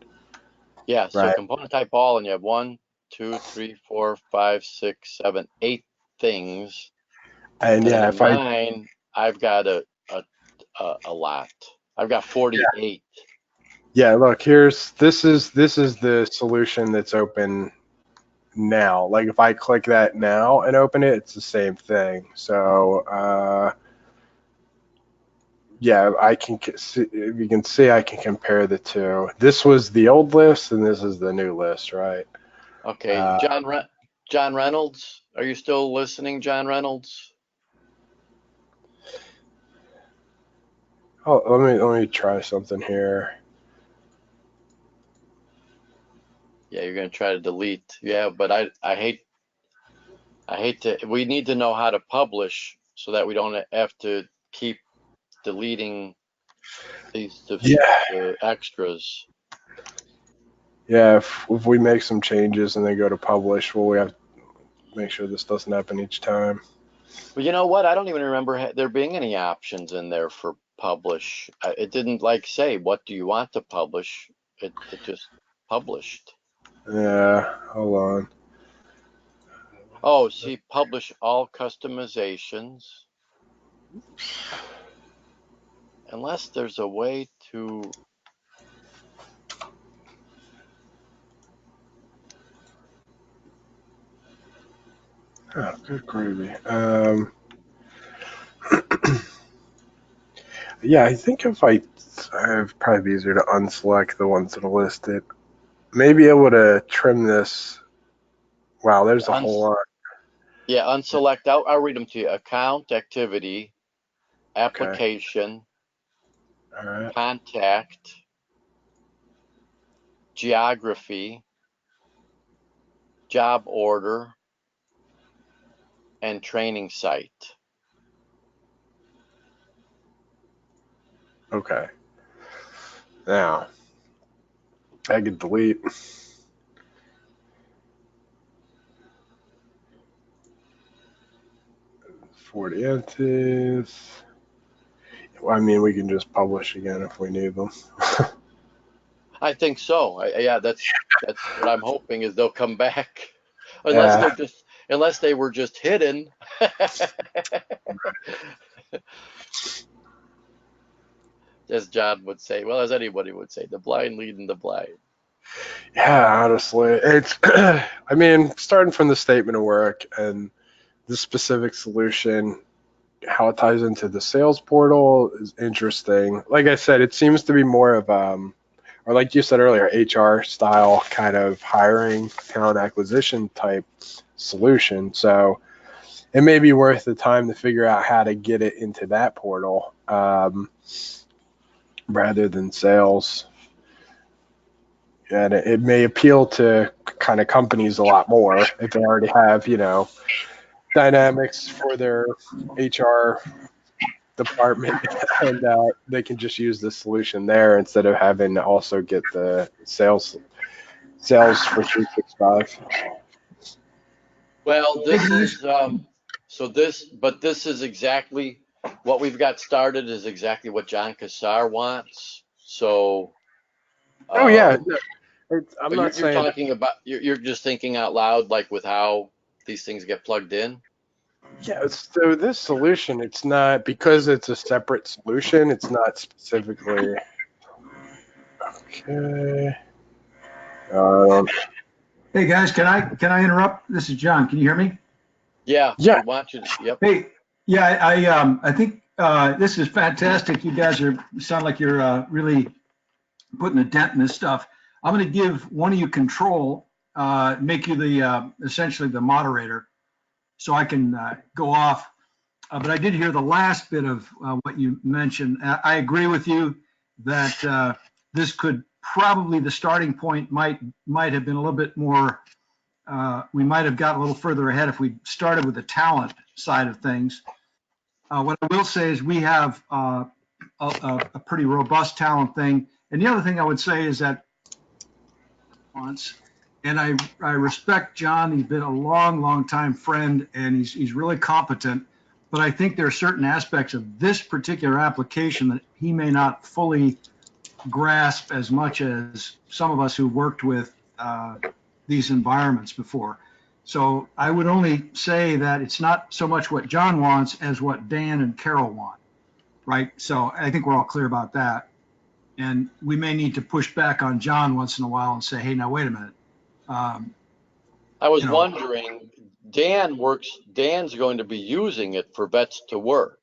Yeah, so Right. component type all, and you have 1, 2, 3, 4, 5, 6, 7, 8 things. And And then yeah, in if I mine, I've got a lot. I've got 48. look, this is the solution that's open now. Like if I click that now and open it, it's the same thing. So yeah, I can see, you can see I can compare the two. This was the old list and this is the new list, right? Okay, John Reynolds, are you still listening, John Reynolds? Oh, let me try something here. Yeah, you're gonna try to delete. Yeah, but I hate to. We need to know how to publish so that we don't have to keep deleting these Yeah, extras. yeah. If we make some changes and they go to publish, well, we have to make sure this doesn't happen each time. But you know what? I don't even remember there being any options in there for publish. It didn't like say, what do you want to publish? It just published. Yeah, hold on. Oh, see, publish all customizations. Unless there's a way to. Oh, good gravy. Yeah, I think if it'd probably be easier to unselect the ones that are listed. Maybe able to trim this. Wow, there's a whole lot. Yeah, unselect. I'll read them to you. Account, activity, Okay, application, all right. contact, geography, job order, and training site. Okay. Now, I could delete. 40 entities. Well, I mean, we can just publish again if we need them. I think so. Yeah, that's what I'm hoping is they'll come back, Yeah, unless they were just hidden. As John would say, well, as anybody would say, the blind leading the blind. yeah. Honestly, it's. I mean, starting from the statement of work and the specific solution, how it ties into the sales portal is interesting. Like I said, it seems to be more of or like you said earlier, HR style kind of hiring, talent acquisition type solution. So it may be worth the time to figure out how to get it into that portal rather than sales. And it may appeal to kind of companies a lot more if they already have, dynamics for their HR department and they can just use the solution there instead of having to also get the sales for 365. Well, Hey this guys, is but this is exactly what we've got started is exactly what John Cassar wants. So, Oh yeah, um, I'm but not you're saying. talking about you're just thinking out loud, like with how these things get plugged in. Yeah, so this solution, it's not because it's a separate solution. It's not specifically. Okay. Um, hey guys, can I interrupt? This is John. Can you hear me? Yeah, yeah, we want you to. Yep. Hey, yeah, I think this is fantastic. You guys sound like you're really putting a dent in this stuff. I'm going to give one of you control, make you the essentially the moderator, so I can go off. But I did hear the last bit of what you mentioned. I agree with you that this could probably the starting point might have been a little bit more. We might have got a little further ahead if we started with the talent side of things. What I will say is we have a pretty robust talent thing. And the other thing I would say is that and I respect John. He's been a long time friend, and he's really competent. But I think there are certain aspects of this particular application that he may not fully grasp as much as some of us who worked with these environments before. So I would only say that it's not so much what John wants as what Dan and Carol want, right? So I think we're all clear about that. And we may need to push back on John once in a while and say, hey, now wait a minute. I was You know, wondering, Dan's going to be using it for vets to work.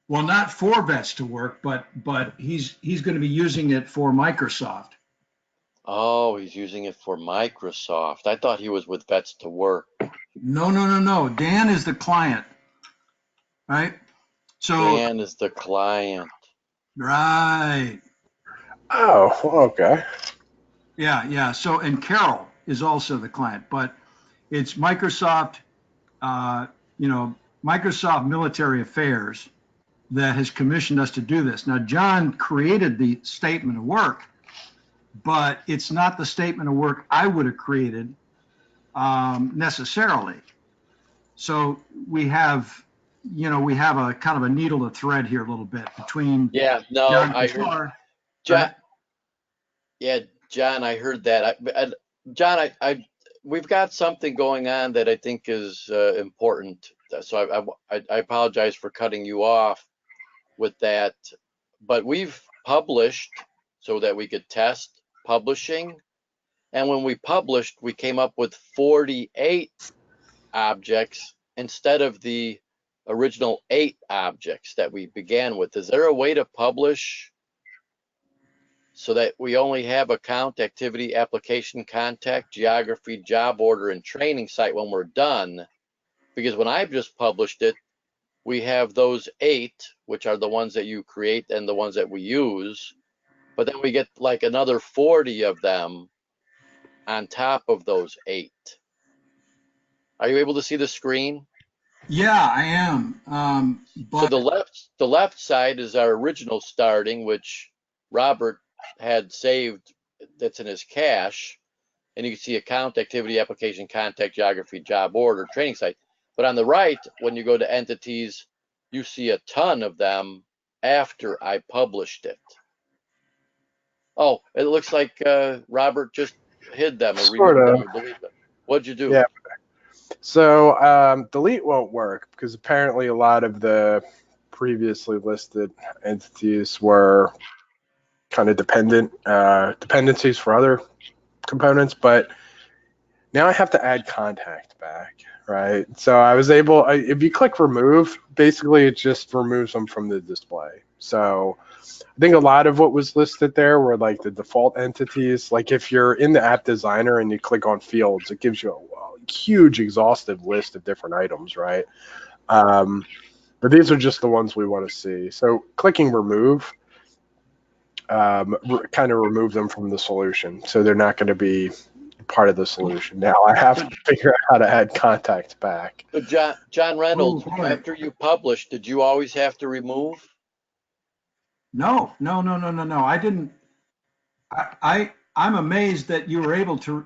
well, not for vets to work, but he's going to be using it for Microsoft. Oh, he's using it for Microsoft. I thought he was with vets to work. No. Dan is the client, right? So, Dan is the client. right. Oh, okay. Yeah. So, and Carol is also the client, but it's Microsoft, Microsoft Military Affairs that has commissioned us to do this. Now, John created the statement of work, but it's not the statement of work I would have created necessarily. So we have a kind of a needle to thread here a little bit between Yeah, no, John I heard Kassar, John. right? Yeah, John, I heard that. John, we've got something going on that I think is important. So I apologize for cutting you off with that, but we've published so that we could test publishing. And when we published, we came up with 48 objects instead of the original 8 objects that we began with. Is there a way to publish so that we only have account, activity, application, contact, geography, job order, and training site when we're done? Because when I've just published it, we have those 8, which are the ones that you create and the ones that we use, but then we get like another 40 of them on top of those 8. Are you able to see the screen? Yeah, I am. So But the left side is our original starting, which Robert had saved, that's in his cache. And you can see account, activity, application, contact, geography, job order, training site. But on the right, when you go to entities, you see a ton of them after I published it. Oh, it looks like Robert just hid them or Sort removed them of. or deleted them. What'd you do? Yeah. So delete won't work because apparently a lot of the previously listed entities were kind of dependencies for other components, but now I have to add contact back, right? So I was able, if you click remove, basically it just removes them from the display. So I think a lot of what was listed there were like the default entities. Like if you're in the app designer and you click on fields, it gives you a huge exhaustive list of different items, right? But these are just the ones we want to see. So clicking remove kind of remove them from the solution. So they're not going to be part of the solution. Now I have to figure out how to add contacts back. So John Reynolds, oh, boy. after you published, did you always have to remove? No. I didn't. I'm amazed that you were able to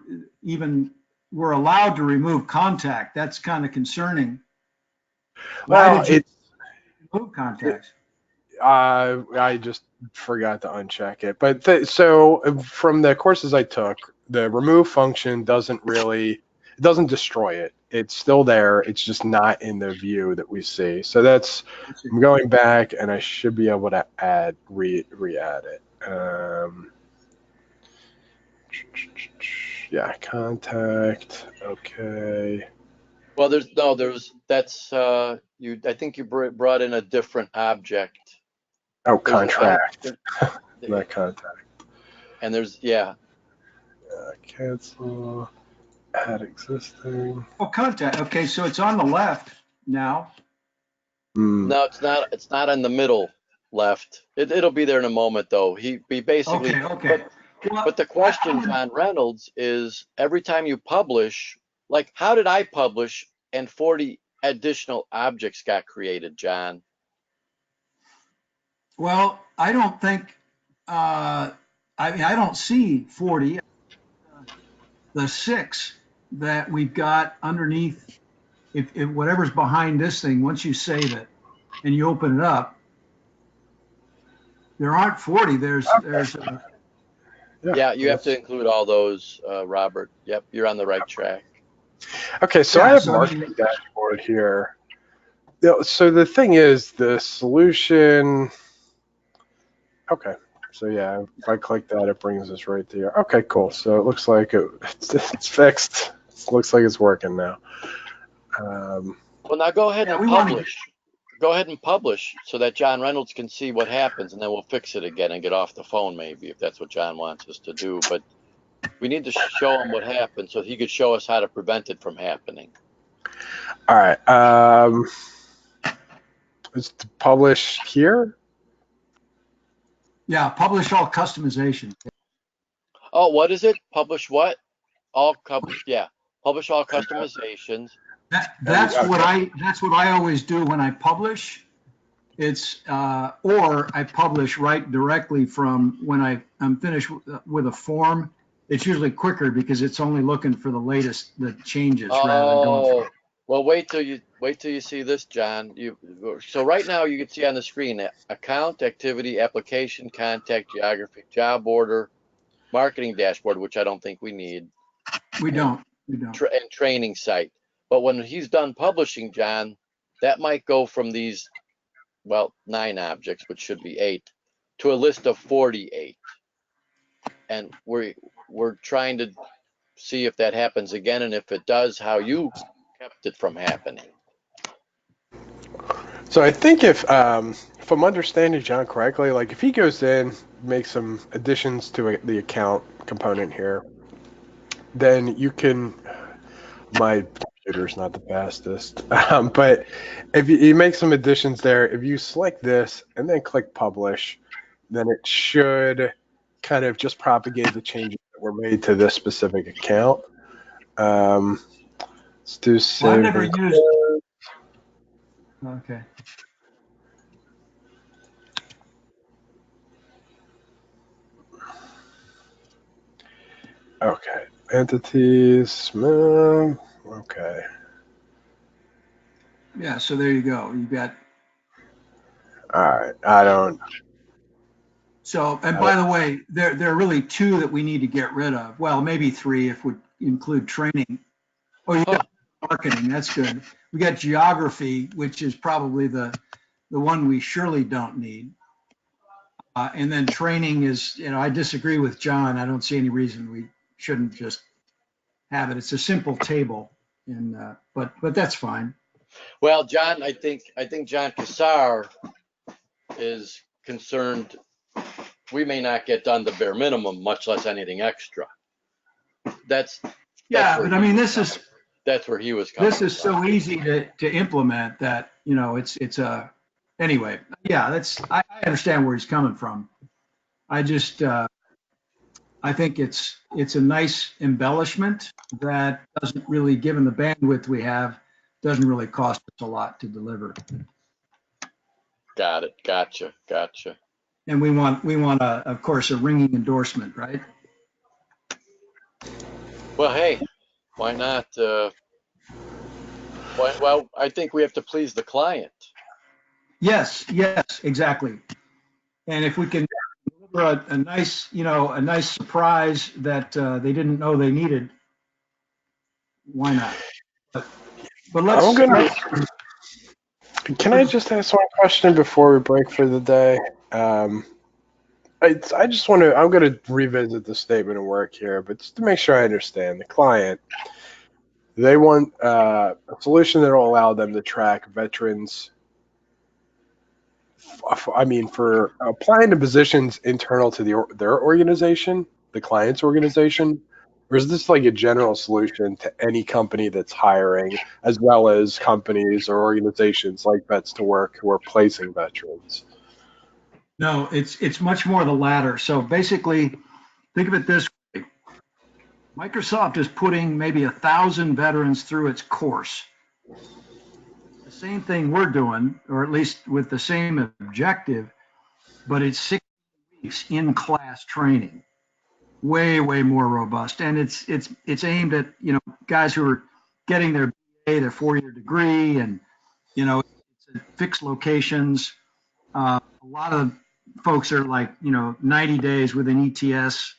were allowed to remove contact. That's kind of concerning. Why Well, did you remove contacts? I just forgot to uncheck it. But so from the courses I took, the remove function it doesn't destroy it. It's still there. It's just not in the view that we see. So I'm going back and I should be able to re-add it. Yeah, contact. Okay. Well, that's I think you brought in a different object. Oh, contract. There's Not contact. And yeah. Cancel. Add existing. Oh, contact. Okay, so it's on the left now. No, it's not in the middle left. It'll be there in a moment though. He basically. Okay. But the question, John Reynolds, is every time you publish, like how did I publish and 40 additional objects got created, John? Well, I don't think, I don't see 40. The 6 that we've got underneath, if whatever's behind this thing, once you save it and you open it up, There aren't 40. There's Yeah, you have to include all those, Robert. Yep, you're on the right track. Okay, so I yeah. have So I marketing mean, dashboard here. So the thing is, the solution. Okay, so yeah, if I click that, it brings us right there. Okay, cool. So it looks like it's fixed. It looks like it's working now. Well, now go ahead yeah, and we want to. publish. Go ahead and publish so that John Reynolds can see what happens, and then we'll fix it again and get off the phone maybe if that's what John wants us to do. But we need to show him what happened so he could show us how to prevent it from happening. All right. It's to publish here. Yeah, publish all customization. Oh, what is it? Publish what? Yeah. Publish all customizations. That's Okay. what I always do when I publish. It's or I publish right directly from when I'm finished with a form. It's usually quicker because it's only looking for the changes rather than going through. Oh, well, wait till you see this, John. So right now you can see on the screen account, activity, application, contact, geography, job order, marketing dashboard, which I don't think we need, We don't. and training site. But when he's done publishing, John, that might go from these, well, 9 objects, which should be 8, to a list of 48. And we're trying to see if that happens again, and if it does, how you kept it from happening. So I think if I'm understanding John correctly, like if he goes in, makes some additions to the account component here, then you can. My computer's not the fastest, but if you make some additions there, if you select this and then click publish, then it should kind of just propagate the changes that were made to this specific account. Let's do save. Well, I've never used. Okay. Okay, entities. Okay. Yeah. So there you go. You got. All right. I don't. So, and by the way, there are really 2 that we need to get rid of. Well, maybe 3 if we include training. Oh, you got marketing. That's good. We got geography, which is probably the one we surely don't need. And then training is, I disagree with John. I don't see any reason we shouldn't just have it. It's a simple table, and but that's fine. Well, John, I think John Cassar is concerned we may not get done the bare minimum, much less anything extra. That's But I mean, that's where he was coming this is from. so easy to implement that it's a anyway. Yeah, I understand where he's coming from. I just I think it's a nice embellishment that doesn't really, given the bandwidth we have, doesn't really cost us a lot to deliver. Got it. Gotcha. And we want of course, a ringing endorsement, right? Well, hey, why not? Well, I think we have to please the client. Yes, exactly. And if we can deliver a nice, a nice surprise that they didn't know they needed, why not? But Can I just ask one question before we break for the day? I just want to. I'm going to revisit the statement of work here, but just to make sure I understand, the client, they want a solution that will allow them to track veterans. I mean, for applying to positions internal to their organization, the client's organization, or is this like a general solution to any company that's hiring, as well as companies or organizations like Vets to Work who are placing veterans? No, it's much more the latter. So basically, think of it this way. Microsoft is putting maybe 1,000 veterans through its course. The same thing we're doing, or at least with the same objective, but it's 6 weeks in class training. Way more robust. And it's aimed at, guys who are getting their BA, their 4-year degree, and, it's at fixed locations. A lot of folks are like, 90 days with an ETS.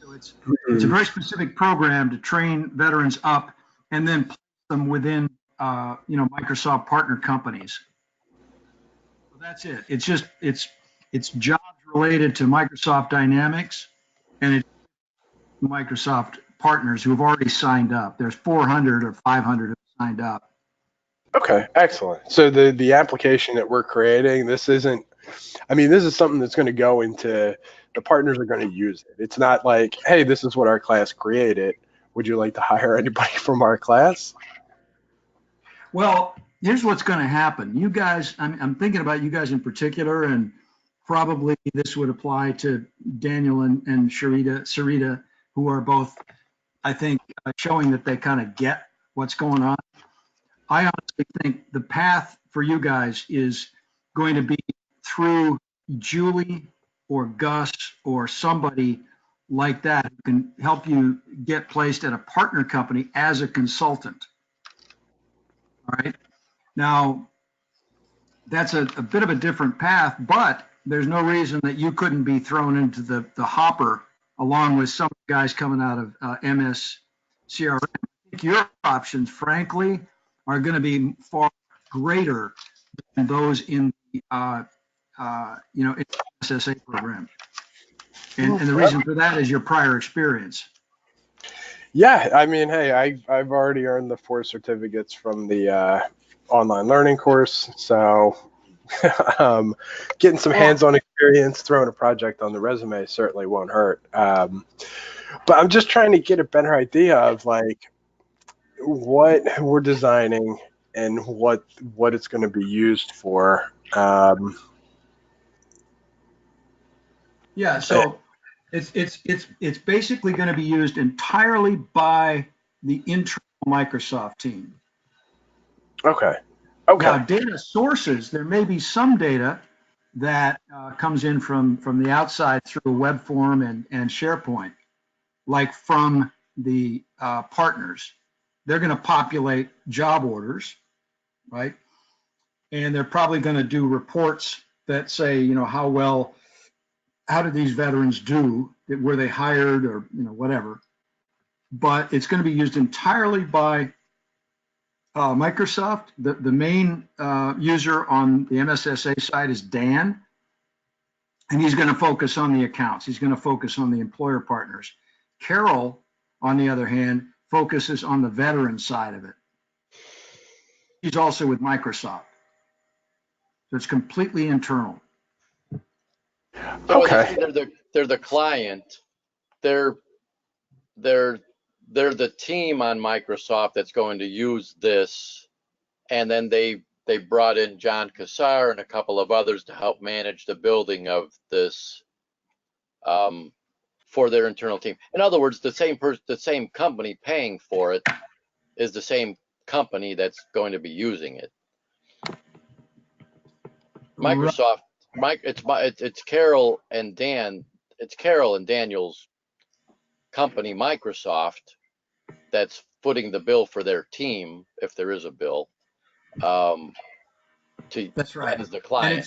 So it's a very specific program to train veterans up and then place them within, Microsoft partner companies. So that's it. It's jobs related to Microsoft Dynamics, and it's Microsoft partners who have already signed up. There's 400 or 500 who have signed up. Okay, excellent. So the application that we're creating, this isn't, I mean, this is something that's going to go into, the partners are going to use it. It's not like, hey, this is what our class created. Would you like to hire anybody from our class? Well, here's what's going to happen. You guys, I'm thinking about you guys in particular, and probably this would apply to Daniel and Sarita, who are both, I think, showing that they kind of get what's going on. I honestly think the path for you guys is going to be through Julie or Gus or somebody like that who can help you get placed at a partner company as a consultant. All right. Now, that's a bit of a different path, but there's no reason that you couldn't be thrown into the hopper along with some guys coming out of MS CRM. I think your options, frankly, are going to be far greater than those in the SSA program. And the reason for that is your prior experience. Yeah, I mean, hey, I've already earned the 4 certificates from the online learning course, so getting some hands-on experience, throwing a project on the resume certainly won't hurt. But I'm just trying to get a better idea of like what we're designing and what it's going to be used for. Yeah, so it's basically going to be used entirely by the internal Microsoft team. Okay. Now, data sources, there may be some data that comes in from the outside through web form and SharePoint, like from the partners. They're going to populate job orders, right? And they're probably going to do reports that say, how did these veterans do? Were they hired or, whatever? But it's going to be used entirely by Microsoft. The main user on the MSSA side is Dan, and he's going to focus on the accounts. He's going to focus on the employer partners. Carol, on the other hand, focuses on the veteran side of it. He's also with Microsoft. So it's completely internal. So Okay. they're the client. They're the team on Microsoft that's going to use this, and then they brought in John Kassar and a couple of others to help manage the building of this for their internal team. In other words, the same company paying for it is the same company that's going to be using it. Microsoft, it's Carol and Dan. It's Carol and Daniel's company, Microsoft, that's footing the bill for their team, if there is a bill. That's right. As the client.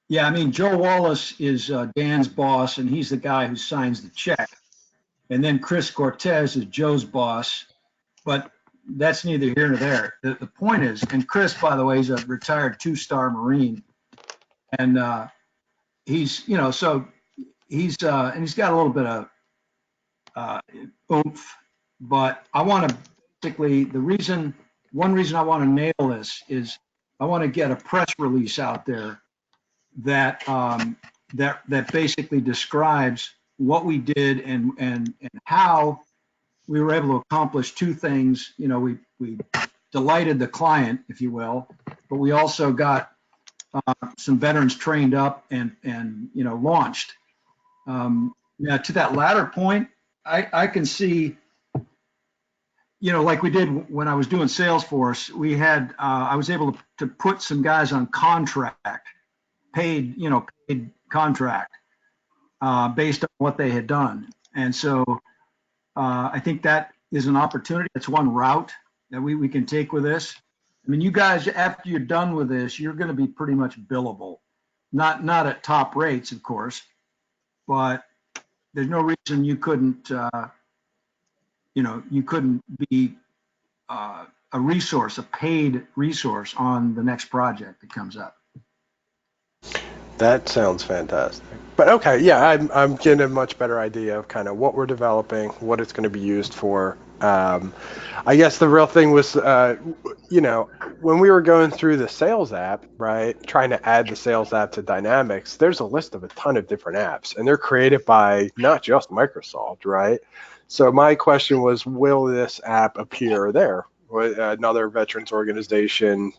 Yeah, I mean, Joe Wallace is Dan's boss, and he's the guy who signs the check. And then Chris Cortez is Joe's boss, but that's neither here nor there. The point is, and Chris, by the way, is a retired 2-star Marine, and he's, so he's and he's got a little bit of oomph. But I want to basically one reason I want to nail this is I want to get a press release out there that that basically describes what we did and how we were able to accomplish 2 things. We delighted the client, if you will, but we also got some veterans trained up and launched. Now, to that latter point, I can see, like we did when I was doing Salesforce, we had I was able to put some guys on contract, paid contract based on what they had done. And so I think that is an opportunity. That's one route that we can take with this. I mean, you guys, after you're done with this, you're going to be pretty much billable. not at top rates, of course, but there's no reason you couldn't, you couldn't be a resource, a paid resource on the next project that comes up. That sounds fantastic. But okay, yeah, I'm getting a much better idea of kind of what we're developing, what it's going to be used for. I guess the real thing was, when we were going through the sales app, right, trying to add the sales app to Dynamics, there's a list of a ton of different apps, and they're created by not just Microsoft, right? So my question was, will this app appear there? Another veterans organization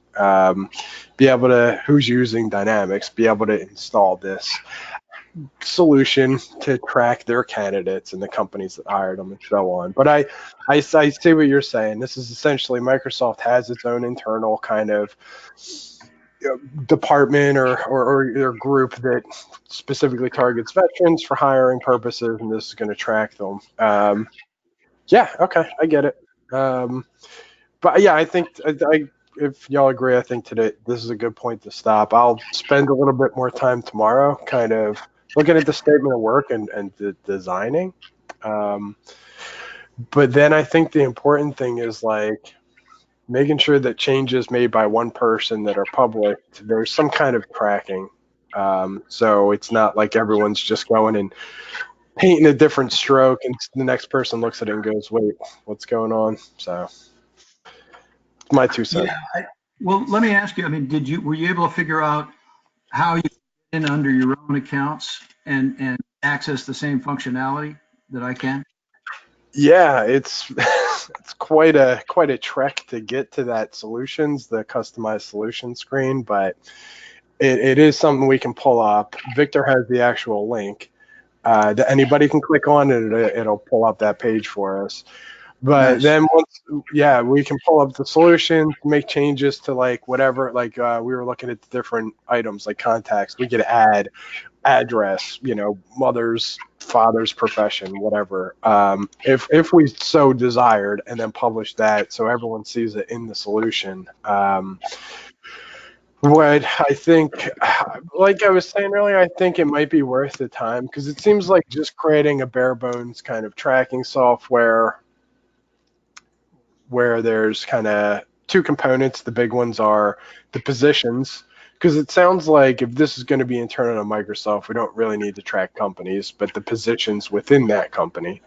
be able to, who's using Dynamics, be able to install this solution to track their candidates and the companies that hired them and so on. But I see what you're saying. This is essentially Microsoft has its own internal kind of department or group that specifically targets veterans for hiring purposes, and this is going to track them. Yeah, okay, I get it. But yeah, I think if y'all agree, I think today this is a good point to stop. I'll spend a little bit more time tomorrow kind of looking at the statement of work and the designing. But then I think the important thing is like making sure that changes made by one person that are public, there's some kind of tracking. So it's not like everyone's just going and painting a different stroke and the next person looks at it and goes, wait, what's going on? So my 2 cents. Yeah. Well, let me ask you, I mean, were you able to figure out how you get in under your own accounts and access the same functionality that I can? Yeah, it's it's quite a trek to get to that solutions, the customized solution screen, but it is something we can pull up. Victor has the actual link that anybody can click on, and it'll pull up that page for us. But Nice. then we can pull up the solution, make changes to like whatever, like we were looking at the different items like contacts. We could add address, mother's, father's profession, whatever. If we so desired, and then publish that so everyone sees it in the solution. What I think, like I was saying earlier, I think it might be worth the time because it seems like just creating a bare bones kind of tracking software where there's kind of two components. The big ones are the positions, because it sounds like if this is going to be internal to Microsoft, we don't really need to track companies, but the positions within that company.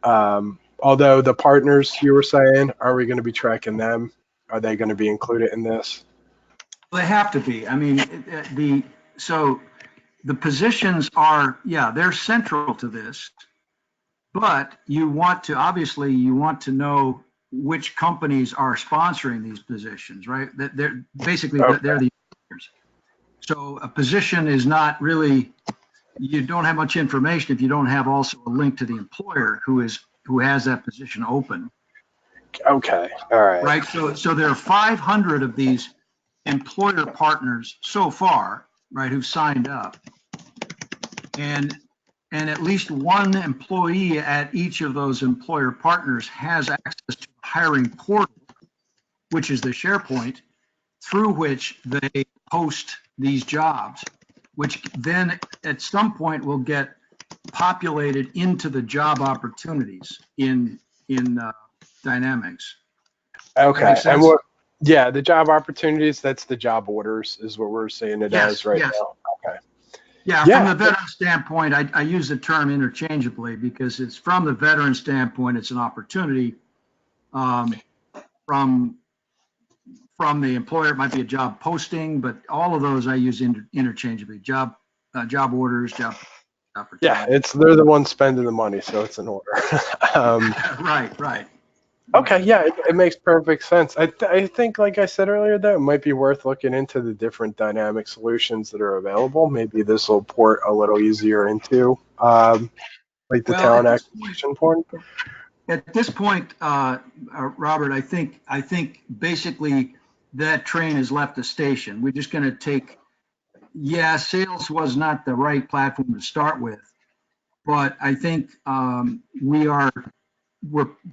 Although the partners you were saying, are we going to be tracking them? Are they going to be included in this? They have to be. I mean, so the positions are, yeah, they're central to this, but obviously you want to know which companies are sponsoring these positions, right? They're basically, Okay. they're the employers. So a position is not really, you don't have much information if you don't have also a link to the employer who has that position open. Okay. All right. Right. So there are 500 of these employer partners so far, right, who've signed up. And at least one employee at each of those employer partners has access to the hiring portal, which is the SharePoint, through which they post these jobs, which then at some point will get populated into the job opportunities in Dynamics. Okay. And yeah, the job opportunities, that's the job orders is what we're seeing it as right now. Okay. Yeah, from the veteran standpoint, I use the term interchangeably because it's from the veteran standpoint, it's an opportunity. From the employer, it might be a job posting, but all of those I use interchangeably. Job orders, job opportunity. Yeah, they're the ones spending the money, so it's an order. Right. Okay, yeah, it makes perfect sense. I think, like I said earlier, though, it might be worth looking into the different dynamic solutions that are available. Maybe this will port a little easier into like the talent acquisition point. At this point, Robert, I think basically that train has left the station. We're just going to take. Yeah, sales was not the right platform to start with, but I think we're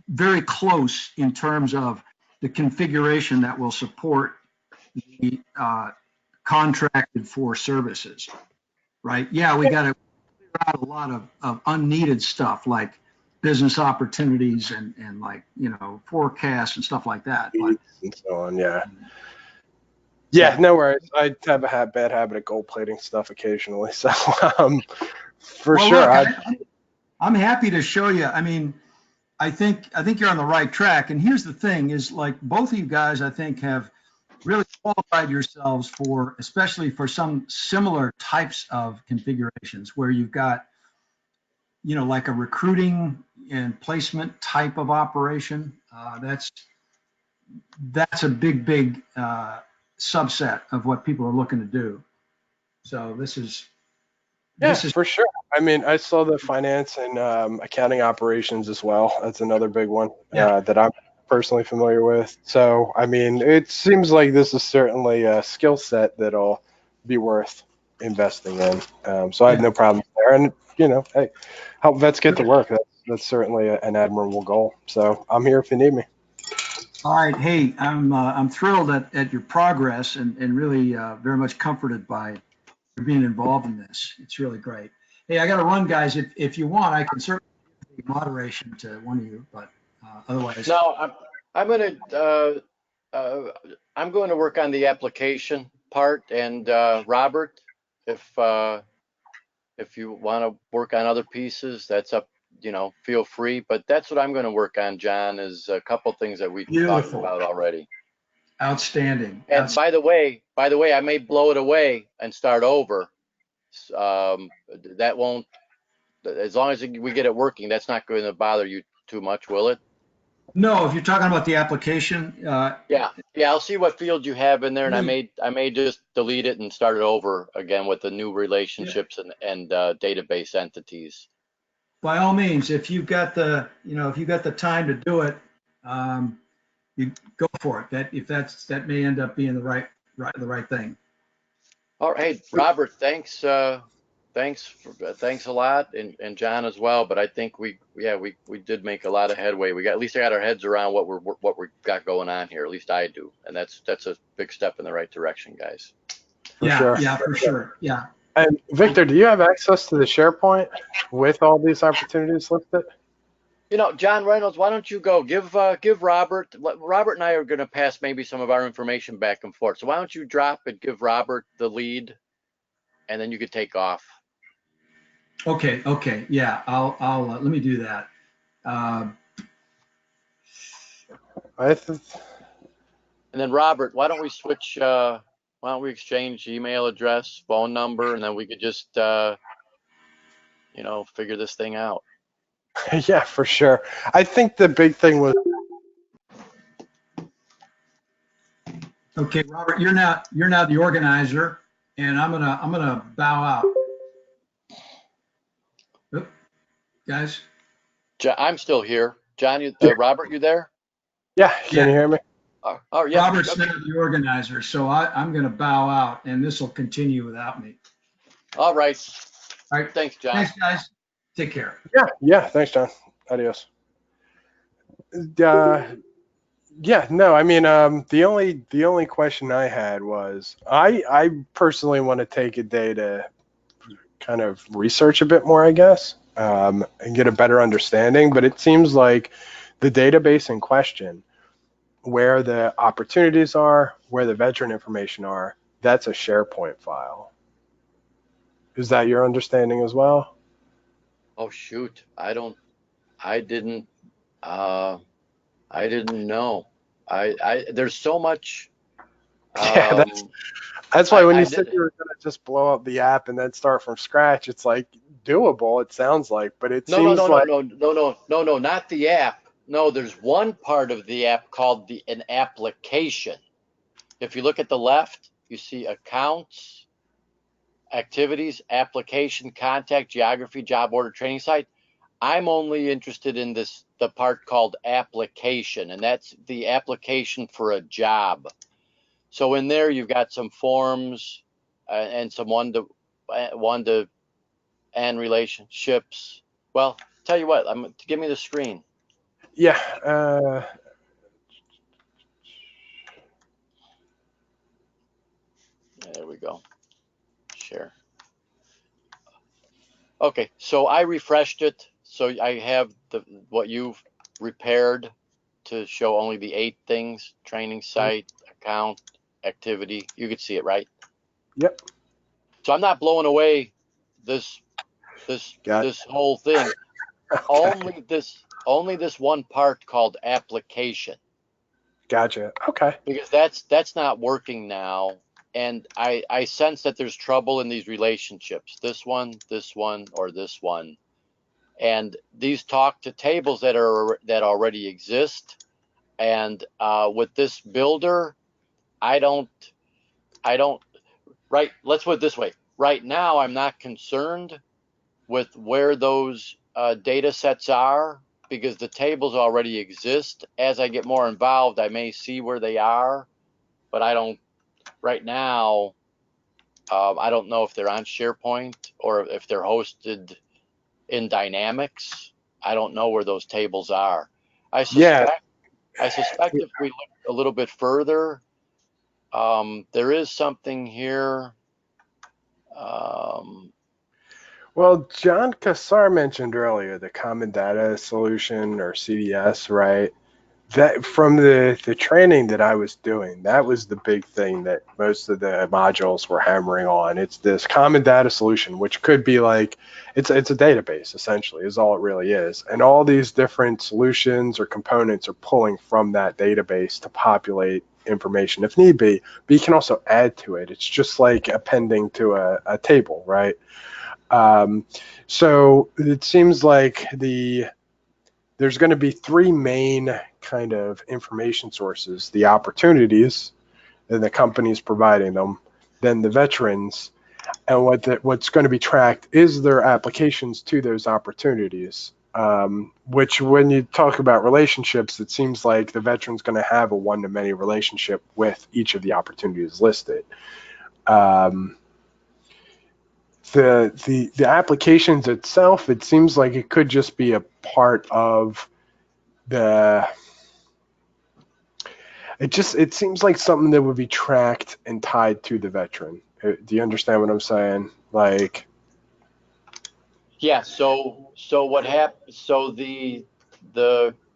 very close in terms of the configuration that will support the contracted for services, right? Yeah, we got to clear out a lot of unneeded stuff like business opportunities and like, forecasts and stuff like that. But and so on. Yeah. Yeah, no worries. I have a bad habit of gold plating stuff occasionally, so for well, sure. look, I'm happy to show you. I mean, I think you're on the right track. And here's the thing: is like both of you guys, I think, have really qualified yourselves for, especially for some similar types of configurations where you've got, like a recruiting and placement type of operation. That's a big subset of what people are looking to do. So this is for sure. I mean, I saw the finance and accounting operations as well. That's another big one that I'm personally familiar with. So, I mean, it seems like this is certainly a skill set that'll be worth investing in. So I have no problem there. And, hey, help vets get to work. That's certainly an admirable goal. So I'm here if you need me. All right. Hey, I'm thrilled at your progress and really very much comforted by being involved in this. It's really great. Hey, I got to run, guys. If you want, I can certainly give moderation to one of you, but otherwise. No, I'm going to I'm going to work on the application part, and Robert, if you want to work on other pieces, that's up, feel free. But that's what I'm going to work on, John, is a couple things that we've talked Beautiful. about already. Outstanding. And by the way, I may blow it away and start over. That won't, as long as we get it working, that's not going to bother you too much, will it? No, if you're talking about the application, Yeah, I'll see what field you have in there, and I may just delete it and start it over again with the new relationships and database entities. by all means, if you've got the time to do it, you go for it. That may end up being the right thing. All right, Robert, thanks thanks a lot, and John as well. But I think we did make a lot of headway. At least I got our heads around what we've got going on here. At least I do, and that's a big step in the right direction, guys. For sure. Yeah, for sure. Yeah. And Victor, do you have access to the SharePoint with all these opportunities listed? John Reynolds, why don't you go give Robert and I are going to pass maybe some of our information back and forth. So why don't you drop and give Robert the lead, and then you could take off. Okay. Yeah, I'll let me do that. And then Robert, why don't we switch? Why don't we exchange email address, phone number, and then we could just figure this thing out. Yeah, for sure. I think the big thing was. Okay, Robert, you're now the organizer, and I'm gonna bow out. Oop, guys. I'm still here. John, Robert, you there? Yeah, can you hear me? Oh, yeah. Robert's now the organizer, so I'm gonna bow out, and this will continue without me. All right. All right. Thanks, John. Thanks, guys. Take care. Yeah. Thanks, John. Adios. Yeah, no, I mean, the only question I had was I personally want to take a day to kind of research a bit more, I guess, and get a better understanding. But it seems like the database in question, where the opportunities are, where the veteran information are, that's a SharePoint file. Is that your understanding as well? Oh shoot, I didn't know. There's so much. Yeah, that's why when you said you were gonna just blow up the app and then start from scratch, it's like doable. It sounds like, but it seems like no, not the app. No, there's one part of the app called an application. If you look at the left, you see accounts, activities, application, contact, geography, job order, training site. I'm only interested in the part called application, and that's the application for a job. So in there, you've got some forms and some one-to-end relationships. Well, tell you what, give me the screen. Yeah. There we we go. Share. Okay, so I refreshed it. So I have what you've repaired to show only the 8 things: training site, account, activity. You could see it, right? Yep. So I'm not blowing away this Got this whole thing. okay. Only this one part called application. Gotcha. Okay. Because that's not working now. And I sense that there's trouble in these relationships. This one, or this one. And these talk to tables that already exist. And with this builder, I don't right, let's put it this way. Right now I'm not concerned with where those data sets are, because the tables already exist. As I get more involved, I may see where they are, but I don't right now. I don't know if they're on SharePoint or if they're hosted in Dynamics. I don't know where those tables are. I Yeah. suspect if we look a little bit further, there is something here. Well, John Cassar mentioned earlier the Common Data Solution, or CDS, right? That from the training that I was doing, that was the big thing that most of the modules were hammering on. It's this Common Data Solution, which could be like it's a database essentially, is all it really is, and all these different solutions or components are pulling from that database to populate information if need be. But you can also add to it. It's just like appending to a table, right? So it seems like there's going to be 3 main kind of information sources: the opportunities, and the companies providing them, then the veterans, and what's going to be tracked is their applications to those opportunities. Which, when you talk about relationships, it seems like the veteran's going to have a one-to-many relationship with each of the opportunities listed. The applications itself, it seems like it could just be a part of the it seems like something that would be tracked and tied to the veteran. Do you understand what I'm saying? Like, Yeah. So what happens? So the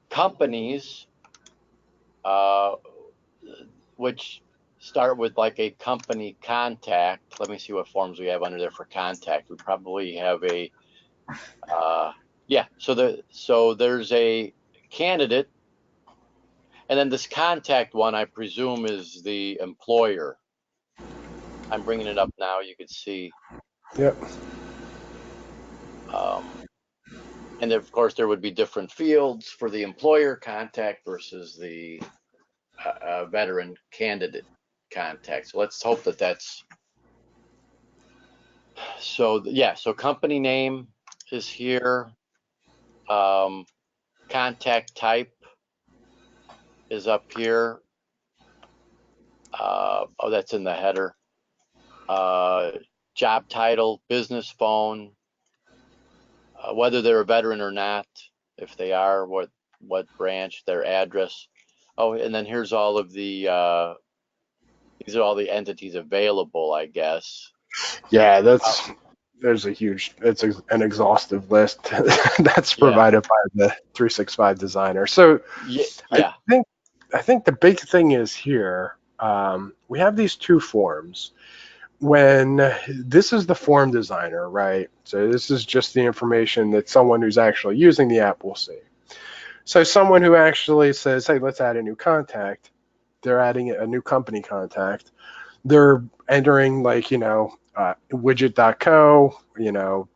companies, which start with like a company contact. Let me see what forms we have under there for contact. We probably have a yeah. So there's a candidate, and then this contact one, I presume, is the employer. I'm bringing it up now. You could see. yep. And of course, there would be different fields for the employer contact versus the veteran candidate contact. So let's hope that that's so. Yeah. So company name is here. Contact type is up here. Oh, that's in the header. Job title, business phone, whether they're a veteran or not, if they are, what branch, their address. Oh, and then here's all of the these are all the entities available, I guess. Yeah, there's an exhaustive list that's Yeah. provided by the 365 designer. So Yeah. I think the big thing is here, we have these 2 forms. When this is the form designer, right? So this is just the information that someone who's actually using the app will see. So someone who actually says, hey, let's add a new contact, they're adding a new company contact. They're entering like, widget.co,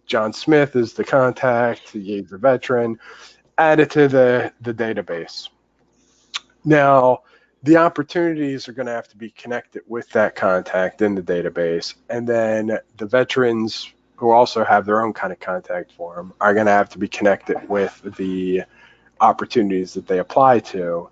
John Smith is the contact, he's the veteran, add it to the database. Now, the opportunities are going to have to be connected with that contact in the database. And then the veterans who also have their own kind of contact form are going to have to be connected with the opportunities that they apply to.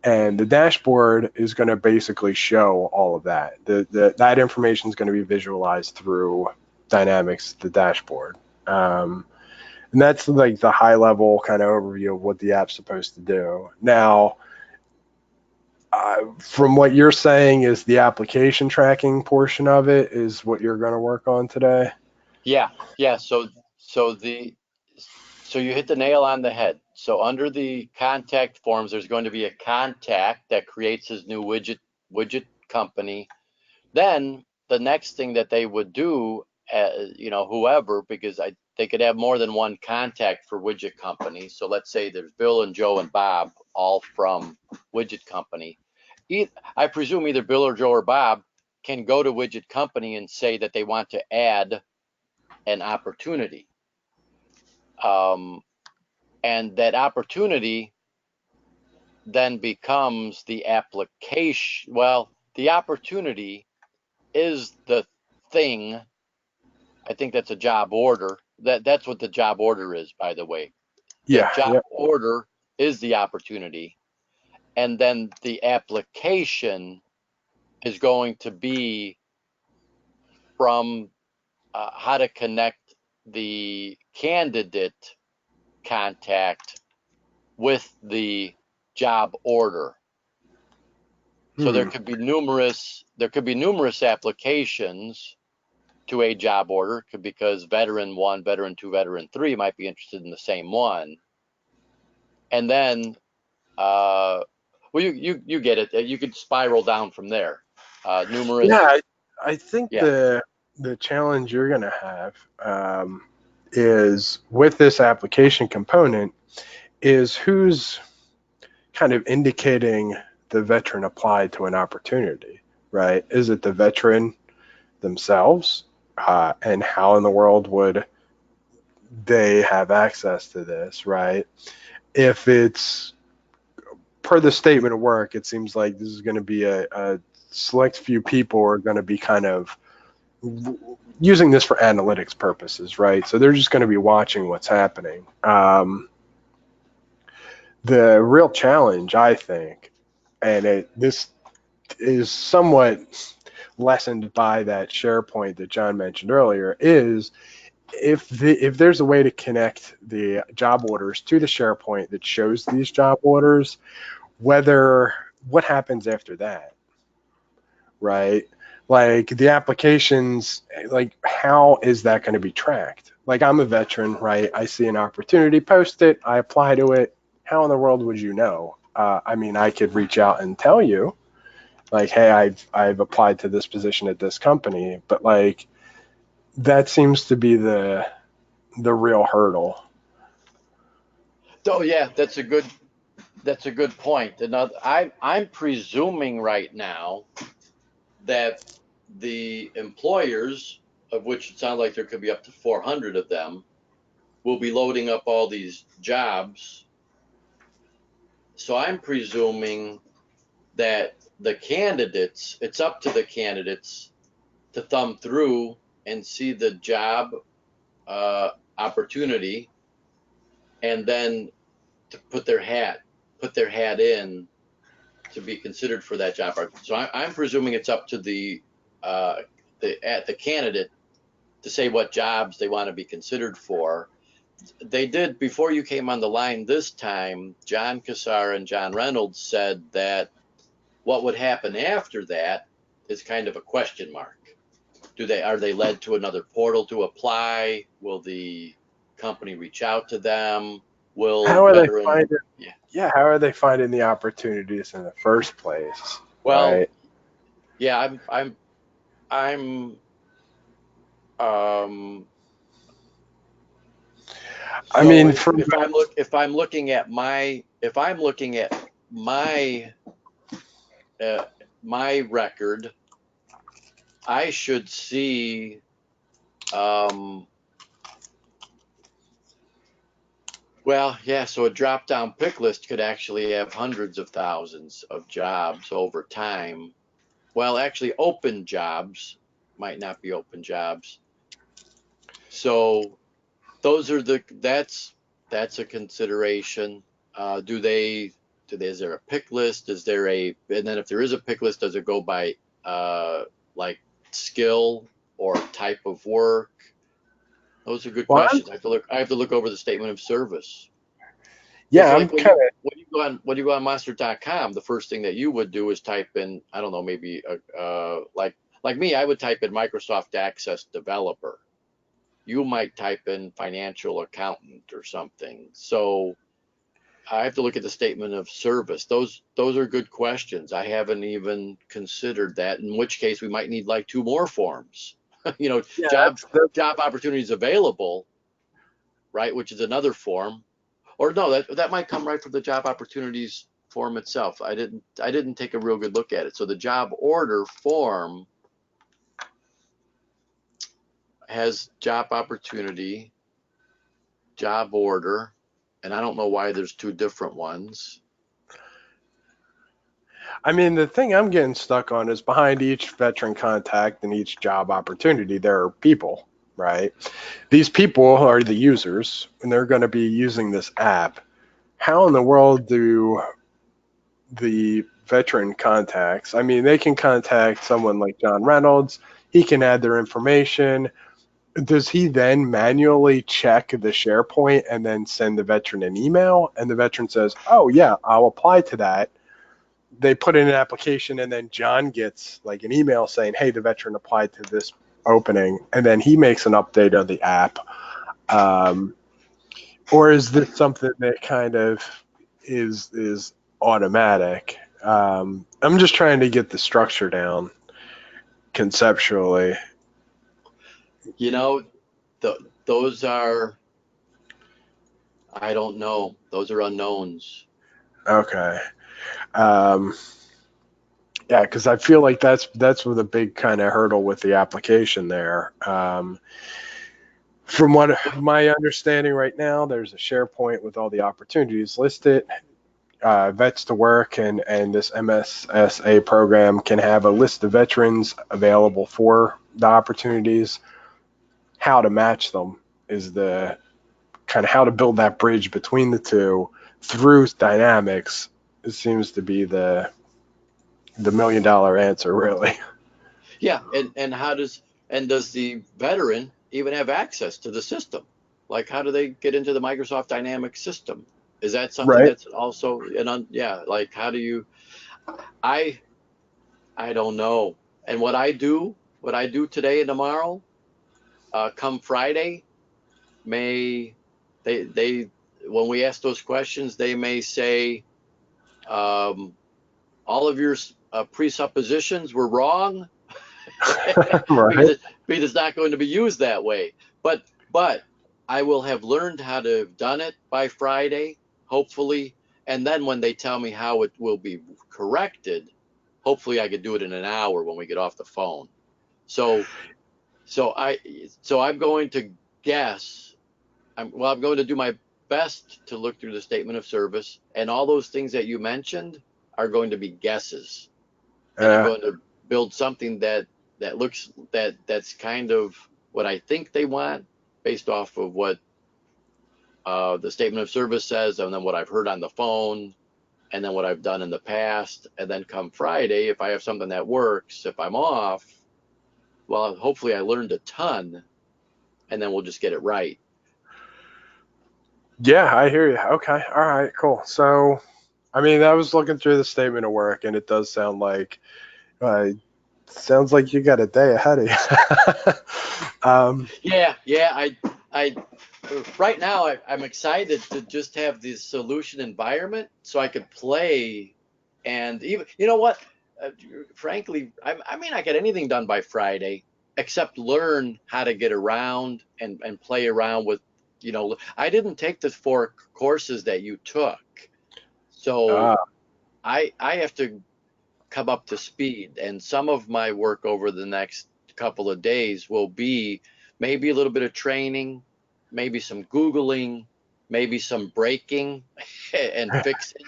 And the dashboard is going to basically show all of that. That information is going to be visualized through Dynamics, the dashboard. And that's like the high level kind of overview of what the app's supposed to do. Now, From what you're saying, is the application tracking portion of it is what you're going to work on today? Yeah, yeah. So the so you hit the nail on the head. So under the contact forms, there's going to be a contact that creates his new widget company. Then the next thing that they would do, whoever, because they could have more than one contact for widget company. So let's say there's Bill and Joe and Bob, all from widget company. I presume either Bill or Joe or Bob can go to widget company and say that they want to add an opportunity. And that opportunity then becomes the application. Well, the opportunity is the thing. I think that's a job order. That's what the job order is, by the way. The Yeah, job yeah. order is the opportunity, and then the application is going to be from how to connect the candidate contact with the job order. So there Hmm. could be numerous applications to a job order because veteran 1, veteran 2, veteran 3 might be interested in the same one. And then well, you get it. You could spiral down from there. Yeah, Numerous. I think Yeah. the challenge you're going to have is with this application component is who's kind of indicating the veteran applied to an opportunity, right? Is it the veteran themselves? And how in the world would they have access to this, right? If it's per the statement of work, it seems like this is going to be a select few people are going to be kind of using this for analytics purposes, right? So they're just going to be watching what's happening. The real challenge, I think, and this is somewhat lessened by that SharePoint that John mentioned earlier, is if there's a way to connect the job orders to the SharePoint that shows these job orders, whether what happens after that, right? Like the applications, like how is that going to be tracked? Like I'm a veteran, right? I see an opportunity, post it, I apply to it. How in the world would you know? I mean, I could reach out and tell you, like, hey, I've applied to this position at this company, but like that seems to be the real hurdle. Oh yeah, that's a good point. Another, I'm presuming right now that the employers, of which it sounds like there could be up to 400 of them, will be loading up all these jobs. So I'm presuming that the candidates, it's up to the candidates to thumb through and see the job opportunity, and then to put their hat in to be considered for that job. So I'm presuming it's up to uh, the candidate to say what jobs they want to be considered for. They did, before you came on the line this time, John Cassar and John Reynolds said that what would happen after that is kind of a question mark. Are they led to another portal to apply? Will the company reach out to them? Will How are they veteran? finding? Yeah. Yeah, how are they finding the opportunities in the first place, Well, right? yeah, I'm um I so mean, if from if I'm look if I'm looking at my uh, my record, I should see um well, yeah, so a drop down pick list could actually have hundreds of thousands of jobs over time. Well, actually open jobs might not be open jobs. So those are that's a consideration. Do they is there a pick list? And then if there is a pick list, does it go by like skill or type of work? Those are good well, questions. I have to look over the statement of service. Yeah, I'm like kind of. when you go on monster.com, the first thing that you would do is type in, I don't know, maybe like me, I would type in Microsoft Access Developer. You might type in financial accountant or something. So I have to look at the statement of service. Those are good questions. I haven't even considered that, in which case we might need like two more forms. You know, Yeah, job opportunities available, right, which is another form. Or no, that might come right from the job opportunities form itself. I didn't take a real good look at it. So the job order form has job opportunity, job order, and I don't know why there's two different ones. I mean, the thing I'm getting stuck on is behind each veteran contact and each job opportunity, there are people, right? These people are the users, and they're going to be using this app. How in the world do the veteran contacts, I mean, they can contact someone like John Reynolds, he can add their information. Does he then manually check the SharePoint and then send the veteran an email? And the veteran says, oh, yeah, I'll apply to that. They put in an application, and then John gets like an email saying, hey, the veteran applied to this opening. And then he makes an update of the app. Um, or is this something that kind of is automatic? I'm just trying to get the structure down conceptually. You know, those are, I don't know. Those are unknowns. Okay. Um, yeah, because I feel like that's with a big kind of hurdle with the application there. From what my understanding right now, there's a SharePoint with all the opportunities listed. Vets to Work and this MSSA program can have a list of veterans available for the opportunities. How to match them is the kind of how to build that bridge between the two through dynamics. It seems to be the $1 million answer, really. Yeah, and does the veteran even have access to the system? Like, how do they get into the Microsoft Dynamics system? Is that something Right. that's also yeah, like how do you I I don't know. And what I do today and tomorrow, come Friday, may they when we ask those questions, they may say, um, all of your presuppositions were wrong. because Right. it's not going to be used that way. But I will have learned how to have done it by Friday, hopefully. And then when they tell me how it will be corrected, hopefully I could do it in an hour when we get off the phone. So so I so I'm going to guess. I'm going to do my best to look through the statement of service, and all those things that you mentioned are going to be guesses, and I'm Uh, going to build something that's kind of what I think they want based off of what the statement of service says, and then what I've heard on the phone, and then what I've done in the past, and then come Friday, if I have something that works, if I'm off, well, hopefully I learned a ton, and then we'll just get it right. yeah, I hear you. Okay. All right. Cool. So, I mean, I was looking through the statement of work, and it does sounds like you got a day ahead of you. Yeah. I right now I'm excited to just have this solution environment so I could play, and even you know what, uh, frankly, I may not get anything done by Friday except learn how to get around and play around with, I didn't take the 4 courses that you took, so Uh, I have to come up to speed, and some of my work over the next couple of days will be maybe a little bit of training, maybe some Googling, maybe some breaking and fixing.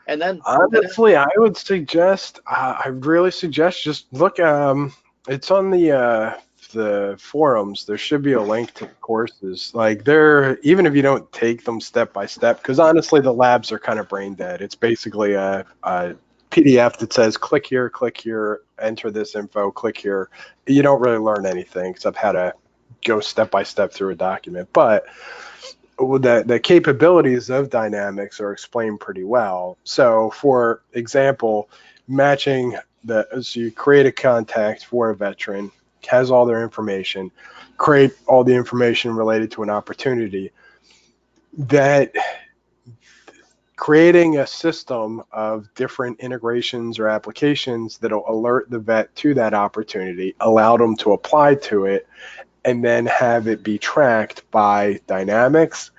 And then Honestly, I would suggest, I really suggest just look. It's on the forums. There should be a link to the courses. Like they're even if you don't take them step by step, because honestly, the labs are kind of brain dead. It's basically a PDF that says click here, enter this info, click here. You don't really learn anything except how to go step by step through a document. But the capabilities of dynamics are explained pretty well. So, for example, matching so you create a contact for a veteran, has all their information, create all the information related to an opportunity. That creating a system of different integrations or applications that'll alert the vet to that opportunity, allow them to apply to it, and then have it be tracked by dynamics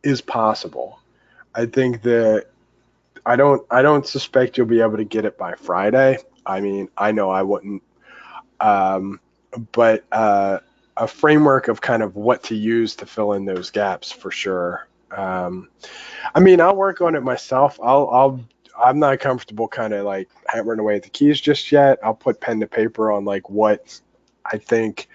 is possible. I think that I don't suspect you'll be able to get it by Friday. I mean, I know I wouldn't, um, but a framework of kind of what to use to fill in those gaps for sure. I mean, I'll work on it myself. I'm not comfortable kind of like hammering away at the keys just yet. I'll put pen to paper on like what I think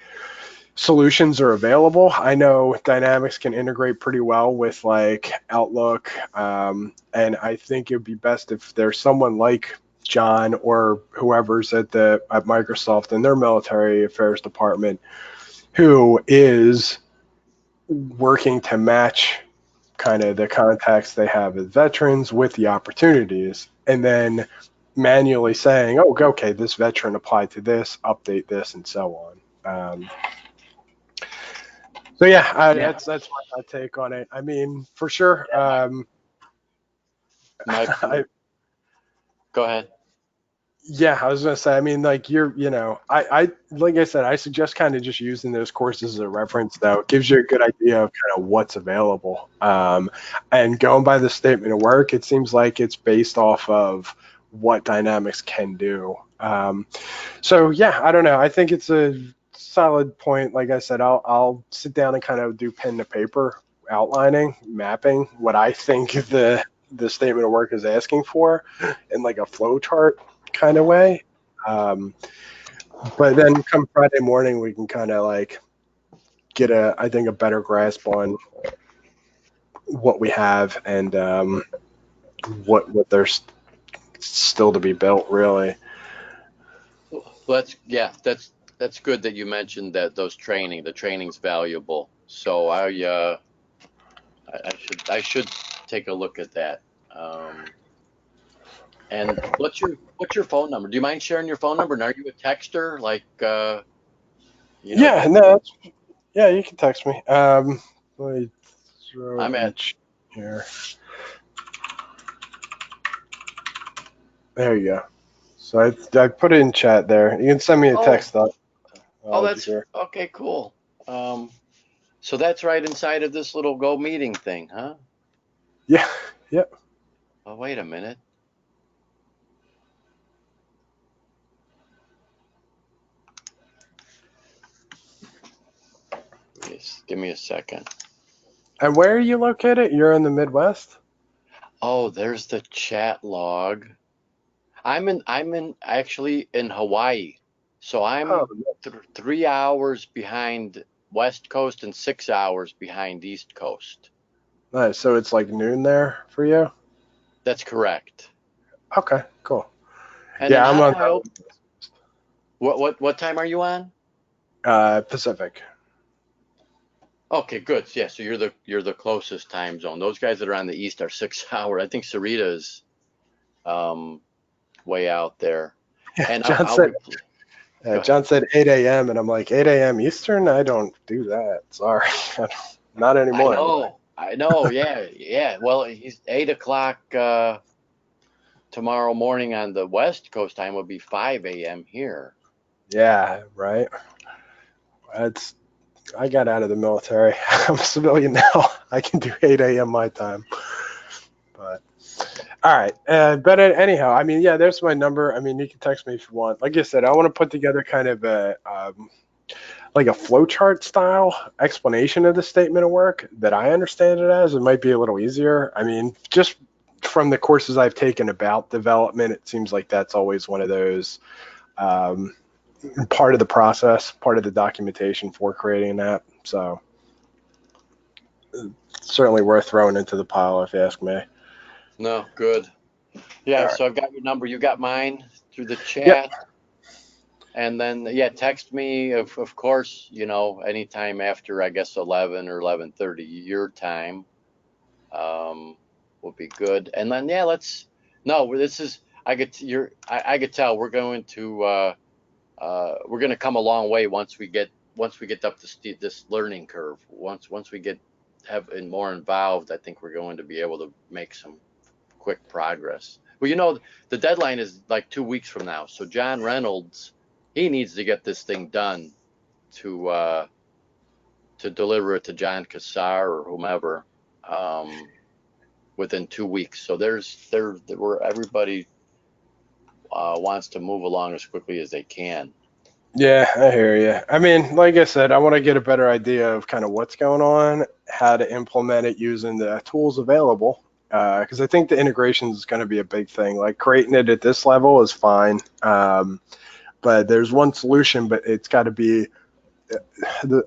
solutions are available. I know Dynamics can integrate pretty well with like Outlook, and I think it would be best if there's someone like John or whoever's at Microsoft in their military affairs department who is working to match kind of the contacts they have as veterans with the opportunities, and then manually saying, "Oh, okay, this veteran applied to this, update this, and so on." So yeah, Yeah. that's my take on it. I mean, for sure. My, I, go ahead. yeah, I was gonna say. I mean, like I like I said, I suggest kind of just using those courses as a reference, though. It gives you a good idea of kind of what's available. And going by the statement of work, it seems like it's based off of what Dynamics can do. So yeah, I don't know. I think it's a solid point. Like I said, I'll sit down and kind of do pen to paper outlining, mapping what I think the statement of work is asking for in like a flow chart kind of way. Um, but then come Friday morning, we can kind of like get I think, a better grasp on what we have and what there's still to be built, really. Well, that's good that you mentioned that the training's valuable. So I should take a look at that. And what's your phone number? Do you mind sharing your phone number? And are you a texter? Like Yeah, no, yeah, you can text me. Let me throw it I'm in the at chat here. There you go. So I put it in chat there. You can send me a oh text though. oh I'll that's here. okay, cool. So that's right inside of this little Go meeting thing, huh? Yeah, yep. Oh, wait a minute. Yes, give me a second. And where are you located? You're in the Midwest? Oh, there's the chat log. I'm actually in Hawaii. So Oh, I'm 3 hours behind West Coast and 6 hours behind East Coast. nice. So it's like noon there for you? That's correct. Okay, cool. And then Yeah, I'm how do on I open? What time are you on? Pacific. Okay, good. Yeah, so you're the closest time zone. Those guys that are on the east are 6 hours. I think Sarita's way out there. And John I'll said go ahead. John said 8 a.m. and I'm like 8 a.m. Eastern. I don't do that. Sorry, not I anymore. know. I know. Yeah, yeah. Well, he's 8 o'clock tomorrow morning on the West Coast time would be 5 a.m. here. Yeah, right. That's I got out of the military. I'm a civilian now. I can do 8 a.m. my time. But all right. But anyhow, I mean, yeah, there's my number. I mean, you can text me if you want. Like I said, I want to put together kind of a like a flowchart style explanation of the statement of work that I understand it as. It might be a little easier. I mean, just from the courses I've taken about development, it seems like that's always one of those um, part of the process, part of the documentation for creating an app. So certainly worth throwing into the pile if you ask me. No, good. All Yeah, right. so I've got your number. You got mine through the Yep. chat. And then, yeah, text me, of course, you know, anytime after, I guess, 11 or 11:30 your time, will be good. And then, yeah, no, this is, I could tell we're going to come a long way once we get up this learning curve. Once we have more involved, I think we're going to be able to make some quick progress. Well, you know, the deadline is like 2 weeks from now. So John Reynolds, he needs to get this thing done to deliver it to John Cassar or whomever, within 2 weeks. So where everybody wants to move along as quickly as they can. Yeah, I hear you. I mean, like I said, I want to get a better idea of kind of what's going on, how to implement it using the tools available. Because I think the integration is going to be a big thing. Like creating it at this level is fine, but there's one solution, but it's got to be the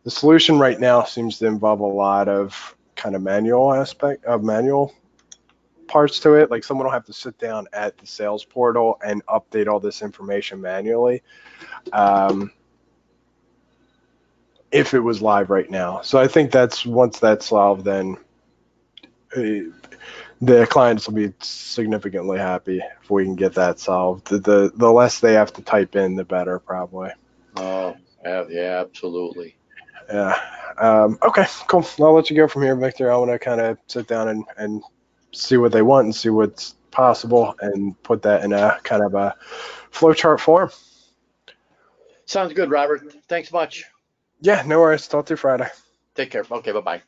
solution right now seems to involve a lot of kind of manual parts to it. Like someone will have to sit down at the sales portal and update all this information manually. If it was live right now. So I think that's once that's solved, then the clients will be significantly happy if we can get that solved. The less they have to type in, the better, probably. Oh, yeah, absolutely. Yeah. Okay, cool. I'll let you go from here, Victor. I want to kind of sit down and see what they want and see what's possible and put that in a kind of a flowchart form. Sounds good, Robert. Thanks much. Yeah, no worries. Talk to you Friday. Take care. Okay, bye-bye.